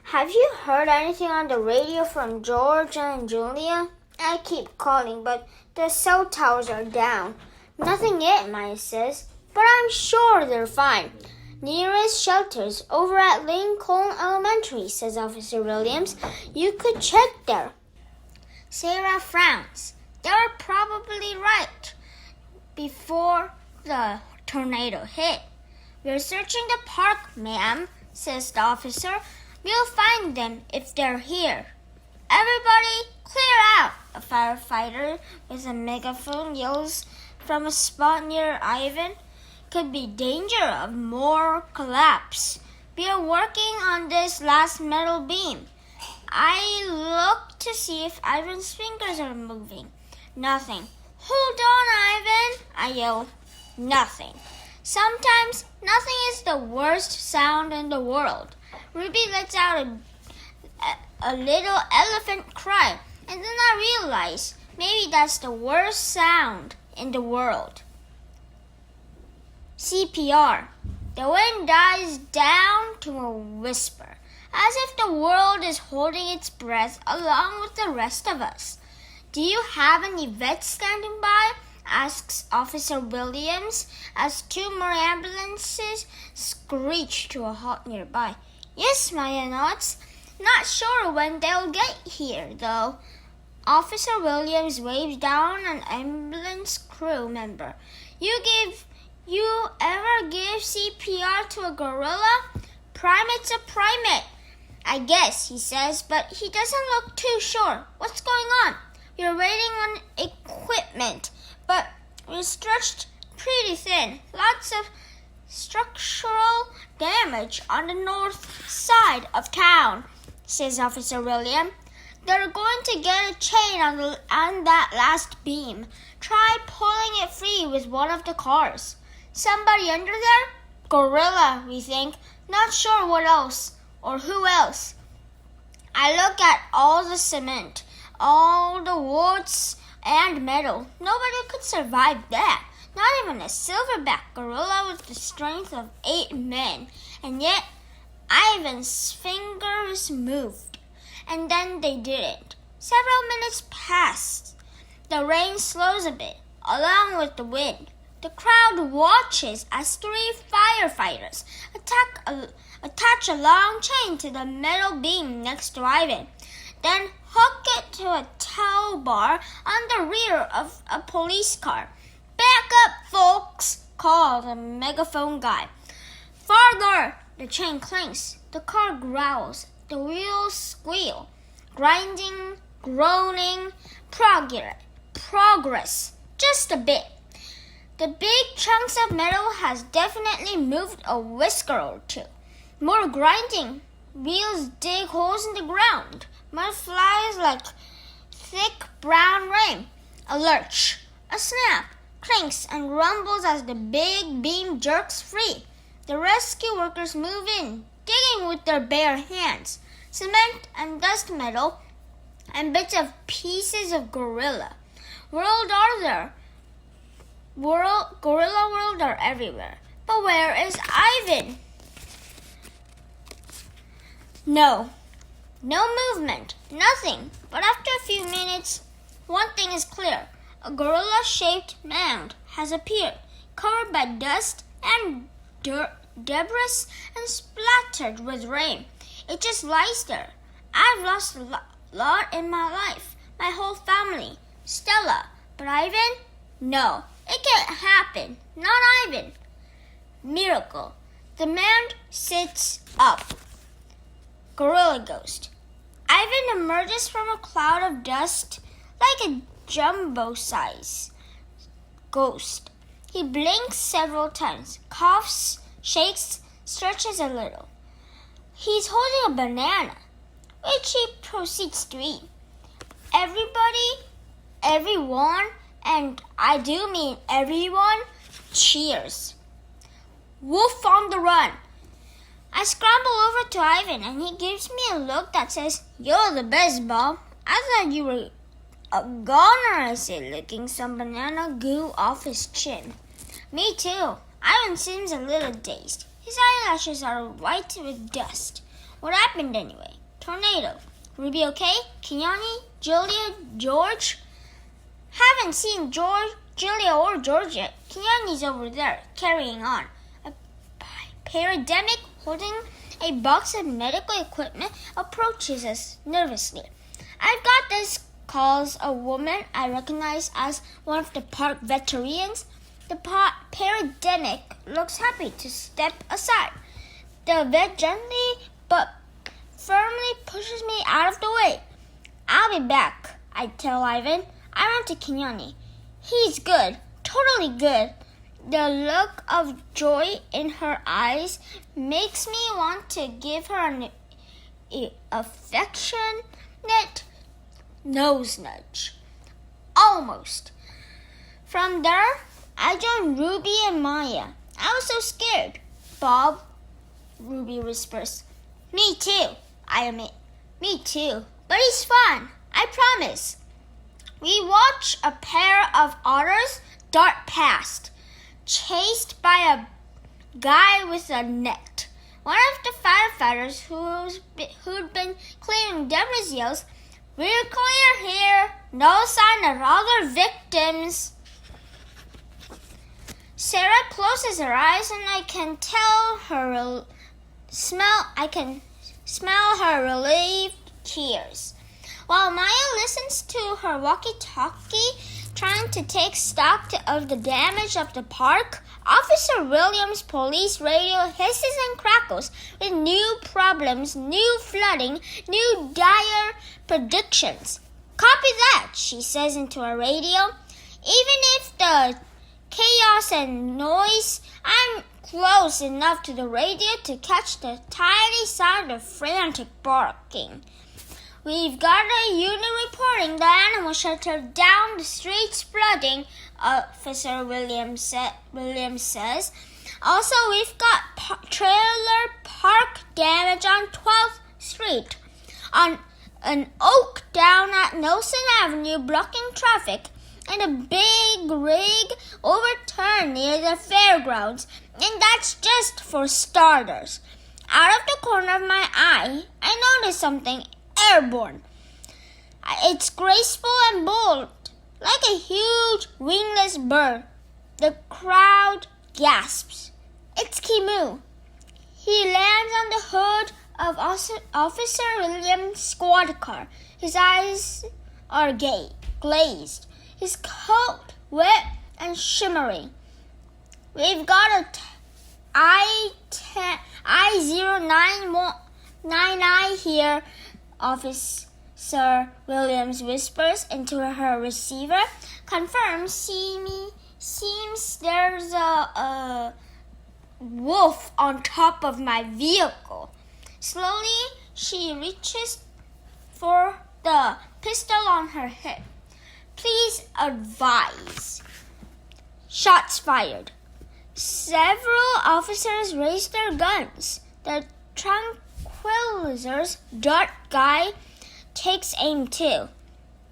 Have you heard anything on the radio from George and Julia? I keep calling, but the cell towers are down. Nothing yet, Maya says, but I'm sure they're fine. Nearest shelter's over at Lincoln Elementary, says Officer Williams. You could check there. Sarah frowns. They're probably right. Before the tornado hit. We're searching the park, ma'am, says the officer. We'll find them if they're here. Everybody, clear out, a firefighter with a megaphone yells from a spot near Ivan. Could be danger of more collapse. We are working on this last metal beam. I look to see if Ivan's fingers are moving. Nothing. Hold on, Ivan, I yell. Nothing. Sometimes nothing is the worst sound in the world. Ruby lets out a little elephant cry, and then I realize maybe that's the worst sound in the world. CPR. The wind dies down to a whisper, as if the world is holding its breath along with the rest of us. Do you have any vets standing by? Asks Officer Williams as two more ambulances screech to a halt nearby. Yes, Maya nods. Not sure when they'll get here, though. Officer Williams waves down an ambulance crew member. You ever give CPR to a gorilla? Primate's a primate, I guess, he says, but he doesn't look too sure. What's going on? We're waiting on equipment, but we're stretched pretty thin. Lots of structural damage on the north side of town, says Officer William. They're going to get a chain on that last beam. Try pulling it free with one of the cars. Somebody under there? Gorilla, we think. Not sure what else or who else. I look at all the cement, all the woods and metal. Nobody could survive that. Not even a silverback gorilla with the strength of 8 men. And yet, Ivan's fingers moved. And then they didn't. Several minutes passed. The rain slows a bit, along with the wind. The crowd watches as 3 firefighters attach a long chain to the metal beam next to Ivan, then hook it to a tow bar on the rear of a police car. Back up, folks, called a megaphone guy. Farther, The chain clanks, the car growls, the wheels squeal, grinding, groaning, progress, just a bit. The big chunks of metal has definitely moved a whisker or two. More grinding, wheels dig holes in the ground, mud flies like thick brown rain. A lurch, a snap, clanks and rumbles as the big beam jerks free. The rescue workers move in, digging with their bare hands, cement and dust metal, and bits of pieces of gorilla. Gorilla world are everywhere. But where is Ivan? No movement, nothing. But after a few minutes, one thing is clear. A gorilla-shaped mound has appeared, covered by dust and debris and splattered with rain. It just lies there. I've lost a lot in my life, my whole family, Stella. But Ivan? No, it can't happen. Not Ivan. Miracle. The mound sits up. Gorilla ghost. Ivan emerges from a cloud of dust like a jumbo-size ghost. He blinks several times, coughs, shakes, stretches a little. He's holding a banana, which he proceeds to eat. Everyone, and I do mean everyone, cheers. Wolf on the run. I scramble over to Ivan, and he gives me a look that says, "You're the best, Bob. I thought you were a goner," I say, licking some banana goo off his chin. Me too. Ivan seems a little dazed. His eyelashes are white with dust. What happened anyway? Tornado. Ruby okay? Keone? Julia? George? Haven't seen Julia or George yet. Keone's over there, carrying on. A parademic holding a box of medical equipment approaches us nervously. "I've got this," calls a woman I recognize as one of the park veterinarians. The parademic looks happy to step aside. The vet gently but firmly pushes me out of the way. "I'll be back," I tell Ivan. I run to Keone. He's good, totally good. The look of joy in her eyes makes me want to give her an affectionate nose nudge. Almost. From there, I joined Ruby and Maya. I was so scared. "Bob," Ruby whispers. "Me too," I admit. "Me too. But he's fun. I promise." We watch a pair of otters dart past, chased by a guy with a net. One of the firefighters who'd been clearing debris yells, "We're clear here. No sign of other victims." Sarah closes her eyes and I can smell her relieved tears. While Maya listens to her walkie-talkie, trying to take stock of the damage of the park, Officer Williams' police radio hisses and crackles with new problems, new flooding, new dire predictions. "Copy that," she says into her radio. Even if the chaos and noise, I'm close enough to the radio to catch the tiny sound of frantic barking. "We've got a unit reporting the animal shelter down the street's flooding," Officer Williams says. "Also, we've got trailer park damage on 12th Street. On an oak down at Nelson Avenue blocking traffic, and a big rig overturned near the fairgrounds. And that's just for starters." Out of the corner of my eye, I notice something airborne. It's graceful and bold, like a huge wingless bird. The crowd gasps. It's Kimu. He lands on the hood of Officer Williams' squad car. His eyes are glazed, his coat wet and shimmering. We've got a I-10 9099 here, Officer Williams whispers into her receiver. Confirm, seems there's a wolf on top of my vehicle. Slowly, she reaches for the pistol on her hip. Please advise. Shots fired. Several officers raise their guns. The tranquilizer's dart guy takes aim too.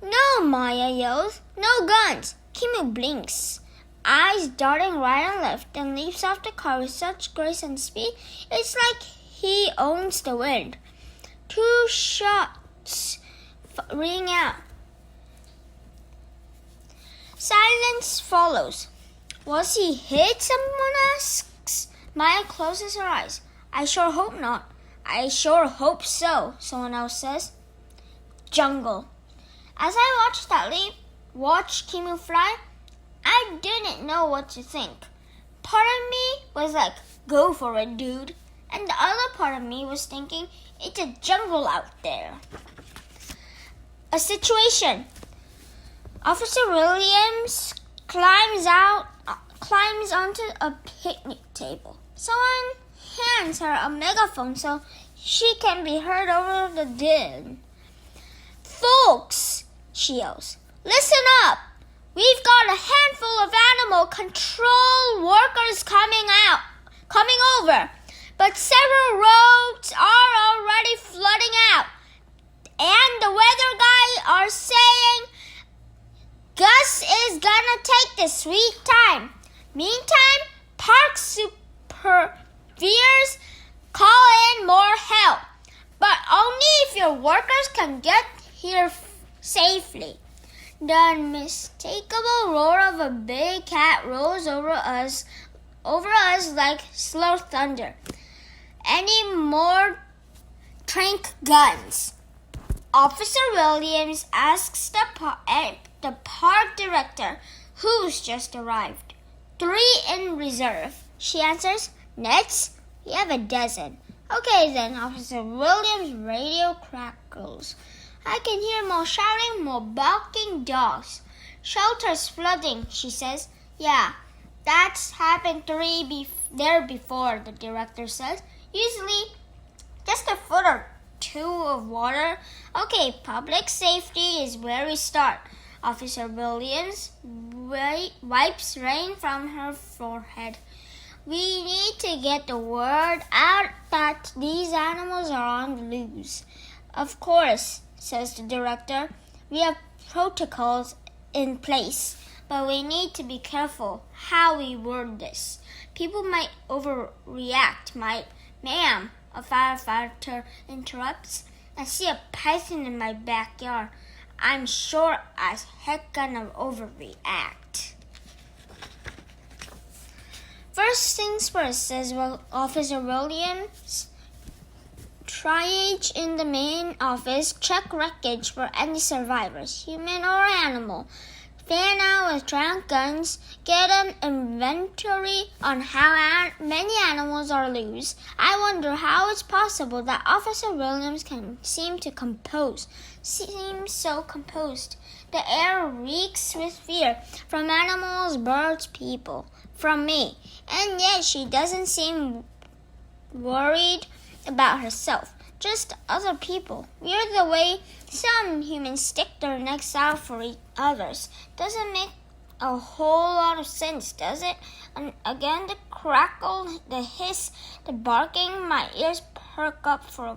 No, Maya yells. No guns. Kimu blinks, eyes darting right and left, and leaps off the car with such grace and speed, it's like he owns the wind. 2 shots ring out. Silence follows. Was he hit? Someone asks. Maya closes her eyes. I sure hope not. I sure hope so, someone else says. Jungle. As I watched Kimu fly, I didn't know what to think. Part of me was like, go for it, dude. And the other part of me was thinking, it's a jungle out there. A situation. Officer Williams climbs onto a picnic table. Someone hands her a megaphone so she can be heard over the din. Folks, she yells, listen up. We've got a handful of animal control workers coming over, but several roads are already flooding out. And the weather guys are saying Gus is gonna take the sweet time. Meantime, park supervisors call in more help, but only if your workers can get here safely. The unmistakable roar of a big cat rolls over us like slow thunder. Any more trank guns? Officer Williams asks the park director, who's just arrived. 3 in reserve. She answers, nets? We have a dozen. Okay then, Officer Williams' radio crackles. I can hear more shouting, more barking dogs. Shelter's flooding, she says. Yeah, that's happened there before, the director says. Usually, just a foot or 2 of water. Okay, public safety is where we start. Officer Williams wipes rain from her forehead. We need to get the word out that these animals are on the loose. Of course, says the director. We have protocols in place, but we need to be careful how we word this. People might overreact, Ma'am, a firefighter interrupts. I see a python in my backyard. I'm sure as heck gonna overreact. First things first, says Officer Williams. Triage in the main office. Check wreckage for any survivors, human or animal. Fan out with trank guns. Get an inventory on how many animals are loose. I wonder how it's possible that Officer Williams can seem so composed. The air reeks with fear from animals, birds, people, from me. And yet she doesn't seem worried about herself. Just other people. Weird the way some humans stick their necks out for others. Doesn't make a whole lot of sense, does it? And again, the crackle, the hiss, the barking, my ears perk up for a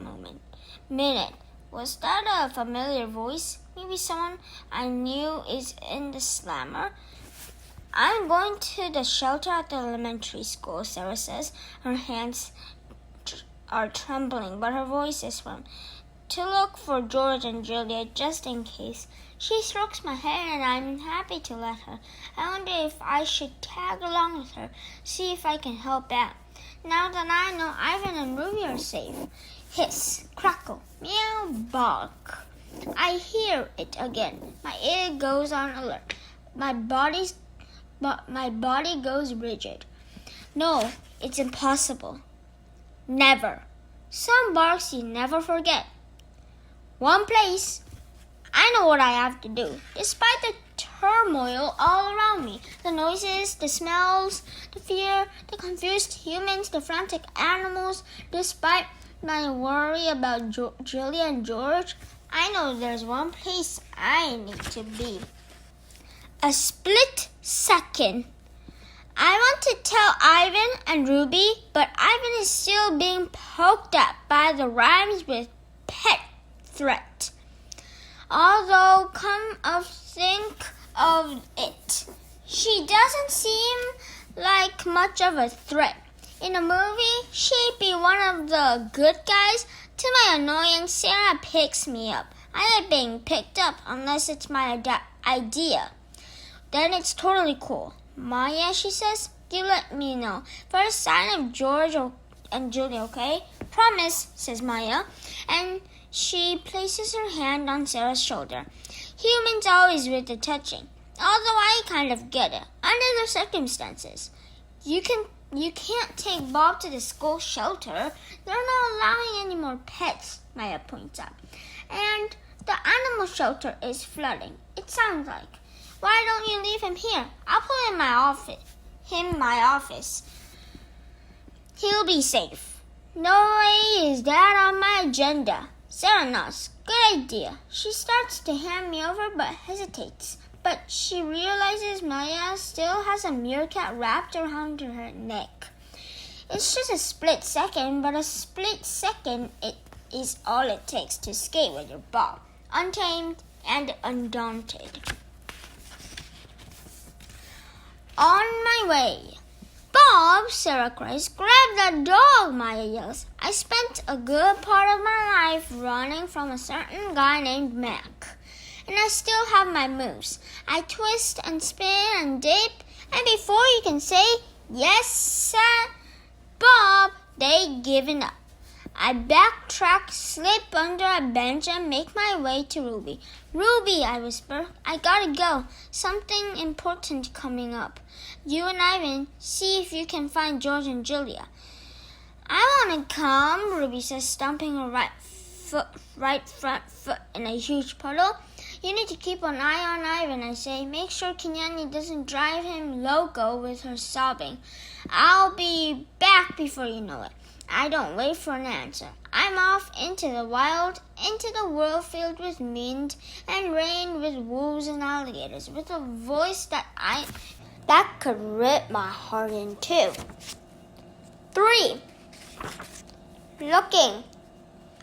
minute. Was that a familiar voice? Maybe someone I knew is in the slammer. I'm going to the shelter at the elementary school, Sarah says. Her hands are trembling, but her voice is firm. To look for George and Julia just in case. She strokes my hair and I'm happy to let her. I wonder if I should tag along with her, see if I can help out. Now that I know Ivan and Ruby are safe. Hiss, crackle, meow, bark. I hear it again. My ear goes on alert. My body goes rigid. No, it's impossible. Never. Some barks you never forget. One place. I know what I have to do. Despite the turmoil all around me, the noises, the smells, the fear, the confused humans, the frantic animals, despite my worry about Julia and George, I know there's one place I need to be. A split second. I want to tell Ivan and Ruby, but Ivan is still being poked at by the rhymes with pet threat. Although, come of think of it, she doesn't seem like much of a threat. In a movie, she'd be one of the good guys. To my annoyance, Sarah picks me up. I like being picked up unless it's my idea. Then it's totally cool. Maya, she says, you let me know. First sign of George and Julia, okay? Promise, says Maya. And she places her hand on Sarah's shoulder. Humans always with the touching. Although I kind of get it. Under the circumstances. You can't take Bob to the school shelter. They're not allowing any more pets, Maya points out. And the animal shelter is flooding. It sounds like. Why don't you leave him here? I'll put him in my office. He'll be safe. No way is that on my agenda. Sarah nods. Good idea. She starts to hand me over but hesitates. But she realizes Maya still has a meerkat wrapped around her neck. It's just a split second, but a split second is all it takes to skate with your Bob, untamed and undaunted. On my way. Bob, Sarah cries. Grab that dog, Maya yells. I spent a good part of my life running from a certain guy named Mac. And I still have my moves. I twist and spin and dip. And before you can say, yes, sir, Bob, they given up. I backtrack, slip under a bench, and make my way to Ruby. Ruby, I whisper, I gotta go. Something important coming up. You and Ivan, see if you can find George and Julia. I want to come, Ruby says, stomping her right front foot in a huge puddle. You need to keep an eye on Ivan, I say. Make sure Kenyani doesn't drive him loco with her sobbing. I'll be back before you know it. I don't wait for an answer. I'm off into the wild, into the world filled with wind and rain, with wolves and alligators, with a voice that could rip my heart in two. 3. Looking.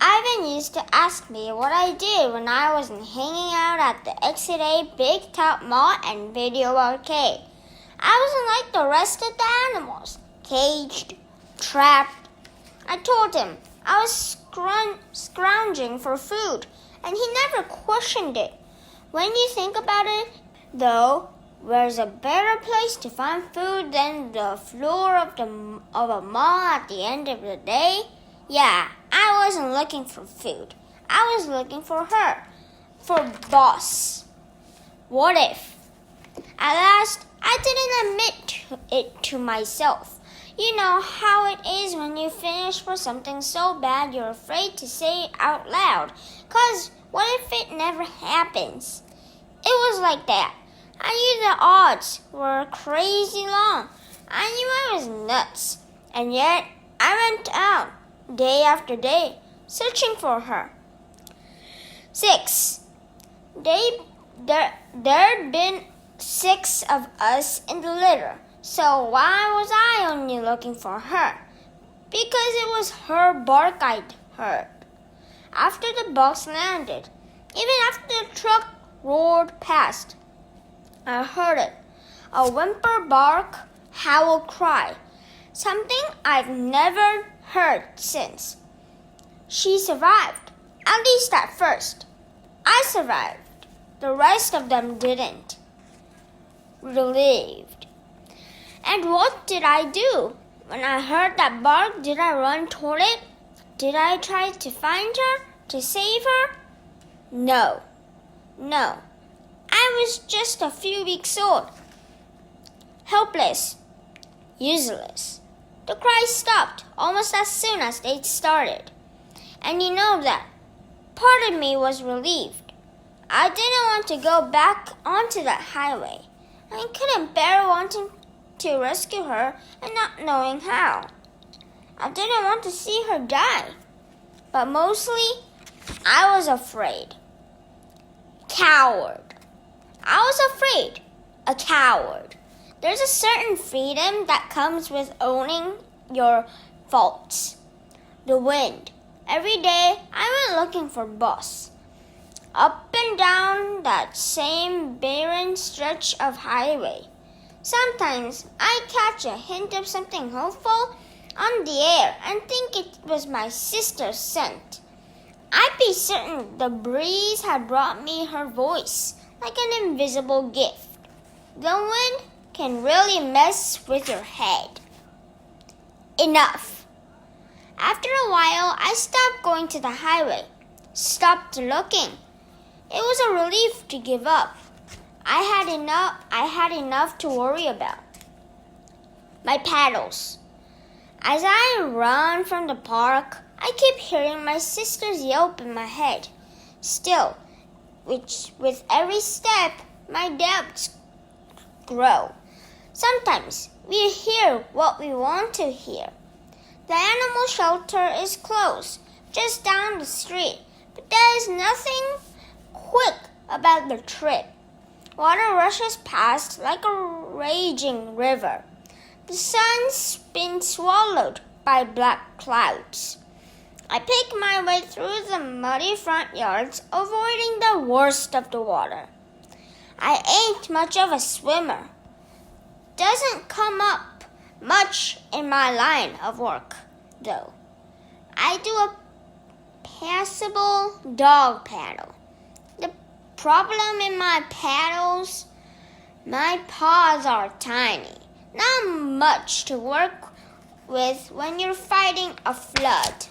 Ivan used to ask me what I did when I wasn't hanging out at the Exit A Big Top Mall and Video Arcade. I wasn't like the rest of the animals, caged, trapped. I told him I was scrounging for food, and he never questioned it. When you think about it, though, where's a better place to find food than the floor of a mall at the end of the day? Yeah, I wasn't looking for food. I was looking for her, for Boss. What if? At last, I didn't admit it to myself. You know how it is when you finish for something so bad you're afraid to say it out loud. 'Cause what if it never happens? It was like that. I knew the odds were crazy long. I knew I was nuts. And yet, I went out, day after day, searching for her. 6. There'd been 6 of us in the litter. So why was I only looking for her? Because it was her bark I'd heard. After the bus landed, even after the truck roared past, I heard it. A whimper, bark, howl, cry. Something I've never heard since. She survived, at least at first. I survived. The rest of them didn't. Relieved. And what did I do? When I heard that bark, did I run toward it? Did I try to find her, to save her? No. I was just a few weeks old. Helpless. Useless. The cries stopped almost as soon as they started. And you know that part of me was relieved. I didn't want to go back onto that highway. I couldn't bear wanting to rescue her and not knowing how. I didn't want to see her die. But mostly, I was afraid. Coward. I was afraid. A coward. There's a certain freedom that comes with owning your faults. The wind. Every day, I went looking for Boss. Up and down that same barren stretch of highway. Sometimes I catch a hint of something hopeful on the air and think it was my sister's scent. I'd be certain the breeze had brought me her voice like an invisible gift. The wind can really mess with your head. Enough. After a while, I stopped going to the highway, stopped looking. It was a relief to give up. I had enough to worry about. My paddles. As I run from the park, I keep hearing my sister's yelp in my head. Still, with every step, my doubts grow. Sometimes we hear what we want to hear. The animal shelter is close, just down the street, but there is nothing quick about the trip. Water rushes past like a raging river. The sun's been swallowed by black clouds. I pick my way through the muddy front yards, avoiding the worst of the water. I ain't much of a swimmer. Doesn't come up much in my line of work, though. I do a passable dog paddle. The problem in my paddles, my paws are tiny. Not much to work with when you're fighting a flood.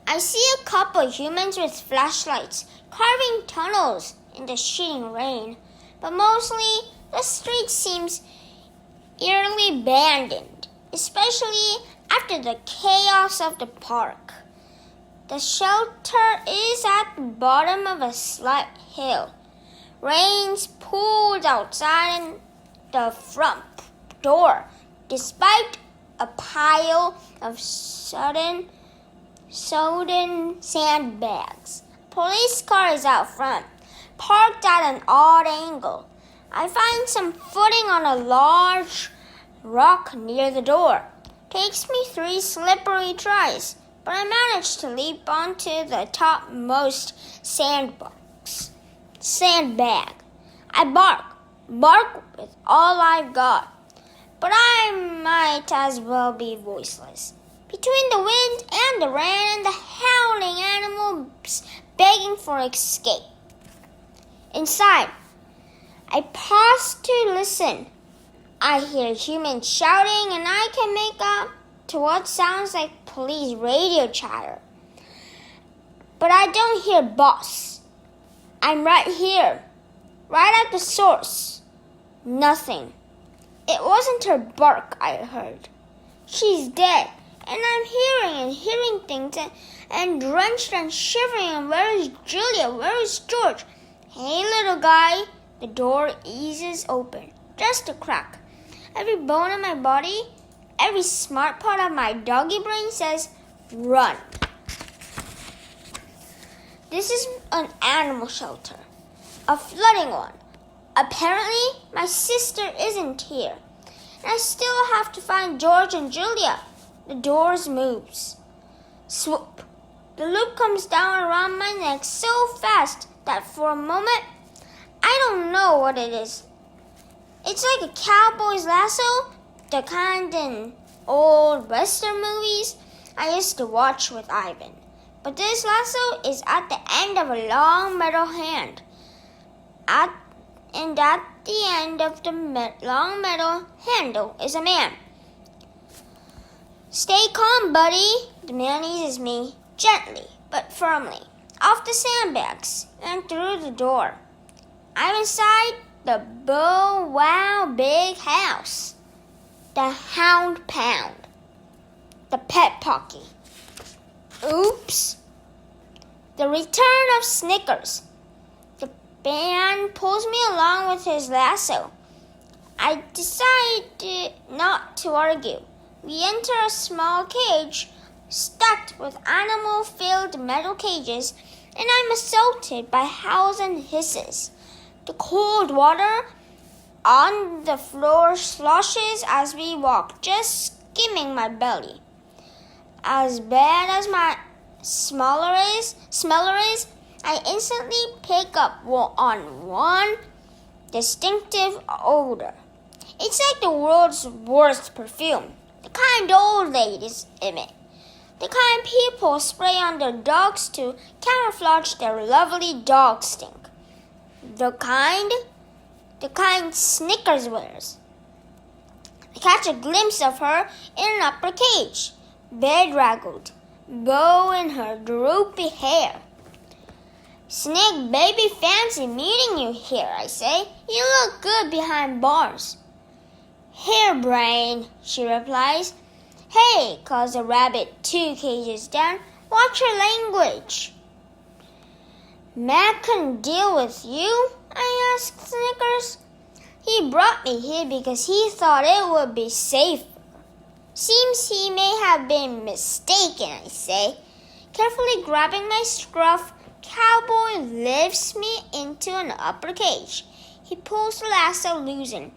I see a couple humans with flashlights carving tunnels in the sheeting rain, but mostly the street seems eerily abandoned, especially after the chaos of the park. The shelter is at the bottom of a slight hill. Rain's poured outside the front door, despite a pile of sodden sandbags. Police car is out front, parked at an odd angle. I find some footing on a large rock near the door. Takes me 3 slippery tries, but I manage to leap onto the topmost sandbag. I bark with all I've got, but I might as well be voiceless. Between the wind and the rain and the howling animals begging for escape. Inside, I pause to listen. I hear humans shouting and I can make out to what sounds like police radio chatter. But I don't hear Boss. I'm right here, right at the source. Nothing. It wasn't her bark I heard. She's dead, and I'm hearing things and drenched and shivering. And where is Julia? Where is George? Hey, little guy. The door eases open, just a crack. Every bone in my body, every smart part of my doggy brain says, run. This is an animal shelter, a flooding one. Apparently, my sister isn't here, and I still have to find George and Julia. The doors moves. Swoop. The loop comes down around my neck so fast that for a moment, I don't know what it is. It's like a cowboy's lasso, the kind in old Western movies I used to watch with Ivan. But this lasso is at the end of a long metal hand. At the end of the long metal handle is a man. Stay calm, buddy. The man eases me, gently but firmly, off the sandbags and through the door. I'm inside the wow big house. the Hound Pound, the Pet Pocky. Oops! The return of Snickers. The man pulls me along with his lasso. I decide not to argue. We enter a small cage stuffed with animal-filled metal cages, and I'm assaulted by howls and hisses. The cold water on the floor sloshes as we walk, just skimming my belly. As bad as my smeller is, I instantly pick up on one distinctive odor. It's like the world's worst perfume, the kind old ladies emit, the kind people spray on their dogs to camouflage their lovely dog stink, the kind Snickers wears. I catch a glimpse of her in an upper cage, bedraggled, bow in her droopy hair. Snick, baby, fancy meeting you here, I say. You look good behind bars. Harebrain, she replies. Hey, calls the rabbit 2 cages down. Watch your language. Mac couldn't deal with you, I asked Snickers. He brought me here because he thought it would be safer. Seems he may have been mistaken, I say. Carefully grabbing my scruff, Cowboy lifts me into an upper cage. He pulls the lasso loosen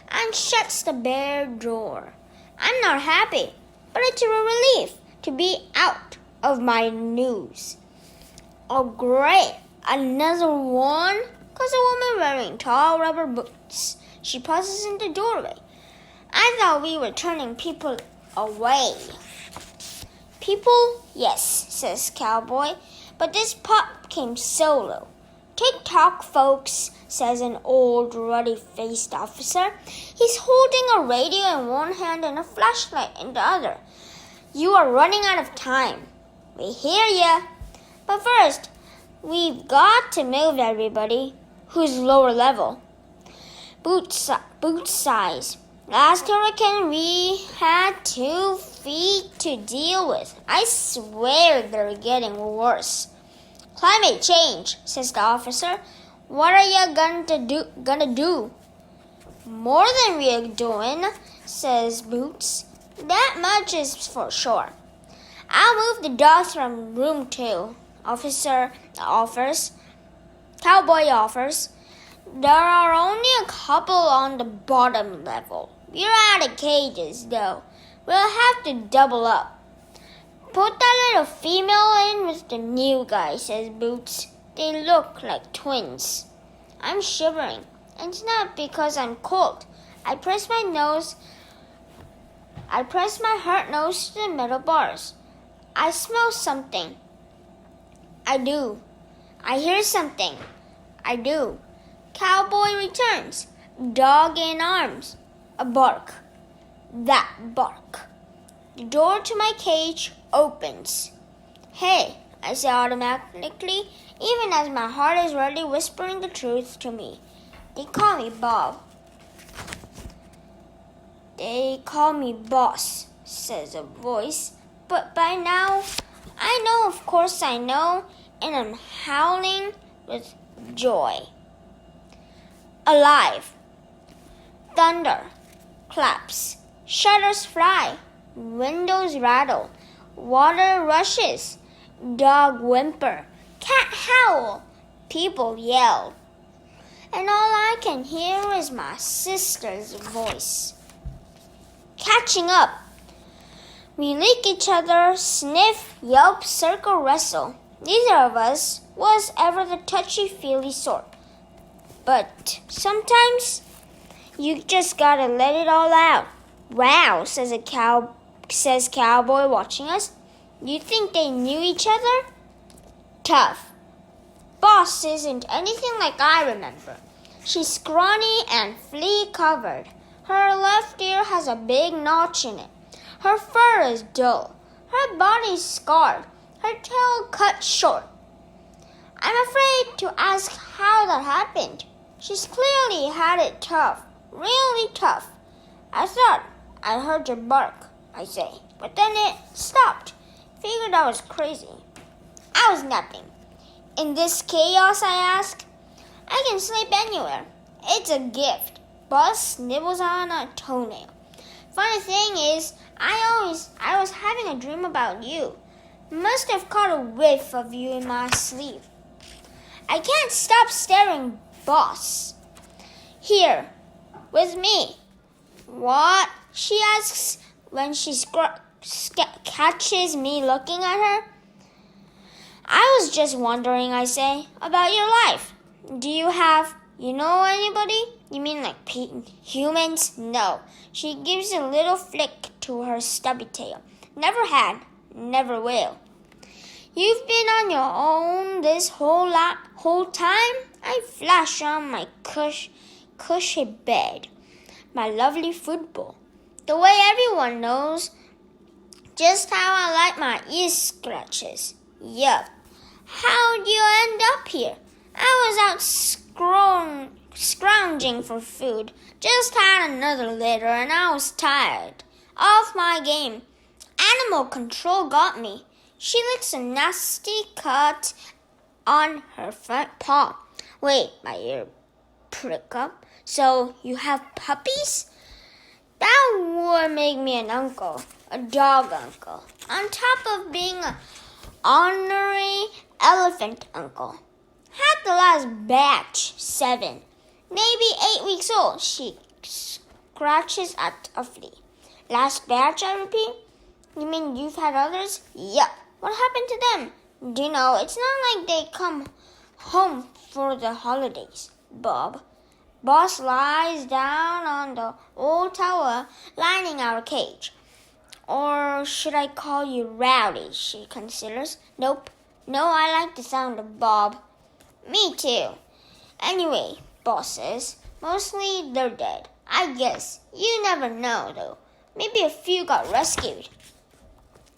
and shuts the bare door. I'm not happy, but it's a relief to be out of my noose. Oh, great! Another one? Calls a woman wearing tall rubber boots. She pauses in the doorway. I thought we were turning people away. People? Yes, says Cowboy, but this pup came solo. Tick-tock, folks, says an old ruddy-faced officer. He's holding a radio in one hand and a flashlight in the other. You are running out of time. We hear ya. But first, we've got to move everybody. Who's lower level? Boots sighs. Last hurricane we had 2 feet to deal with. I swear they're getting worse. Climate change, says the officer. What are you gonna do? More than we're doing, says Boots. That much is for sure. I'll move the dogs from room 2, officer offers. Cowboy offers. There are only a couple on the bottom level. We're out of cages, though. We'll have to double up. Put that little female in with the new guy, says Boots. They look like twins. I'm shivering, and it's not because I'm cold. I press my hurt nose to the metal bars. I smell something. I do. I hear something. I do. Cowboy returns, dog in arms. A bark. That bark. The door to my cage opens. Hey, I say automatically, even as my heart is already whispering the truth to me. They call me Bob. They call me Boss, says a voice. But by now, I know, of course I know, and I'm howling with joy. Alive. Thunder claps. Shutters fly. Windows rattle. Water rushes. Dog whimper. Cat howl. People yell. And all I can hear is my sister's voice. Catching up. We lick each other, sniff, yelp, circle, wrestle. Neither of us was ever the touchy-feely sort. But sometimes you just gotta let it all out. Wow, says Cowboy watching us. You think they knew each other? Tough. Boss isn't anything like I remember. She's scrawny and flea-covered. Her left ear has a big notch in it. Her fur is dull. Her body's scarred. Her tail cut short. I'm afraid to ask how that happened. She's clearly had it tough, really tough. I thought I heard your bark, I say, but then it stopped. Figured I was crazy. I was napping. In this chaos, I ask, I can sleep anywhere. It's a gift. Boss nibbles on a toenail. Funny thing is, I was having a dream about you. Must have caught a whiff of you in my sleep. I can't stop staring, boss. Here, with me. What? She asks when she catches me looking at her. I was just wondering, I say, about your life. Do you know anybody? You mean like humans? No. She gives a little flick to her stubby tail. Never had, never will. You've been on your own this whole time? I flash on my cushy bed, my lovely football. The way everyone knows just how I like my ear scratches. Yup. How'd you end up here? I was out scrounging for food. Just had another litter and I was tired. Off my game. Animal control got me. She licks a nasty cut on her front paw. Wait, my ear prick up. So you have puppies? That would make me an uncle, a dog uncle, on top of being an honorary elephant uncle. Had the last batch, 7, maybe 8 weeks old. She scratches at a flea. Last batch, I repeat. You mean you've had others? Yup. What happened to them? Do you know, it's not like they come home for the holidays, Bob. Boss lies down on the old towel lining our cage. Or should I call you Rowdy, she considers. Nope. No, I like the sound of Bob. Me too. Anyway, Boss says, mostly they're dead. I guess. You never know, though. Maybe a few got rescued.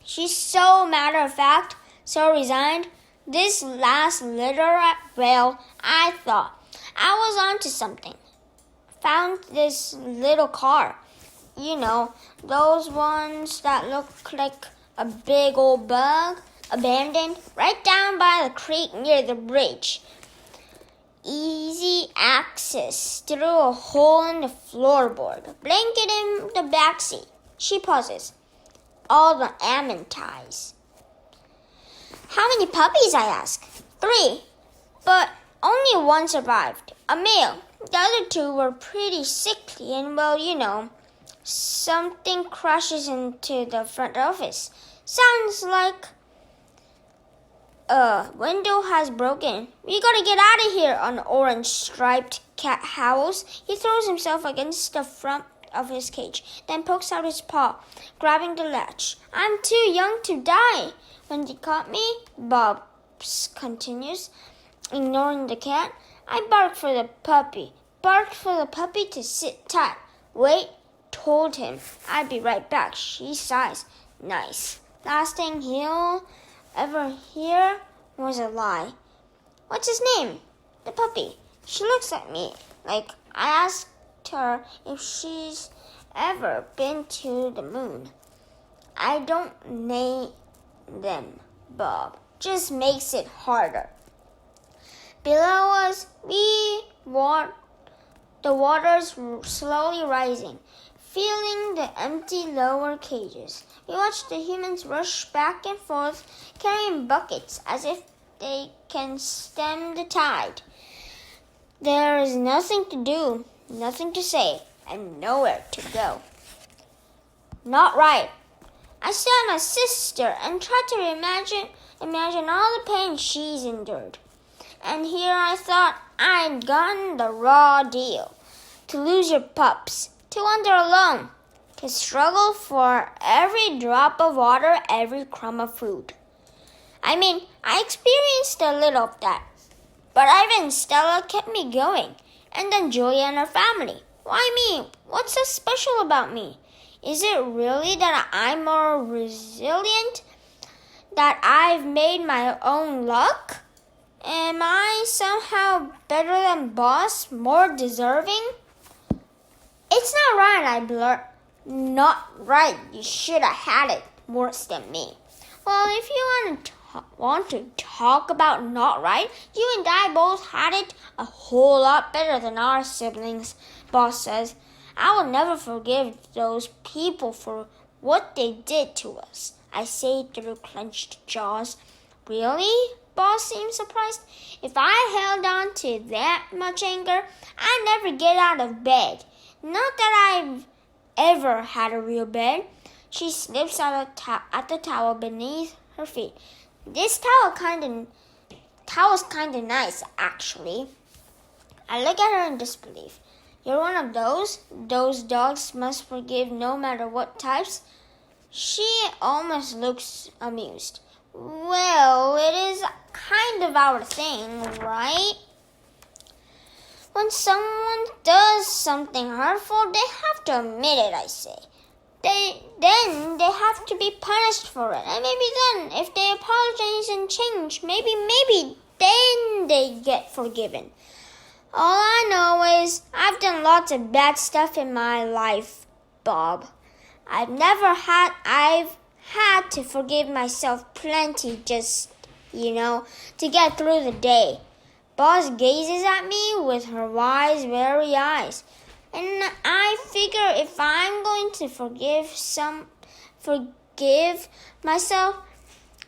She's so matter-of-fact, so resigned. This last litter, well, I thought I was onto something. Found this little car. You know, those ones that look like a big old bug, abandoned, right down by the creek near the bridge. Easy access through a hole in the floorboard. Blanket in the backseat. She pauses. All the almond ties. How many puppies, I ask? 3, but only one survived, a male. The other 2 were pretty sickly and, well, you know, something crashes into the front office. Sounds like a window has broken. We gotta get out of here, an orange-striped cat howls. He throws himself against the front of his cage, then pokes out his paw, grabbing the latch. I'm too young to die. When they caught me, Bob continues, ignoring the cat, I barked for the puppy to sit tight. Wait, told him I'd be right back. She sighs. Nice. Last thing he'll ever hear was a lie. What's his name? The puppy. She looks at me like I asked her if she's ever been to the moon. I don't name them, Bob. Just makes it harder. Below us, the water's slowly rising, filling the empty lower cages. We watch the humans rush back and forth, carrying buckets as if they can stem the tide. There is nothing to do, nothing to say, and nowhere to go. Not right. I stare at my sister and try to imagine all the pain she's endured. And here I thought I'd gotten the raw deal. To lose your pups, to wander alone, to struggle for every drop of water, every crumb of food. I mean, I experienced a little of that. But Ivan and Stella kept me going. And then Julia and her family. Why me? What's so special about me? Is it really that I'm more resilient? That I've made my own luck? Am I somehow better than Boss, more deserving? It's not right, I blurt. Not right. You should have had it worse than me. Well, if you want to talk about not right, you and I both had it a whole lot better than our siblings, Boss says. I will never forgive those people for what they did to us, I say through clenched jaws. Really? Boss seems surprised. If I held on to that much anger, I'd never get out of bed. Not that I've ever had a real bed. She sniffs at the towel beneath her feet. This towel's kinda nice, actually. I look at her in disbelief. You're one of those? Those dogs must forgive no matter what types? She almost looks amused. Well, it is kind of our thing, right? When someone does something hurtful, they have to admit it, I say. Then they have to be punished for it. And maybe then, if they apologize and change, maybe then they get forgiven. All I know is I've done lots of bad stuff in my life, Bob. I've had to forgive myself plenty just, to get through the day. Boss gazes at me with her wise, wary eyes. And I figure if I'm going to forgive myself,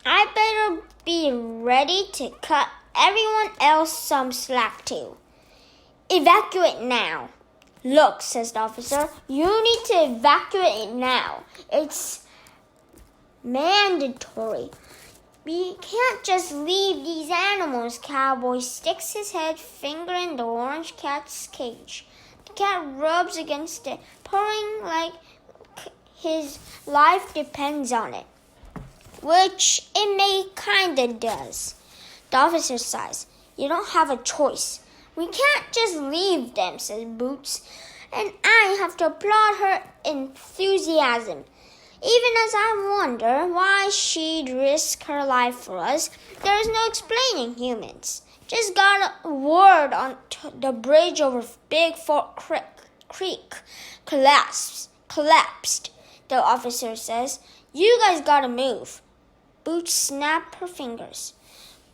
I better be ready to cut everyone else some slack too. Evacuate now. Look, says the officer, you need to evacuate now. It's mandatory. We can't just leave these animals. Cowboy sticks his finger in the orange cat's cage. The cat rubs against it, purring like his life depends on it, which it may kinda does. The officer sighs. You don't have a choice. We can't just leave them, says Boots, and I have to applaud her enthusiasm. Even as I wonder why she'd risk her life for us, there is no explaining humans. Just got a word on the bridge over Big Fork Creek. Collapsed, the officer says. You guys gotta move. Boots snapped her fingers.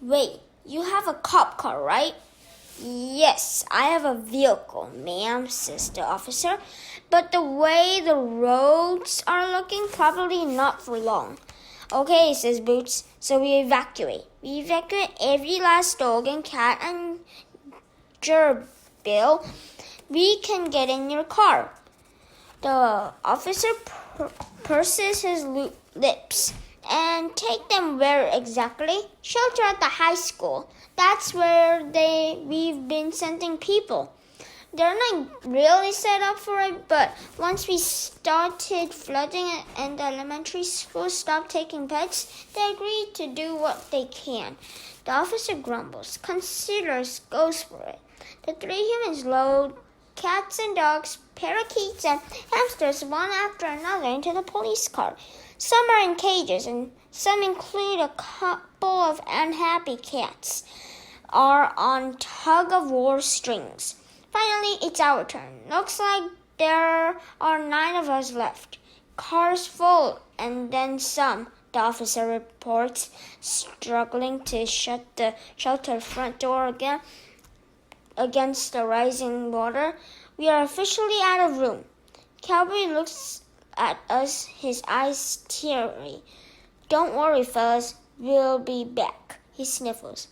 Wait, you have a cop car, right? Yes, I have a vehicle, ma'am, says the officer. But the way the roads are looking, probably not for long. Okay, says Boots, so we evacuate. We evacuate every last dog and cat and gerbil we can get in your car. The officer purses his lips. And take them where exactly? Shelter at the high school. That's where we've been sending people. They're not really set up for it, but once we started flooding and the elementary school stopped taking pets, they agreed to do what they can. The officer grumbles, considers, goes for it. The three humans load cats and dogs, parakeets, and hamsters one after another into the police car. Some are in cages, and some include a couple of unhappy cats, are on tug-of-war strings. Finally, it's our turn. Looks like there are 9 of us left. Car's full, and then some, the officer reports, struggling to shut the shelter front door again against the rising water. We are officially out of room. Cowboy looks at us, his eyes teary. Don't worry, fellas. We'll be back. He sniffles.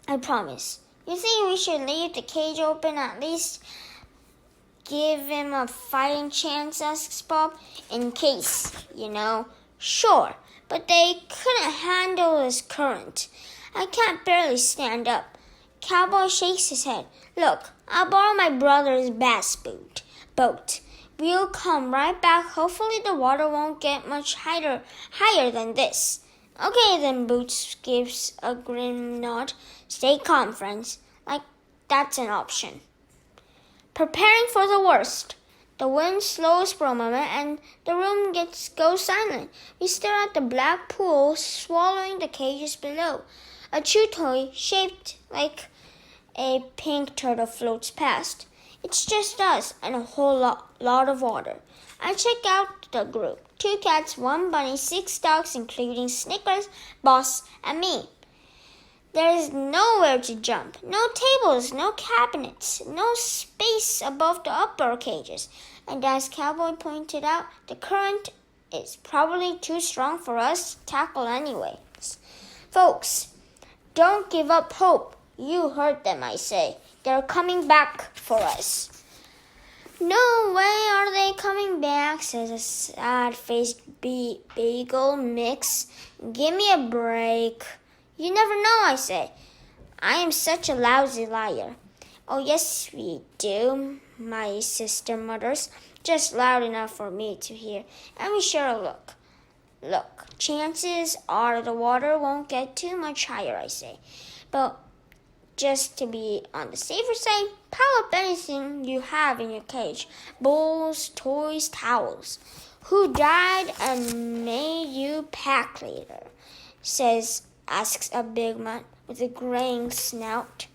I promise. You think we should leave the cage open, at least give him a fighting chance, asks Bob. In case, Sure, but they couldn't handle this current. I can't barely stand up. Cowboy shakes his head. Look, I'll borrow my brother's bass boat. We'll come right back. Hopefully the water won't get much higher than this. Okay then, Boots gives a grim nod. Stay calm, friends. Like that's an option. Preparing for the worst. The wind slows for a moment and the room goes silent. We stare at the black pool swallowing the cages below. A chew toy shaped like a pink turtle floats past. It's just us and a whole lot of water. I check out the group. 2 cats, 1 bunny, 6 dogs, including Snickers, Boss, and me. There is nowhere to jump. No tables, no cabinets, no space above the upper cages. And as Cowboy pointed out, the current is probably too strong for us to tackle anyways. Folks, don't give up hope. You heard them, I say. They're coming back for us. No way are they coming back, says a sad-faced bagel mix. Give me a break. You never know, I say. I am such a lousy liar. Oh, yes, we do, my sister mutters, just loud enough for me to hear. And we share a look. Look, chances are the water won't get too much higher, I say. But just to be on the safer side, pile up anything you have in your cage. Bowls, toys, towels. Who died and made you pack later? Asks a big man with a graying snout.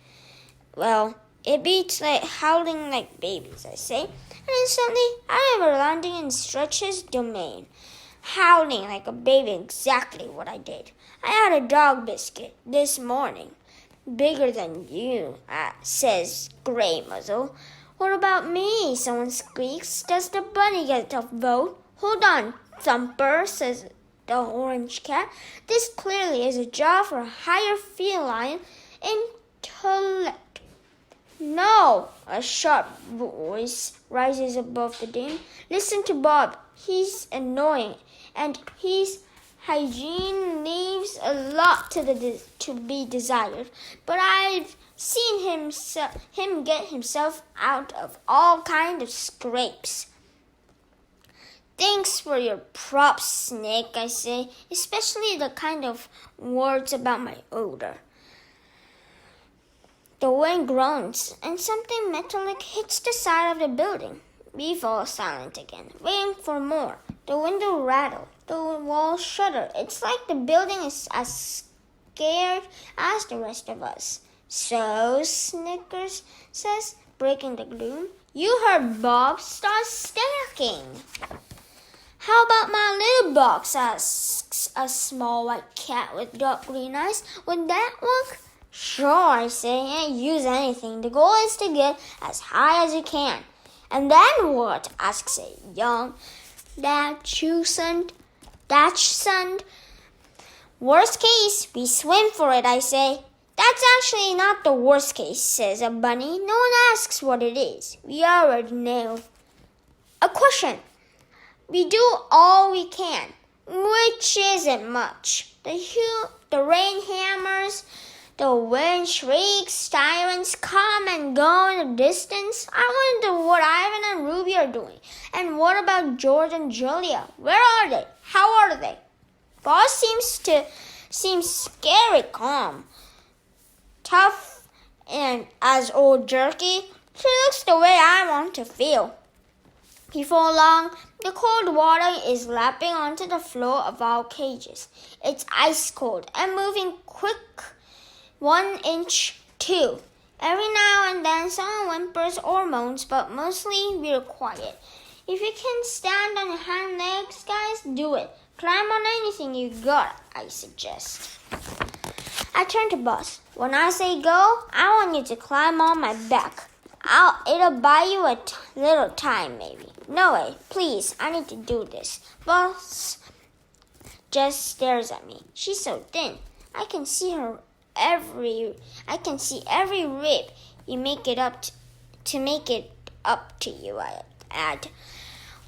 Well, it beats like howling like babies, I say. And instantly, I am landing in Stretch's domain. Howling like a baby, exactly what I did. I had a dog biscuit this morning. Bigger than you, says Gray Muzzle. What about me? Someone squeaks. Does the bunny get a vote? Hold on, Thumper, says the orange cat. This clearly is a job for a higher feline intellect. No, a sharp voice rises above the din. Listen to Bob. He's annoying, and his hygiene leaves a lot to be desired. But I've seen him get himself out of all kinds of scrapes. Thanks for your props, Snake, I say, especially the kind of words about my odor. The wind groans, and something metallic hits the side of the building. We fall silent again, waiting for more. The window rattles, the walls shudder. It's like the building is as scared as the rest of us. So, Snickers says, breaking the gloom, you heard Bob start stacking. How about my little box? Asks a small white cat with dark green eyes. Would that work? Sure, I say, and use anything. The goal is to get as high as you can. And then what? Asks a young Dachshund. Worst case, we swim for it, I say. That's actually not the worst case, says a bunny. No one asks what it is. We already know. A question. We do all we can, which isn't much. The rain hammers, the wind shrieks, sirens come and go in the distance. I wonder what Ivan and Ruby are doing. And what about George and Julia? Where are they? How are they? Boss seems scary calm. Tough and as old Jerky. She looks the way I want to feel. Before long, the cold water is lapping onto the floor of our cages. It's ice cold and moving quick. 1 inch, 2. Every now and then someone whimpers or moans, but mostly we're quiet. If you can stand on your hind legs, guys, do it. Climb on anything you got, I suggest. I turn to Boss. When I say go, I want you to climb on my back. It'll buy you a little time, maybe. No way, please, I need to do this. Boss just stares at me. She's so thin. I can see every rib. You make it up to make it up to you, I add.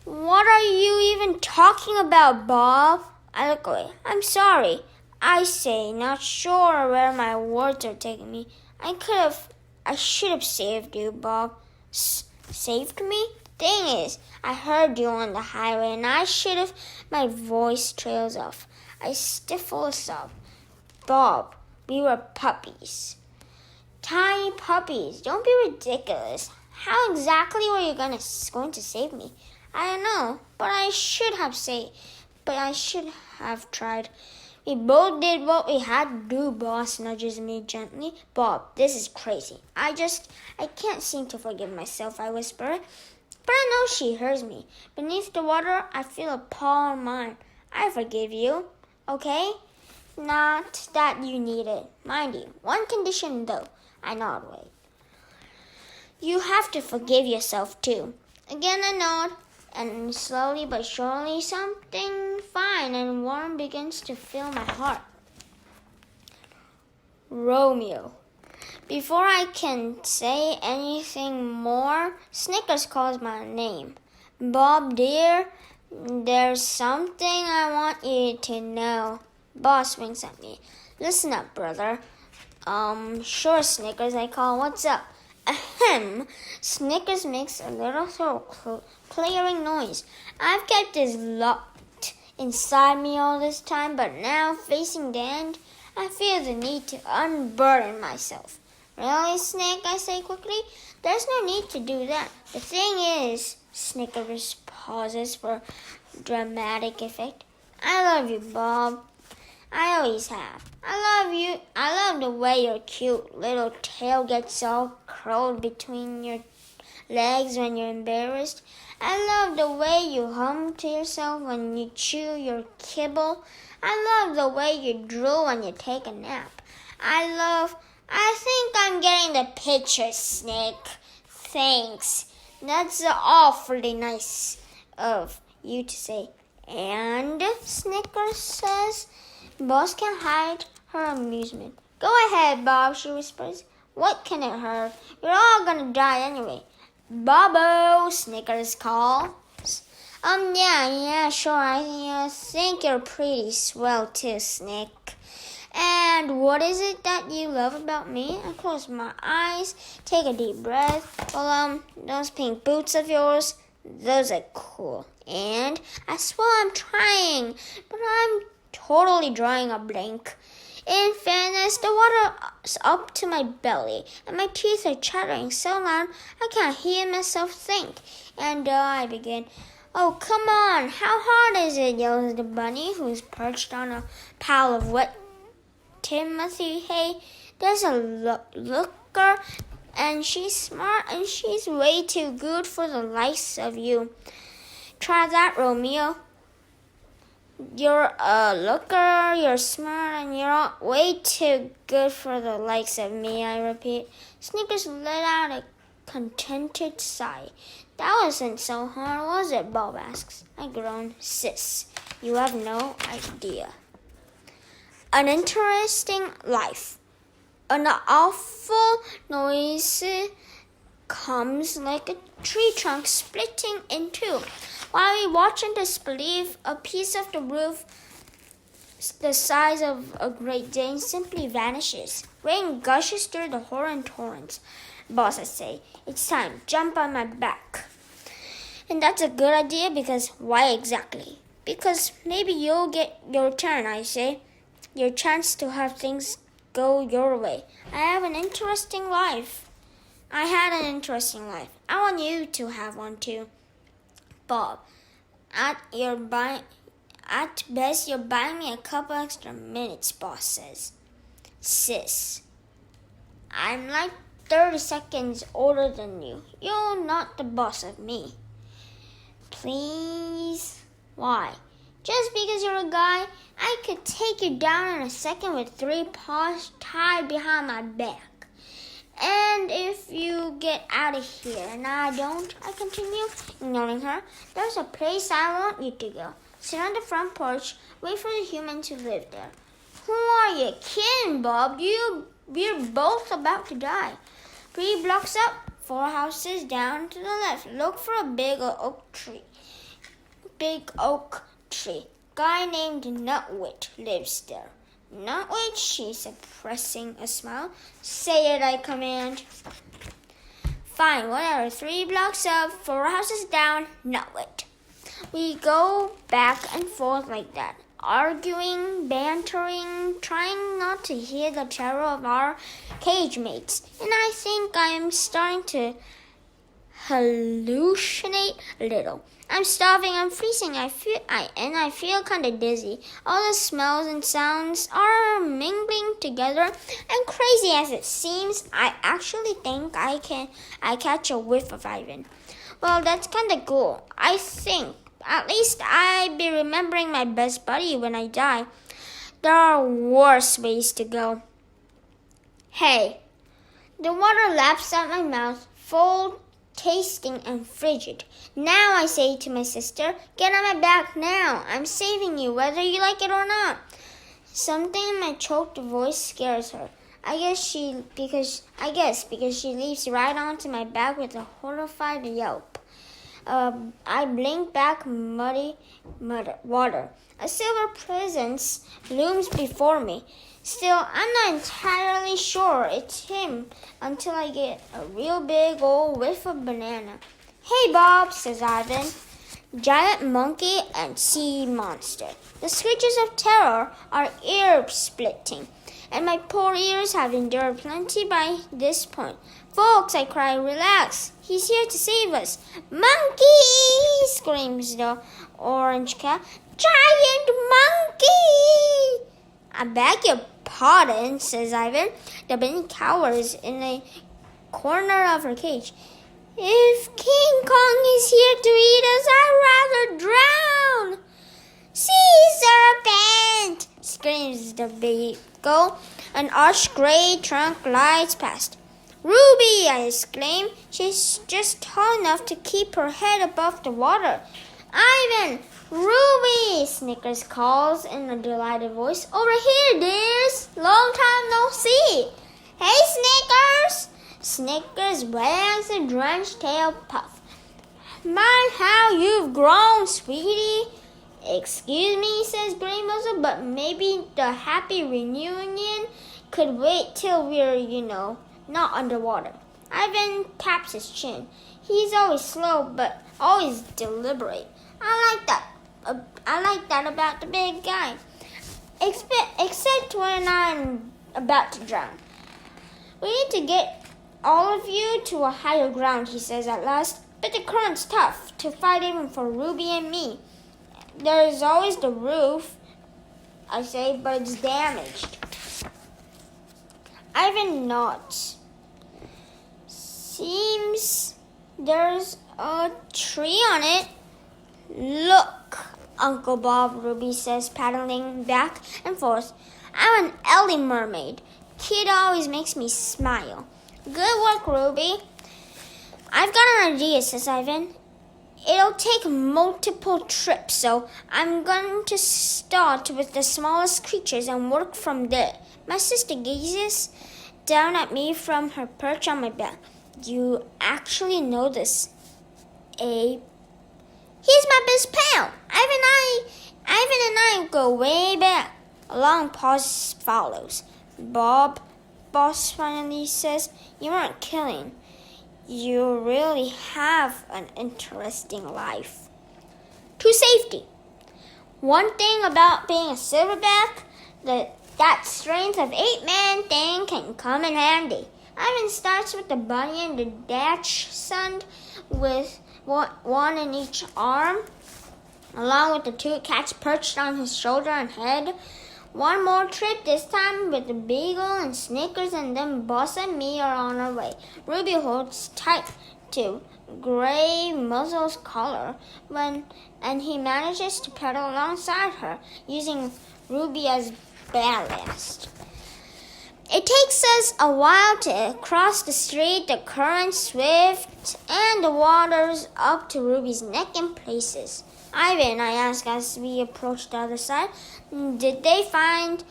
What are you even talking about, Bob? I look away. I'm sorry, I say, not sure where my words are taking me. I should have saved you, Bob. Saved me? Thing is, I heard you on the highway and my voice trails off. I stifle a sob. Bob, we were puppies. Tiny puppies. Don't be ridiculous. How exactly were you going to save me? I don't know, but I should have tried. We both did what we had to do, Boss nudges me gently. Bob, this is crazy. I can't seem to forgive myself, I whisper. But I know she hears me. Beneath the water, I feel a paw on mine. I forgive you, okay? Not that you need it. Mind you, one condition though. I nod away. You have to forgive yourself too. Again I nod, and slowly but surely something fine and warm begins to fill my heart. Romeo. Before I can say anything more, Snickers calls my name. Bob, dear, there's something I want you to know. Boss winks at me. Listen up, brother. Sure, Snickers, I call. What's up? Ahem. Snickers makes a little throat clearing noise. I've kept this locked inside me all this time, but now, facing the end, I feel the need to unburden myself. Really, Snick? I say quickly. There's no need to do that. The thing is, Snickers pauses for dramatic effect. I love you, Bob. I always have. I love you. I love the way your cute little tail gets all curled between your legs when you're embarrassed. I love the way you hum to yourself when you chew your kibble. I love the way you drool when you take a nap. I think I'm getting the picture, Snick. Thanks. That's awfully nice of you to say. And, Snickers says, Boss can't hide her amusement. Go ahead, Bob, she whispers. What can it hurt? You're all gonna die anyway. Bobo, Snickers calls. Yeah, sure. I think you're pretty swell too, Snick. And what is it that you love about me? I close my eyes, take a deep breath. Well, those pink boots of yours, those are cool. And I swear I'm trying, but I'm totally drawing a blank. In fairness, the water's up to my belly, and my teeth are chattering so loud I can't hear myself think. And I begin. Oh, come on, how hard is it? Yells the bunny, who's perched on a pile of wet Timothy hay. There's a looker, and she's smart, and she's way too good for the likes of you. Try that, Romeo. You're a looker, you're smart, and you're way too good for the likes of me, I repeat. Snickers let out a contented sigh. That wasn't so hard, was it? Bob asks. I groan. Sis, you have no idea. An interesting life. An awful noise comes like a tree trunk splitting in two. While we watch in disbelief, a piece of the roof the size of a Great Dane simply vanishes. Rain gushes through the horrid torrents. Boss, I say, it's time. Jump on my back. And that's a good idea because why exactly? Because maybe you'll get your turn, I say. Your chance to have things go your way. I have an interesting life. I had an interesting life. I want you to have one too. Bob, at best, you're buying me a couple extra minutes, Boss says. Sis, I'm like 30 seconds older than you. You're not the boss of me. Please? Why? Just because you're a guy, I could take you down in a second with 3 paws tied behind my back. And if you get out of here and I don't, I continue, ignoring her, there's a place I want you to go. Sit on the front porch, wait for the human to live there. Who are you kidding, Bob? We're both about to die. 3 blocks up, 4 houses down to the left. Look for a big oak tree. Guy named Nutwit lives there. Nutwit, she's suppressing a smile. Say it, I command. Fine, whatever. 3 blocks up, 4 houses down, Nutwit. We go back and forth like that, arguing, bantering, trying not to hear the terror of our cage mates. And I think I am starting to hallucinate a little. I'm starving, I'm freezing, I feel kind of dizzy. All the smells and sounds are mingling together, and crazy as it seems, I actually think I catch a whiff of Ivan. Well, that's kind of cool. I think at least I'd be remembering my best buddy when I die. There are worse ways to go. Hey, the water laps at my mouth, full, tasting, and frigid. Now I say to my sister, get on my back now. I'm saving you, whether you like it or not. Something in my choked voice scares her. I guess because she leaps right onto my back with a horrified yelp. I blink back muddy water. A silver presence looms before me. Still, I'm not entirely sure it's him until I get a real big old whiff of banana. Hey, Bob, says Ivan. Giant monkey and sea monster. The screeches of terror are ear-splitting, and my poor ears have endured plenty by this point. Folks, I cry, relax. He's here to save us. Monkey! Screams the orange cat. Giant monkey! I beg your pardon, says Ivan. The bunny cowers in a corner of her cage. If King Kong is here to eat us, I'd rather drown. Sea serpent! Screams the beagle. An arched gray trunk glides past. Ruby, I exclaim. She's just tall enough to keep her head above the water. Ivan! Ruby! Snickers calls in a delighted voice. Over here, dears! Long time no see! Hey, Snickers! Snickers wags a drenched tail puff. My, how you've grown, sweetie! Excuse me, says Grey Muzzle, but maybe the happy reunion could wait till we're, not underwater. Ivan taps his chin. He's always slow, but always deliberate. I like that about the big guy. Except when I'm about to drown. We need to get all of you to a higher ground, he says at last. But the current's tough to fight even for Ruby and me. There's always the roof, I say, but it's damaged. Ivan nods. Seems there's a tree on it. Look, Uncle Bob, Ruby says, paddling back and forth. I'm an Ellie mermaid. Kid always makes me smile. Good work, Ruby. I've got an idea, says Ivan. It'll take multiple trips, so I'm going to start with the smallest creatures and work from there. My sister gazes down at me from her perch on my back. You actually know this, Abe? He's my best pal. Ivan and I go way back. A long pause follows. Bob, Boss finally says, you aren't kidding. You really have an interesting life. To safety. One thing about being a silverback, that strength of 8-man thing can come in handy. Ivan starts with the bunny and the dachshund with one in each arm, along with the 2 cats perched on his shoulder and head. One more trip, this time with the beagle and Snickers, and then Boss and me are on our way. Ruby holds tight to Grey Muzzle's collar and he manages to pedal alongside her, using Ruby as ballast. It takes us a while to cross the street, the current's swift, and the water's up to Ruby's neck in places. Ivan, I ask as we approach the other side, did they find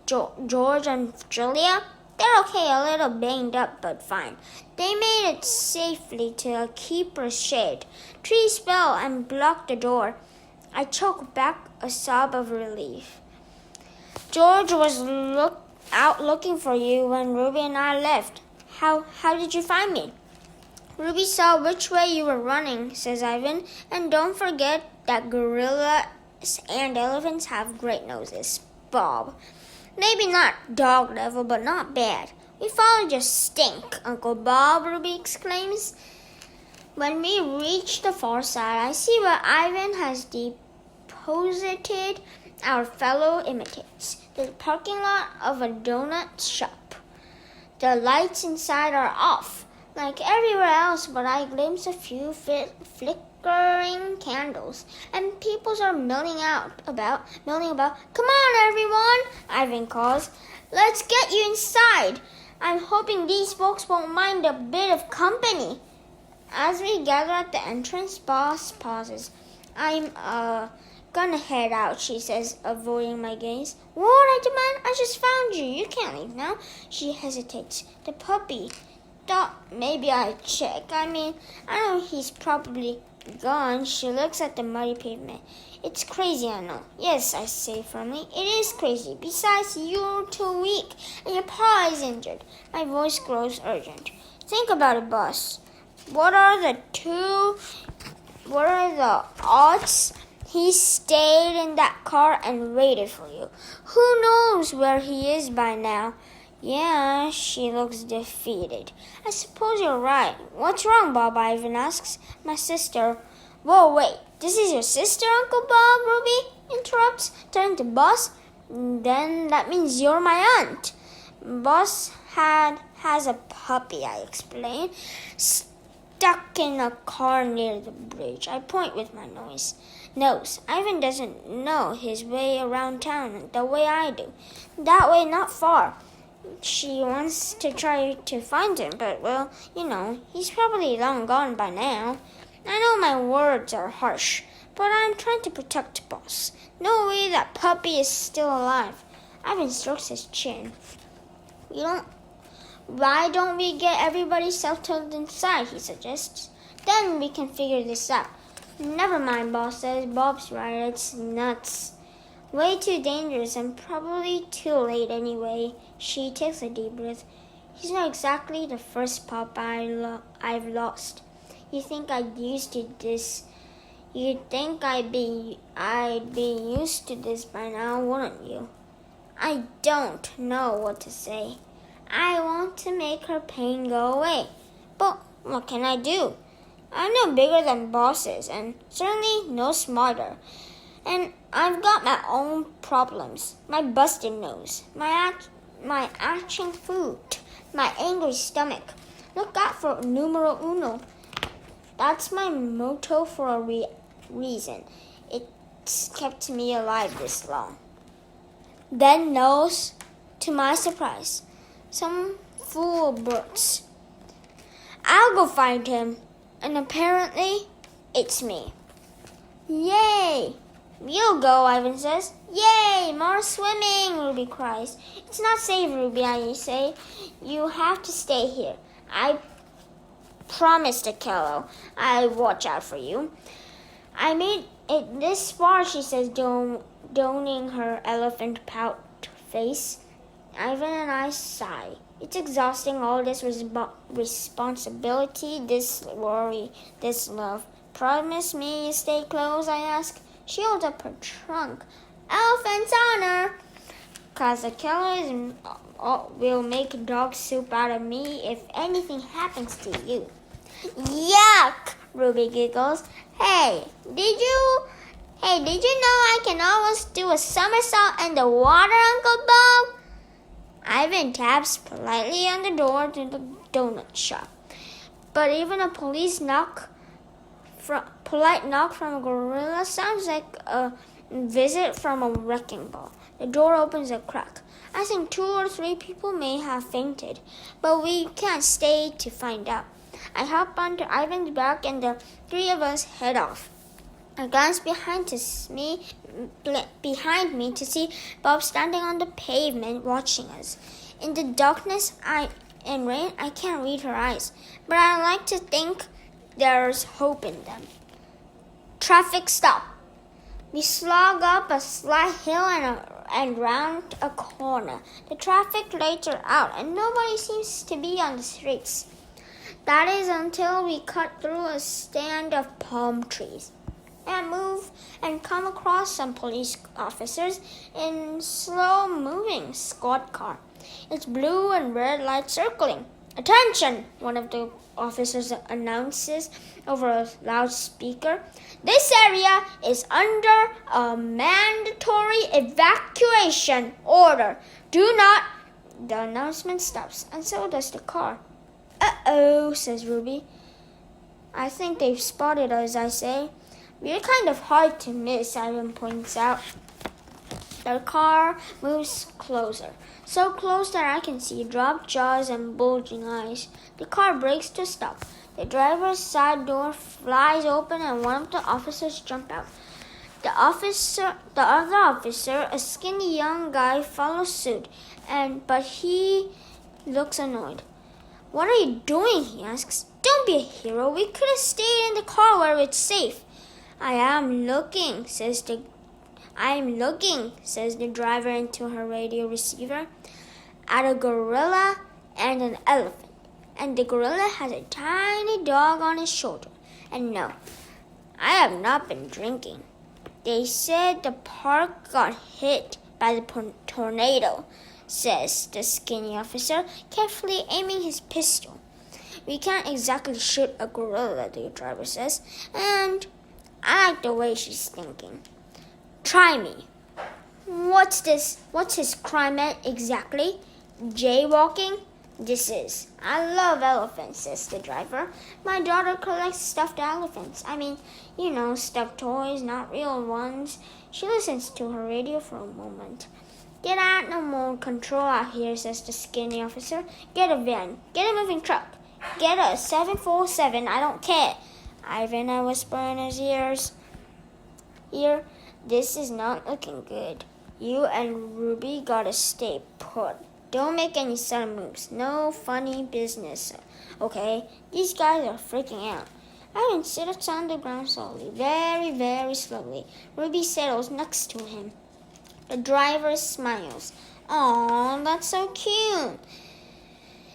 George and Julia? They're okay, a little banged up, but fine. They made it safely to a keeper's shade. Trees fell and blocked the door. I choked back a sob of relief. George was out looking for you when Ruby and I left. How did you find me? Ruby saw which way you were running, says Ivan, and don't forget that gorillas and elephants have great noses. Bob. Maybe not dog level, but not bad. We followed your stink, Uncle Bob, Ruby exclaims. When we reach the far side, I see where Ivan has deposited our fellow imitates, the parking lot of a donut shop. The lights inside are off, like everywhere else, but I glimpse a few flickering candles, and people are milling about. Come on, everyone, Ivan calls. Let's get you inside. I'm hoping these folks won't mind a bit of company. As we gather at the entrance, Boss pauses. I'm gonna head out, she says, avoiding my gaze. What? I demand. I just found you. You can't leave now. She hesitates. The puppy. Thought maybe I'd check. I know he's probably gone. She looks at the muddy pavement. It's crazy, I know. Yes, I say firmly. It is crazy. Besides, you're too weak, and your paw is injured. My voice grows urgent. Think about it, boss. What are the odds he stayed in that car and waited for you? Who knows where he is by now? Yeah, she looks defeated. I suppose you're right. What's wrong, Bob? Ivan asks. My sister. Whoa, wait. This is your sister, Uncle Bob? Ruby interrupts, turning to Boss. Then that means you're my aunt. Boss has a puppy, I explain, stuck in a car near the bridge. I point with my nose. Ivan doesn't know his way around town the way I do. That way, not far. She wants to try to find him, but, well, he's probably long gone by now. I know my words are harsh, but I'm trying to protect Boss. No way that puppy is still alive. Ivan strokes his chin. Why don't we get everybody settled inside, he suggests. Then we can figure this out. Never mind, Boss says. Bob's right, it's nuts. Way too dangerous and probably too late anyway. She takes a deep breath. He's not exactly the first pup I've lost. You think I'd be used to this by now, wouldn't you? I don't know what to say. I want to make her pain go away. But what can I do? I'm no bigger than Boss is, and certainly no smarter. And I've got my own problems. My busted nose, my aching foot, my angry stomach. Look out for numero uno. That's my motto for a reason. It's kept me alive this long. Then knows, to my surprise, some fool blurts, I'll go find him. And apparently, it's me. Yay! You'll go, Ivan says. Yay! More swimming, Ruby cries. It's not safe, Ruby, I say. You have to stay here. I promised Akello I'll watch out for you. I made it this far, she says, donning her elephant pout face. Ivan and I sigh. It's exhausting, all this responsibility, this worry, this love. Promise me you stay close, I ask. She holds up her trunk. Elephant's honor! Cause Akello will make dog soup out of me if anything happens to you. Yuck! Ruby giggles. Hey, did you know I can almost do a somersault in the water, Uncle Bob? Ivan taps politely on the door to the donut shop. But even a polite knock from a gorilla sounds like a visit from a wrecking ball. The door opens a crack. I think 2 or 3 people may have fainted, but we can't stay to find out. I hop onto Ivan's back and the 3 of us head off. I glance behind me to see Bob standing on the pavement watching us. In the darkness and rain, I can't read her eyes, but I like to think there's hope in them. Traffic stop. We slog up a slight hill and round a corner. The traffic lights are out and nobody seems to be on the streets. That is until we cut through a stand of palm trees and move and come across some police officers in slow-moving squad car. It's blue and red lights circling. Attention, one of the officers announces over a loudspeaker. This area is under a mandatory evacuation order. Do not. The announcement stops, and so does the car. Uh-oh, says Ruby. I think they've spotted us, I say. We're kind of hard to miss, Ivan points out. The car moves closer, so close that I can see dropped jaws and bulging eyes. The car brakes to stop. The driver's side door flies open and one of the officers jumps out. The other officer, a skinny young guy, follows suit, but he looks annoyed. What are you doing? He asks. Don't be a hero. We could have stayed in the car where it's safe. I'm looking, says the driver into her radio receiver, at a gorilla and an elephant. And the gorilla has a tiny dog on his shoulder. And no, I have not been drinking. They said the park got hit by the tornado, says the skinny officer, carefully aiming his pistol. We can't exactly shoot a gorilla, the driver says, and I like the way she's thinking. Try me. What's this? What's his crime exactly? Jaywalking? This is. I love elephants, says the driver. My daughter collects stuffed elephants. Stuffed toys, not real ones. She listens to her radio for a moment. Get animal control out here, says the skinny officer. Get a van. Get a moving truck. Get a 747. I don't care. Ivan, I whisper in his ears. Here, this is not looking good. You and Ruby gotta stay put. Don't make any sudden moves. No funny business. Okay? These guys are freaking out. Ivan sits on the ground slowly, very, very slowly. Ruby settles next to him. The driver smiles. Aw, that's so cute.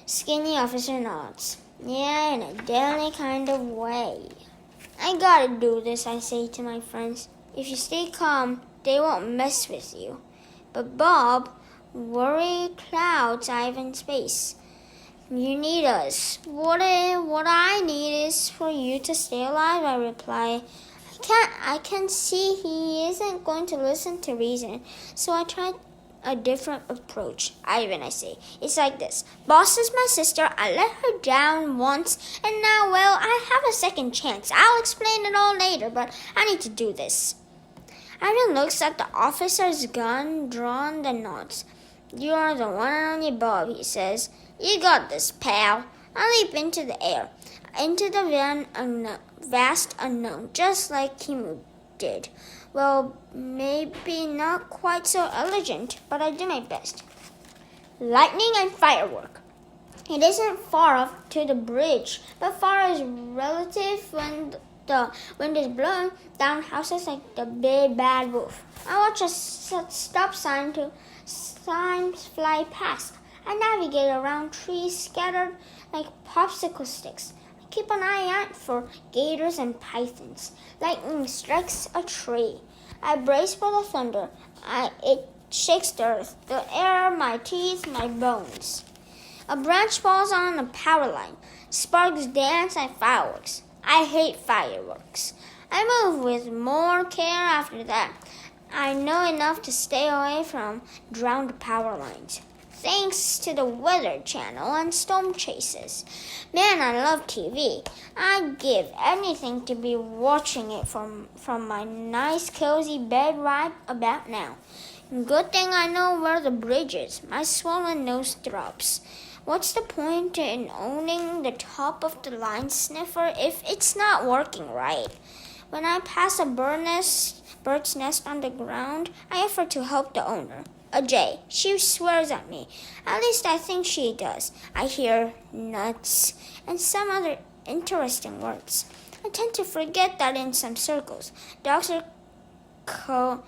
Skinny officer nods. Yeah, in a deadly kind of way. I gotta do this, I say to my friends. If you stay calm, they won't mess with you. But Bob, worry clouds Ivan's face. You need us. What I need is for you to stay alive, I reply. I can see he isn't going to listen to reason, so I tried a different approach. Ivan, I say, it's like this. Boss is my sister. I let her down once, and now, I have a second chance. I'll explain it all later, but I need to do this. Ivan looks at the officer's gun drawn and nods. You're the one and only Bob, he says. You got this, pal. I leap into the air, into the vast unknown, just like Kimu did. Well, maybe not quite so elegant, but I do my best. Lightning and firework. It isn't far off to the bridge, but far is relative when the wind is blowing down houses like the big bad wolf. I watch a stop sign to signs fly past. I navigate around trees scattered like popsicle sticks. I keep an eye out for gators and pythons. Lightning strikes a tree. I brace for the thunder. It shakes the earth, the air, my teeth, my bones. A branch falls on a power line. Sparks dance like fireworks. I hate fireworks. I move with more care after that. I know enough to stay away from drowned power lines. Thanks to the Weather Channel and storm chases. Man, I love TV. I'd give anything to be watching it from my nice cozy bed right about now. Good thing I know where the bridge is. My swollen nose throbs. What's the point in owning the top of the line sniffer if it's not working right? When I pass a bird's nest on the ground, I offer to help the owner. A jay. She swears at me. At least I think she does. I hear nuts and some other interesting words. I tend to forget that in some circles, dogs are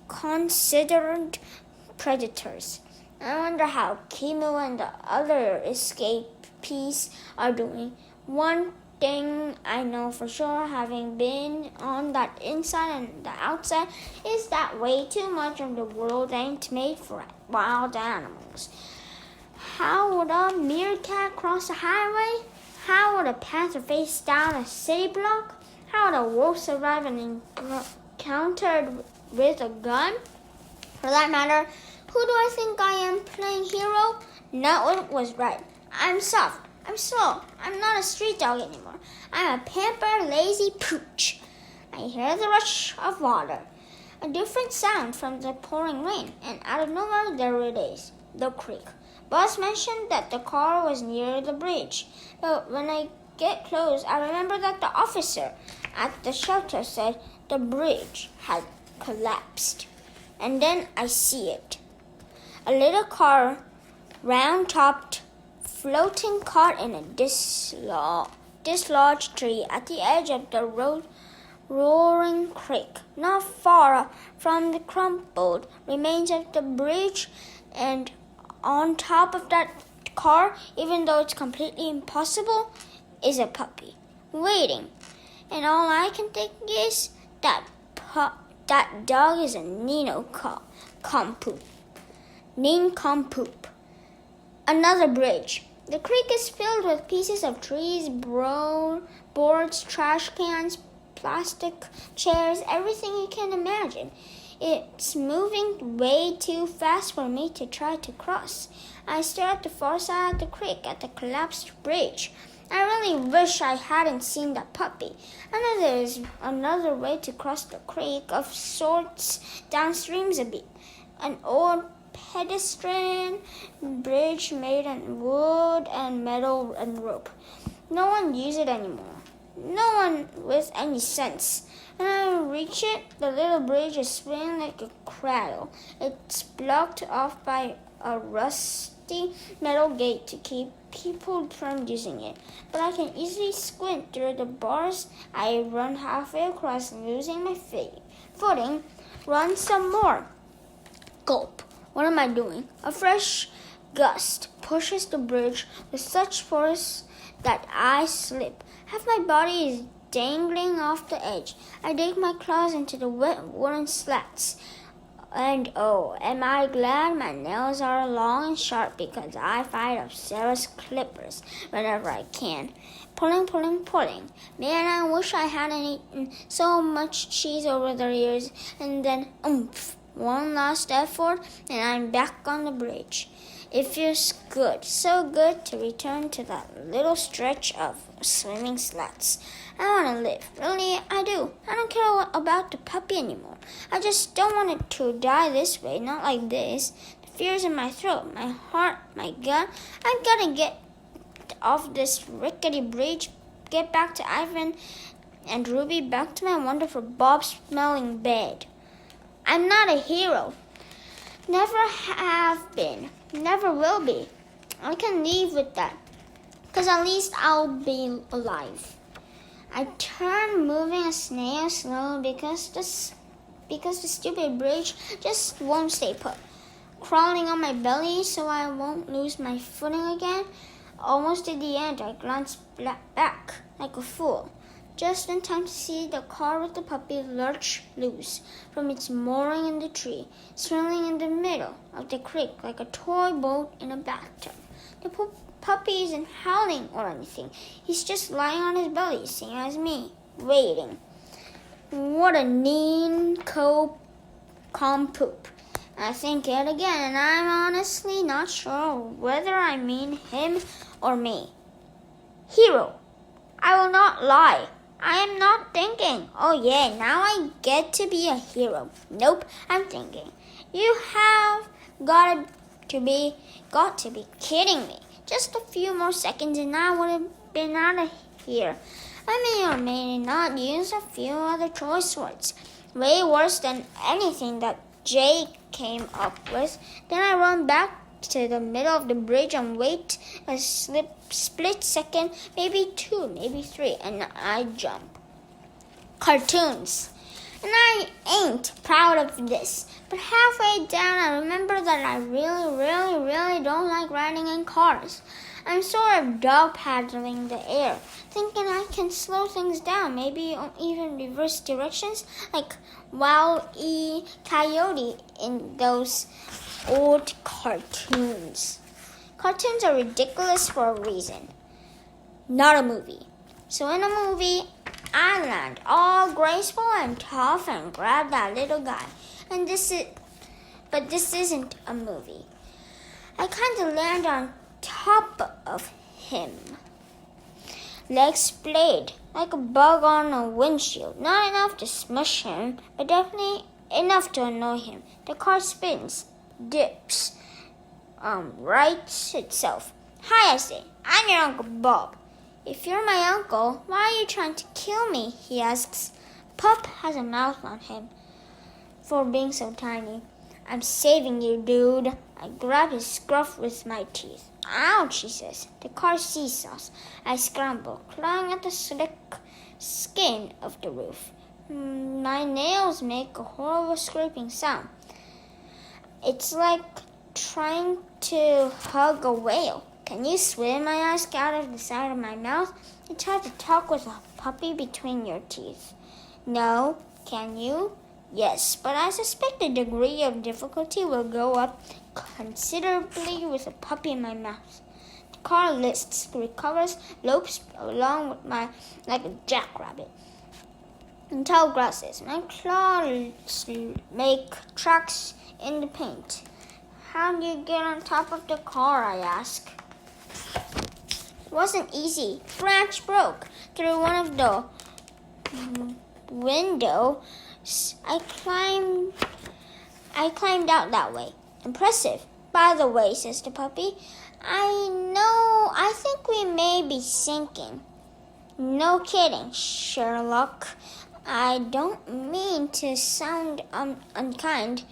considered predators. I wonder how Kimu and the other escapees are doing. One thing I know for sure, having been on that inside and the outside, is that way too much of the world ain't made for wild animals. How would a meerkat cross a highway? How would a panther face down a city block? How would a wolf survive an encounter with a gun? For that matter, who do I think I am playing hero? No, it was right. I'm soft. I'm slow. I'm not a street dog anymore. I'm a pampered, lazy pooch. I hear the rush of water, a different sound from the pouring rain, and out of nowhere there it is, the creek. Buzz mentioned that the car was near the bridge, but when I get close, I remember that the officer at the shelter said the bridge had collapsed. And then I see it. A little car, round-topped, floating caught in a dislodged tree at the edge of the roaring creek, not far from the crumpled remains of the bridge, and on top of that car, even though it's completely impossible, is a puppy, waiting. And all I can think is that dog is a nincompoop. Another bridge. The creek is filled with pieces of trees, boards, trash cans, plastic chairs, everything you can imagine. It's moving way too fast for me to try to cross. I stare at the far side of the creek at the collapsed bridge. I really wish I hadn't seen that puppy. I know there's another way to cross the creek of sorts downstream a bit. An old pedestrian bridge made in wood and metal and rope. No one uses it anymore. No one with any sense. When I reach it, the little bridge is swinging like a cradle. It's blocked off by a rusty metal gate to keep people from using it. But I can easily squint through the bars. I run halfway across, losing my footing. Run some more. Gulp. What am I doing? A fresh gust pushes the bridge with such force that I slip. Half my body is dangling off the edge. I dig my claws into the wet wooden slats. And oh, am I glad my nails are long and sharp, because I fight off Sarah's clippers whenever I can. Pulling. Man, I wish I hadn't eaten so much cheese over the years. And then, oomph, one last effort, and I'm back on the bridge. It feels good, so good to return to that little stretch of swimming slats. I want to live. Really, I do. I don't care about the puppy anymore. I just don't want it to die this way, not like this. The fear's in my throat, my heart, my gut. I've got to get off this rickety bridge, get back to Ivan and Ruby, back to my wonderful Bob-smelling bed. I'm not a hero. Never have been. Never will be. I can leave with that, because at least I'll be alive. I turn, moving a snail slow because the stupid bridge just won't stay put. Crawling on my belly so I won't lose my footing again. Almost at the end, I glance back like a fool, just in time to see the car with the puppy lurch loose from its mooring in the tree, swirling in the middle of the creek like a toy boat in a bathtub. The puppy isn't howling or anything. He's just lying on his belly, same as me, waiting. What a nincompoop. I think it again, and I'm honestly not sure whether I mean him or me. Hero. I will not lie. I am not thinking, oh yeah, now I get to be a hero. Nope, I'm thinking, you have got to be kidding me. Just a few more seconds and I would have been out of here. I may or may not use a few other choice words, way worse than anything that Jay came up with. Then I run back to the middle of the bridge and wait a split second, maybe 2, maybe 3, and I jump. Cartoons. And I ain't proud of this, but halfway down I remember that I really don't like riding in cars. I'm sort of dog paddling the air, thinking I can slow things down, maybe even reverse directions, like Wile E. Coyote in those old cartoons. Cartoons are ridiculous for a reason. Not a movie. So in a movie, I land all graceful and tough and grab that little guy. But this isn't a movie. I kind of land on top of him. Legs splayed, like a bug on a windshield. Not enough to smush him, but definitely enough to annoy him. The car spins, dips, rights itself. Hi, I say. I'm your Uncle Bob. If you're my uncle, why are you trying to kill me? He asks. Pup has a mouth on him for being so tiny. I'm saving you, dude. I grab his scruff with my teeth. Ouch, he says. The car seesaws. I scramble, clawing at the slick skin of the roof. My nails make a horrible scraping sound. It's like trying to hug a whale. Can you swim? I ask out of the side of my mouth. It's hard to talk with a puppy between your teeth. No, can you? Yes, but I suspect the degree of difficulty will go up considerably with a puppy in my mouth. The car lists, recovers, lopes along with like a jackrabbit. In tall grasses, my claws make tracks in the paint. How do you get on top of the car? I ask. It wasn't easy. Branch broke through one of the windows. I climbed out that way. Impressive. By the way, says the puppy, I think we may be sinking. No kidding, Sherlock. I don't mean to sound unkind.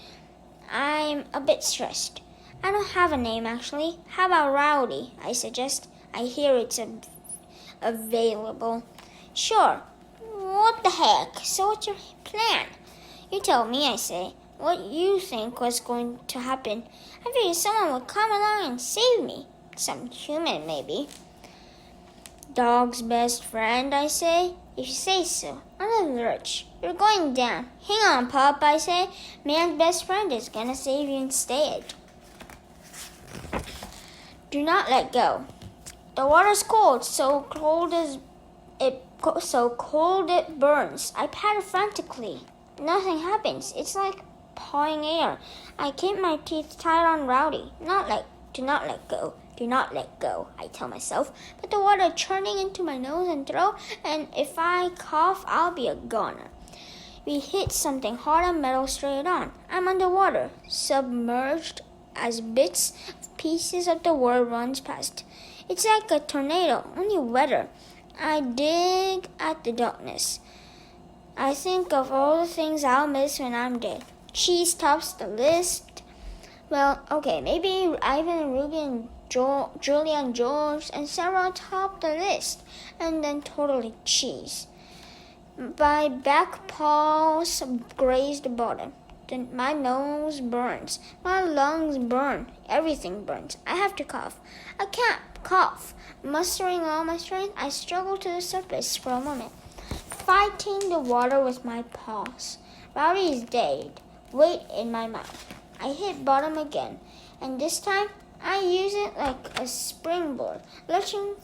I'm a bit stressed. I don't have a name, actually. How about Rowdy? I suggest. I hear it's available. Sure. What the heck? So what's your plan? You tell me, I say, what you think was going to happen. I figured someone would come along and save me. Some human, maybe. Dog's best friend, I say. If you say so. On the lurch. You're going down. Hang on, pup, I say. Man's best friend is gonna save you instead. Do not let go. The water's cold, so cold it burns. I paddle frantically. Nothing happens. It's like pawing air. I keep my teeth tight on Rowdy. Do not let go. Do not let go, I tell myself. But the water churning into my nose and throat, and if I cough, I'll be a goner. We hit something hard on metal straight on. I'm underwater, submerged as pieces of the world runs past. It's like a tornado, only wetter. I dig at the darkness. I think of all the things I'll miss when I'm dead. Cheese tops the list. Well, okay, maybe Ivan and Ruby and Julia and George and Sarah top the list. And then totally cheese. My back paws graze the bottom. Then my nose burns. My lungs burn. Everything burns. I have to cough. I can't cough. Mustering all my strength, I struggle to the surface for a moment, fighting the water with my paws. Rowdy is dead. Weight in my mouth. I hit bottom again, and this time I use it like a springboard, lurching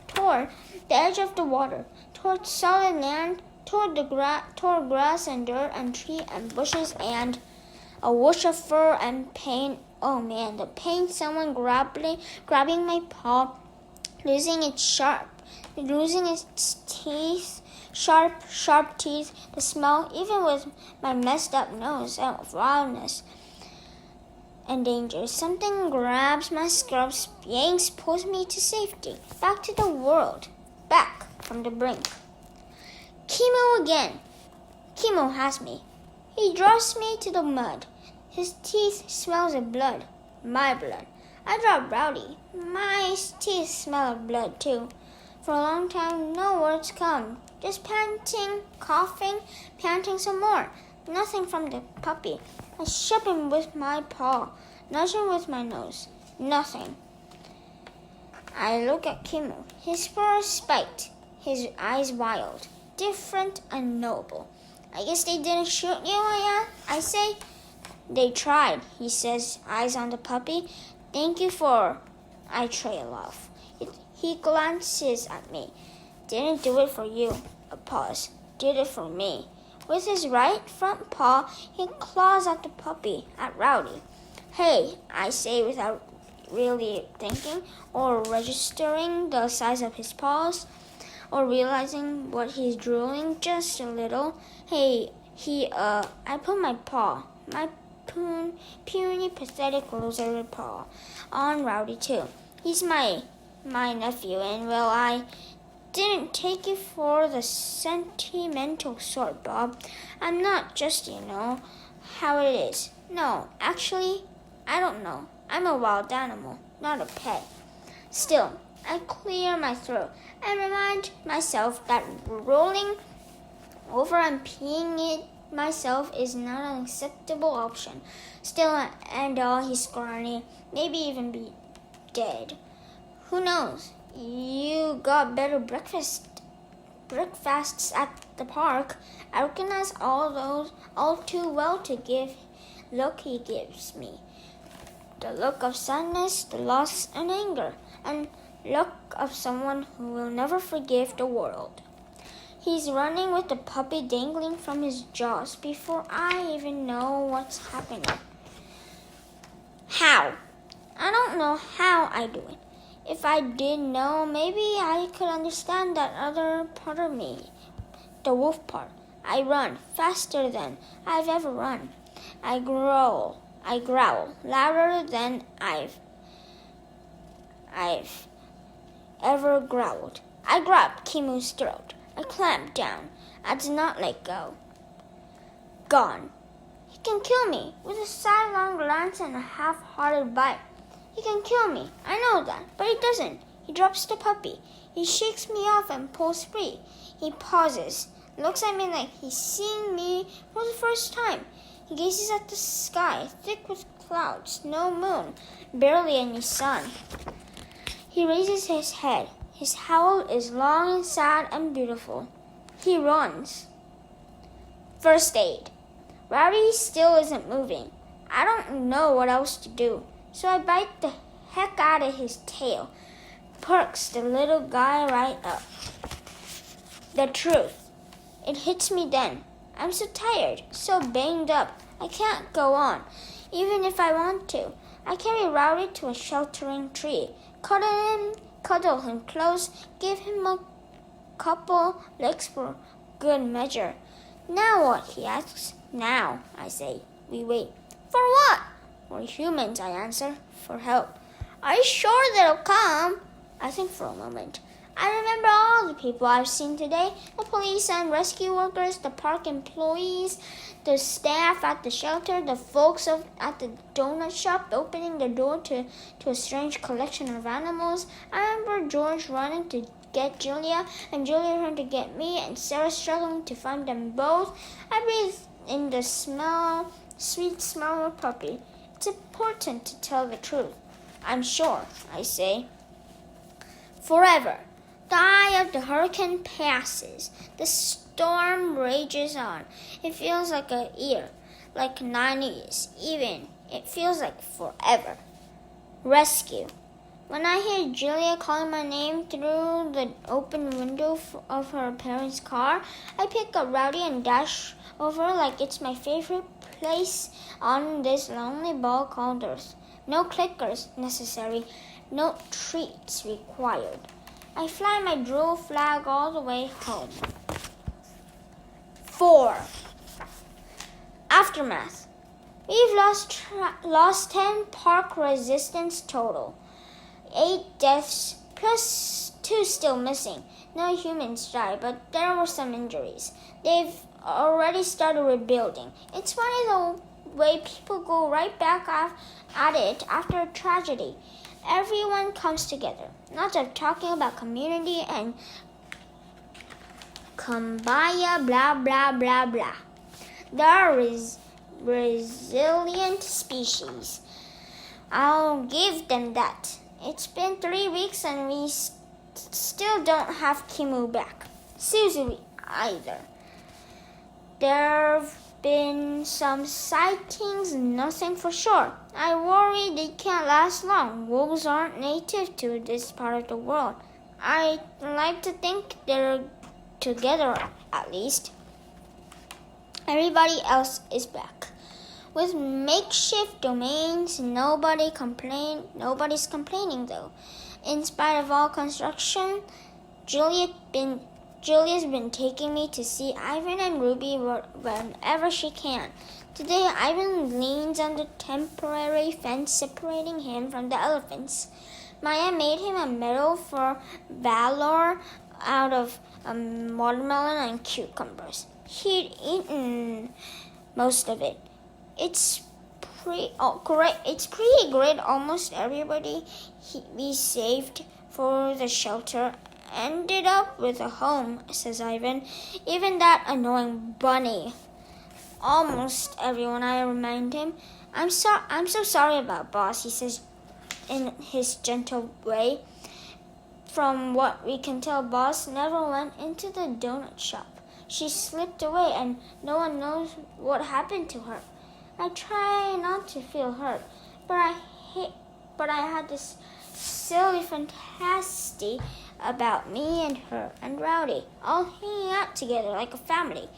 toward the edge of the water, toward solid land, toward grass and dirt and tree and bushes and a whoosh of fur and pain. Oh man, the pain! Someone grabbing my paw, losing its teeth, sharp teeth. The smell, even with my messed up nose of wildness and danger. Something grabs my scrubs, yanks, pulls me to safety, back to the world, back from the brink. Chemo again. Chemo has me. He draws me to the mud. His teeth smells of blood. My blood. I drop Rowdy. My teeth smell of blood too. For a long time, no words come. Just panting, coughing, panting some more. Nothing from the puppy. I shove him with my paw, nudge him with my nose. Nothing. I look at Kimu. His fur is spiked, his eyes wild, different, unknowable. I guess they didn't shoot you, I say. They tried, he says, eyes on the puppy. Thank you for I trail off. He glances at me. Didn't do it for you. A pause. Did it for me. With his right front paw, he claws at the puppy, at Rowdy. Hey, I say without really thinking or registering the size of his paws or realizing what he's drooling just a little. Hey, I put my paw, my puny, pathetic loser paw, on Rowdy too. He's my nephew, and well, I didn't take it for the sentimental sort, Bob. I'm not just, how it is. No, actually, I don't know. I'm a wild animal, not a pet. Still, I clear my throat and remind myself that rolling over and peeing it myself is not an acceptable option. Still, and all, he's scrawny, maybe even be dead. Who knows? You got better breakfasts at the park. I recognize all those all too well to give look he gives me. The look of sadness, the loss and anger, and look of someone who will never forgive the world. He's running with the puppy dangling from his jaws before I even know what's happening. How? I don't know how I do it. If I did know, maybe I could understand that other part of me, the wolf part. I run faster than I've ever run. I growl louder than I've ever growled. I grabbed Kimu's throat. I clamped down. I did not let go. Gone. He can kill me with a sidelong glance and a half-hearted bite. He can kill me. I know that, but he doesn't. He drops the puppy. He shakes me off and pulls free. He pauses, looks at me like he's seeing me for the first time. He gazes at the sky, thick with clouds, no moon, barely any sun. He raises his head. His howl is long and sad and beautiful. He runs. First aid. Rowdy still isn't moving. I don't know what else to do. So I bite the heck out of his tail. Perks the little guy right up. The truth. It hits me then. I'm so tired, so banged up. I can't go on, even if I want to. I carry Rowdy to a sheltering tree. Cuddle him close, give him a couple licks for good measure. Now what? He asks. Now, I say. We wait. For what? We're humans, I answer. For help. Are you sure they'll come? I think for a moment. I remember all the people I've seen today. The police and rescue workers, the park employees, the staff at the shelter, the folks at the donut shop opening the door to a strange collection of animals. I remember George running to get Julia and Julia running to get me and Sarah struggling to find them both. I breathe in the sweet smell of puppy. It's important to tell the truth. I'm sure, I say. Forever. The eye of the hurricane passes. The storm rages on. It feels like a year, like 9 years, even. It feels like forever. Rescue. When I hear Julia calling my name through the open window of her parents' car, I pick up Rowdy and dash over like it's my favorite place on this lonely ball called Earth. No clickers necessary, no treats required. I fly my drool flag all the way home. 4. Aftermath. We've lost 10 park residents total. 8 deaths plus 2 still missing. No humans died, but there were some injuries. They've already started rebuilding. It's funny the way people go right back at it after a tragedy. Everyone comes together. Not just talking about community and kumbaya, blah, blah, blah, blah. They are resilient species. I'll give them that. It's been 3 weeks and we still don't have Kimu back. Susie either. They've been some sightings, nothing for sure. I worry they can't last long. Wolves aren't native to this part of the world. I like to think they're together at least. Everybody else is back. With makeshift domains, nobody's complaining though. In spite of all construction, Julia's been taking me to see Ivan and Ruby whenever she can. Today, Ivan leans on the temporary fence separating him from the elephants. Maya made him a medal for valor out of watermelon and cucumbers. He'd eaten most of it. It's pretty great. Almost everybody we saved for the shelter ended up with a home, says Ivan. Even that annoying bunny. Almost everyone, I remind him. I'm so sorry about Boss, he says in his gentle way. From what we can tell, Boss never went into the donut shop. She slipped away and no one knows what happened to her. I try not to feel hurt, but I had this silly fantasy about me and her and Rowdy all hanging out together like a family.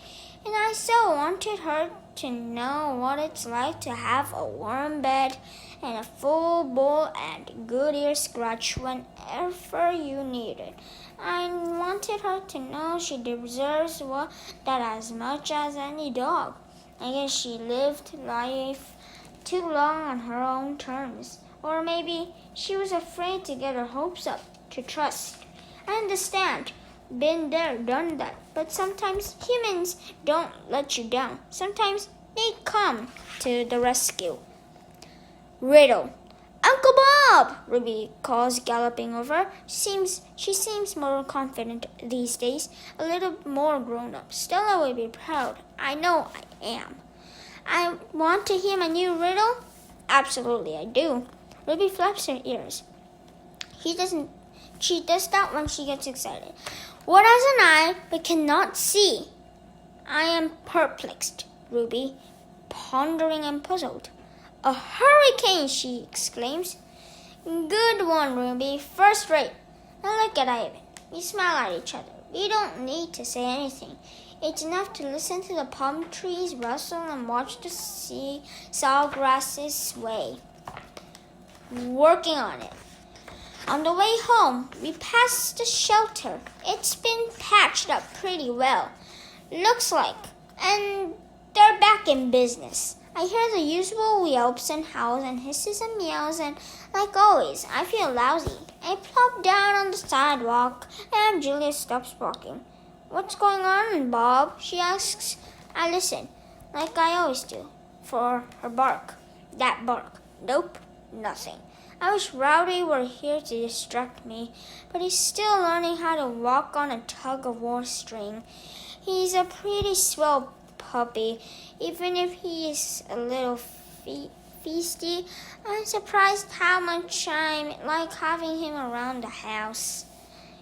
And I so wanted her to know what it's like to have a warm bed and a full bowl and good ear scratch whenever you need it. I wanted her to know she deserves that as much as any dog. I guess she lived life too long on her own terms. Or maybe she was afraid to get her hopes up, to trust. I understand. Been there, done that. But sometimes humans don't let you down. Sometimes they come to the rescue. Riddle. Uncle Bob! Ruby calls, galloping over. She seems more confident these days, a little more grown up. Stella will be proud. I know I am. I want to hear my new riddle? Absolutely, I do. Ruby flaps her ears. She does that when she gets excited. What has an eye but cannot see? I am perplexed, Ruby, pondering and puzzled. A hurricane, she exclaims. Good one, Ruby, first rate. Now look at Ivan. We smile at each other. We don't need to say anything. It's enough to listen to the palm trees rustle and watch the sawgrasses sway. Working on it. On the way home, we passed the shelter. It's been patched up pretty well, looks like, and they're back in business. I hear the usual yelps and howls and hisses and meows, and like always, I feel lousy. I plop down on the sidewalk, and Julius stops barking. What's going on, Bob? She asks. I listen, like I always do, for her bark. That bark. Nope, nothing. I wish Rowdy were here to distract me, but he's still learning how to walk on a tug-of-war string. He's a pretty swell puppy, even if he is a little feisty. I'm surprised how much I like having him around the house.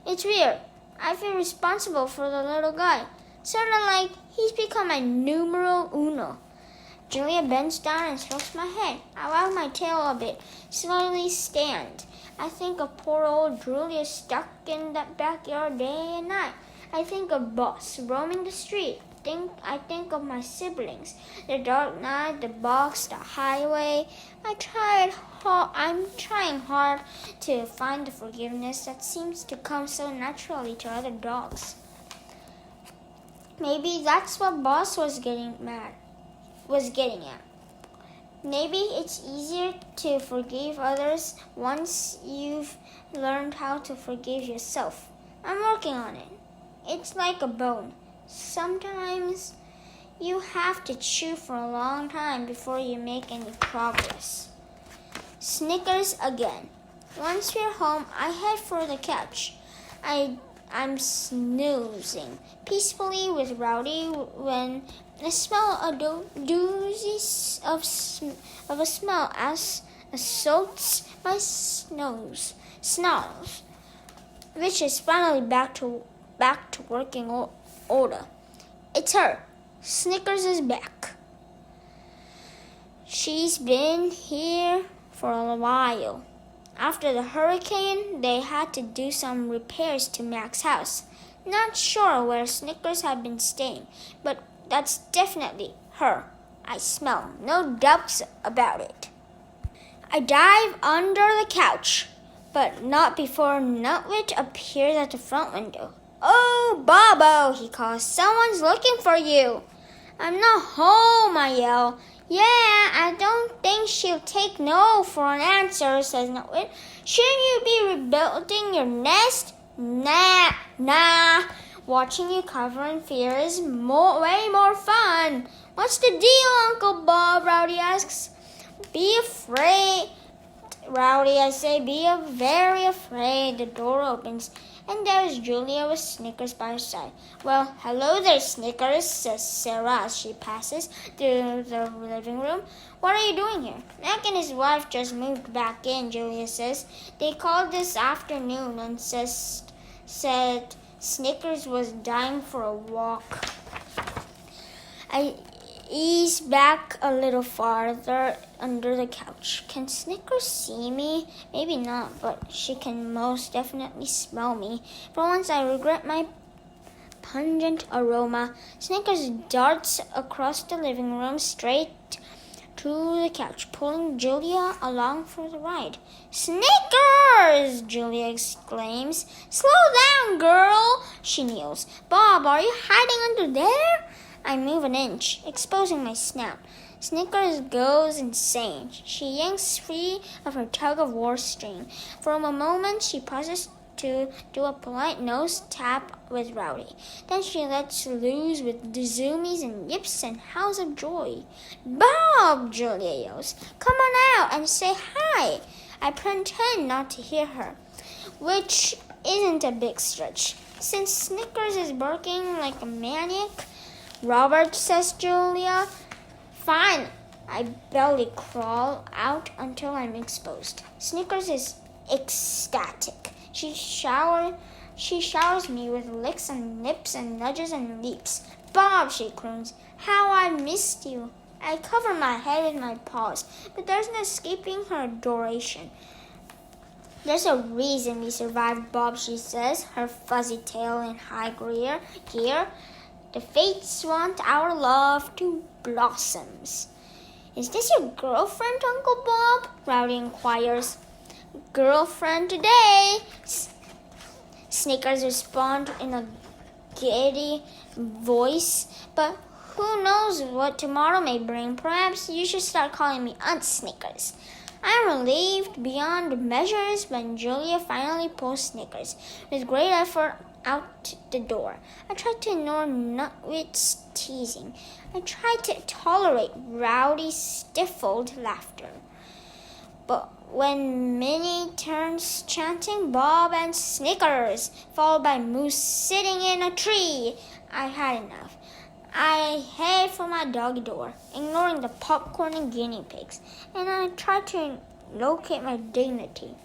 It's weird. I feel responsible for the little guy, sort of like he's become my numero uno. Julia bends down and strokes my head. I wag my tail a bit, slowly stand. I think of poor old Julius stuck in that backyard day and night. I think of Boss roaming the street. I think of my siblings, the dark night, the box, the highway. I'm trying hard to find the forgiveness that seems to come so naturally to other dogs. Maybe that's what Boss was getting at. Maybe it's easier to forgive others once you've learned how to forgive yourself. I'm working on it. It's like a bone. Sometimes you have to chew for a long time before you make any progress. Snickers again. Once we're home, I head for the couch. I'm snoozing peacefully with Rowdy when I smell a doozy of a smell as assaults my snarls, which is finally back to working order. It's her. Snickers is back. She's been here for a while. After the hurricane, they had to do some repairs to Mac's house. Not sure where Snickers had been staying, but that's definitely her. I smell, no doubts about it. I dive under the couch, but not before Nutwit appears at the front window. "Oh, Bobo," he calls, "someone's looking for you." "I'm not home," I yell. "Yeah, I don't think she'll take no for an answer," says Nutwit. "Shouldn't you be rebuilding your nest?" Nah. Watching you cover in fear is way more fun." "What's the deal, Uncle Bob?" Rowdy asks. "Be afraid, Rowdy," I say. "Be very afraid." The door opens, and there's Julia with Snickers by her side. "Well, hello there, Snickers," says Sarah as she passes through the living room. "What are you doing here?" "Mac and his wife just moved back in," Julia says. "They called this afternoon and said Snickers was dying for a walk." I ease back a little farther under the couch. Can Snickers see me? Maybe not, but she can most definitely smell me. For once, I regret my pungent aroma. Snickers darts across the living room straight to the couch, pulling Julia along for the ride. "Snickers!" Julia exclaims. "Slow down, girl!" She kneels. "Bob, are you hiding under there?" I move an inch, exposing my snout. Snickers goes insane. She yanks free of her tug-of-war string. For a moment, she pauses to do a polite nose tap with Rowdy. Then she lets loose with the zoomies and yips and howls of joy. "Bob!" Julia yells. "Come on out and say hi." I pretend not to hear her, which isn't a big stretch, since Snickers is barking like a maniac. "Robert," says Julia. "Fine." I belly crawl out until I'm exposed. Snickers is ecstatic. She showers me with licks and nips and nudges and leaps. "Bob," she croons, "how I missed you." I cover my head with my paws, but there's no escaping her adoration. "There's a reason we survived, Bob," she says, her fuzzy tail in high gear. "The fates want our love to blossom." "Is this your girlfriend, Uncle Bob?" Rowdy inquires. "Girlfriend today," Snickers responds in a giddy voice. "But who knows what tomorrow may bring? Perhaps you should start calling me Aunt Snickers." I'm relieved beyond measures when Julia finally pulls Snickers, with great effort, out the door. I try to ignore Nutwit's teasing. I try to tolerate Rowdy's stifled laughter. But when Minnie turns chanting Bob and Snickers, followed by Moose sitting in a tree, I had enough. I head for my doggy door, ignoring the popcorn and guinea pigs, and I try to locate my dignity.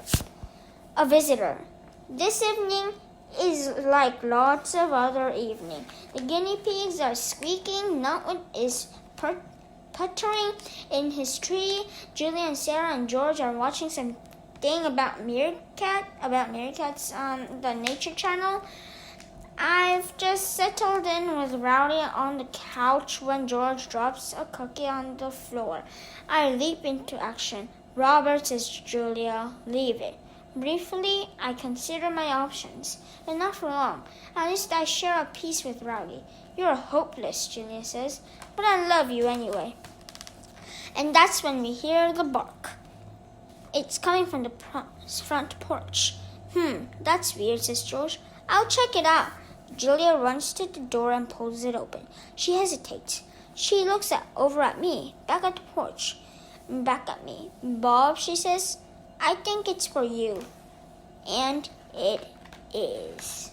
A visitor. This evening is like lots of other evenings. The guinea pigs are squeaking, Nutwit is puttering in his tree. Julia and Sarah and George are watching something about meerkats on the Nature Channel. I've just settled in with Rowdy on the couch when George drops a cookie on the floor. I leap into action. "Robert," says Julia, "leave it." Briefly, I consider my options, but not for long. At least I share a piece with Rowdy. "You're hopeless," Julia says, "but I love you anyway." And that's when we hear the bark. It's coming from the front porch. That's weird," says George. "I'll check it out." Julia runs to the door and pulls it open. She hesitates. She looks over at me, back at the porch, back at me. "Bob," she says, "I think it's for you." And it is.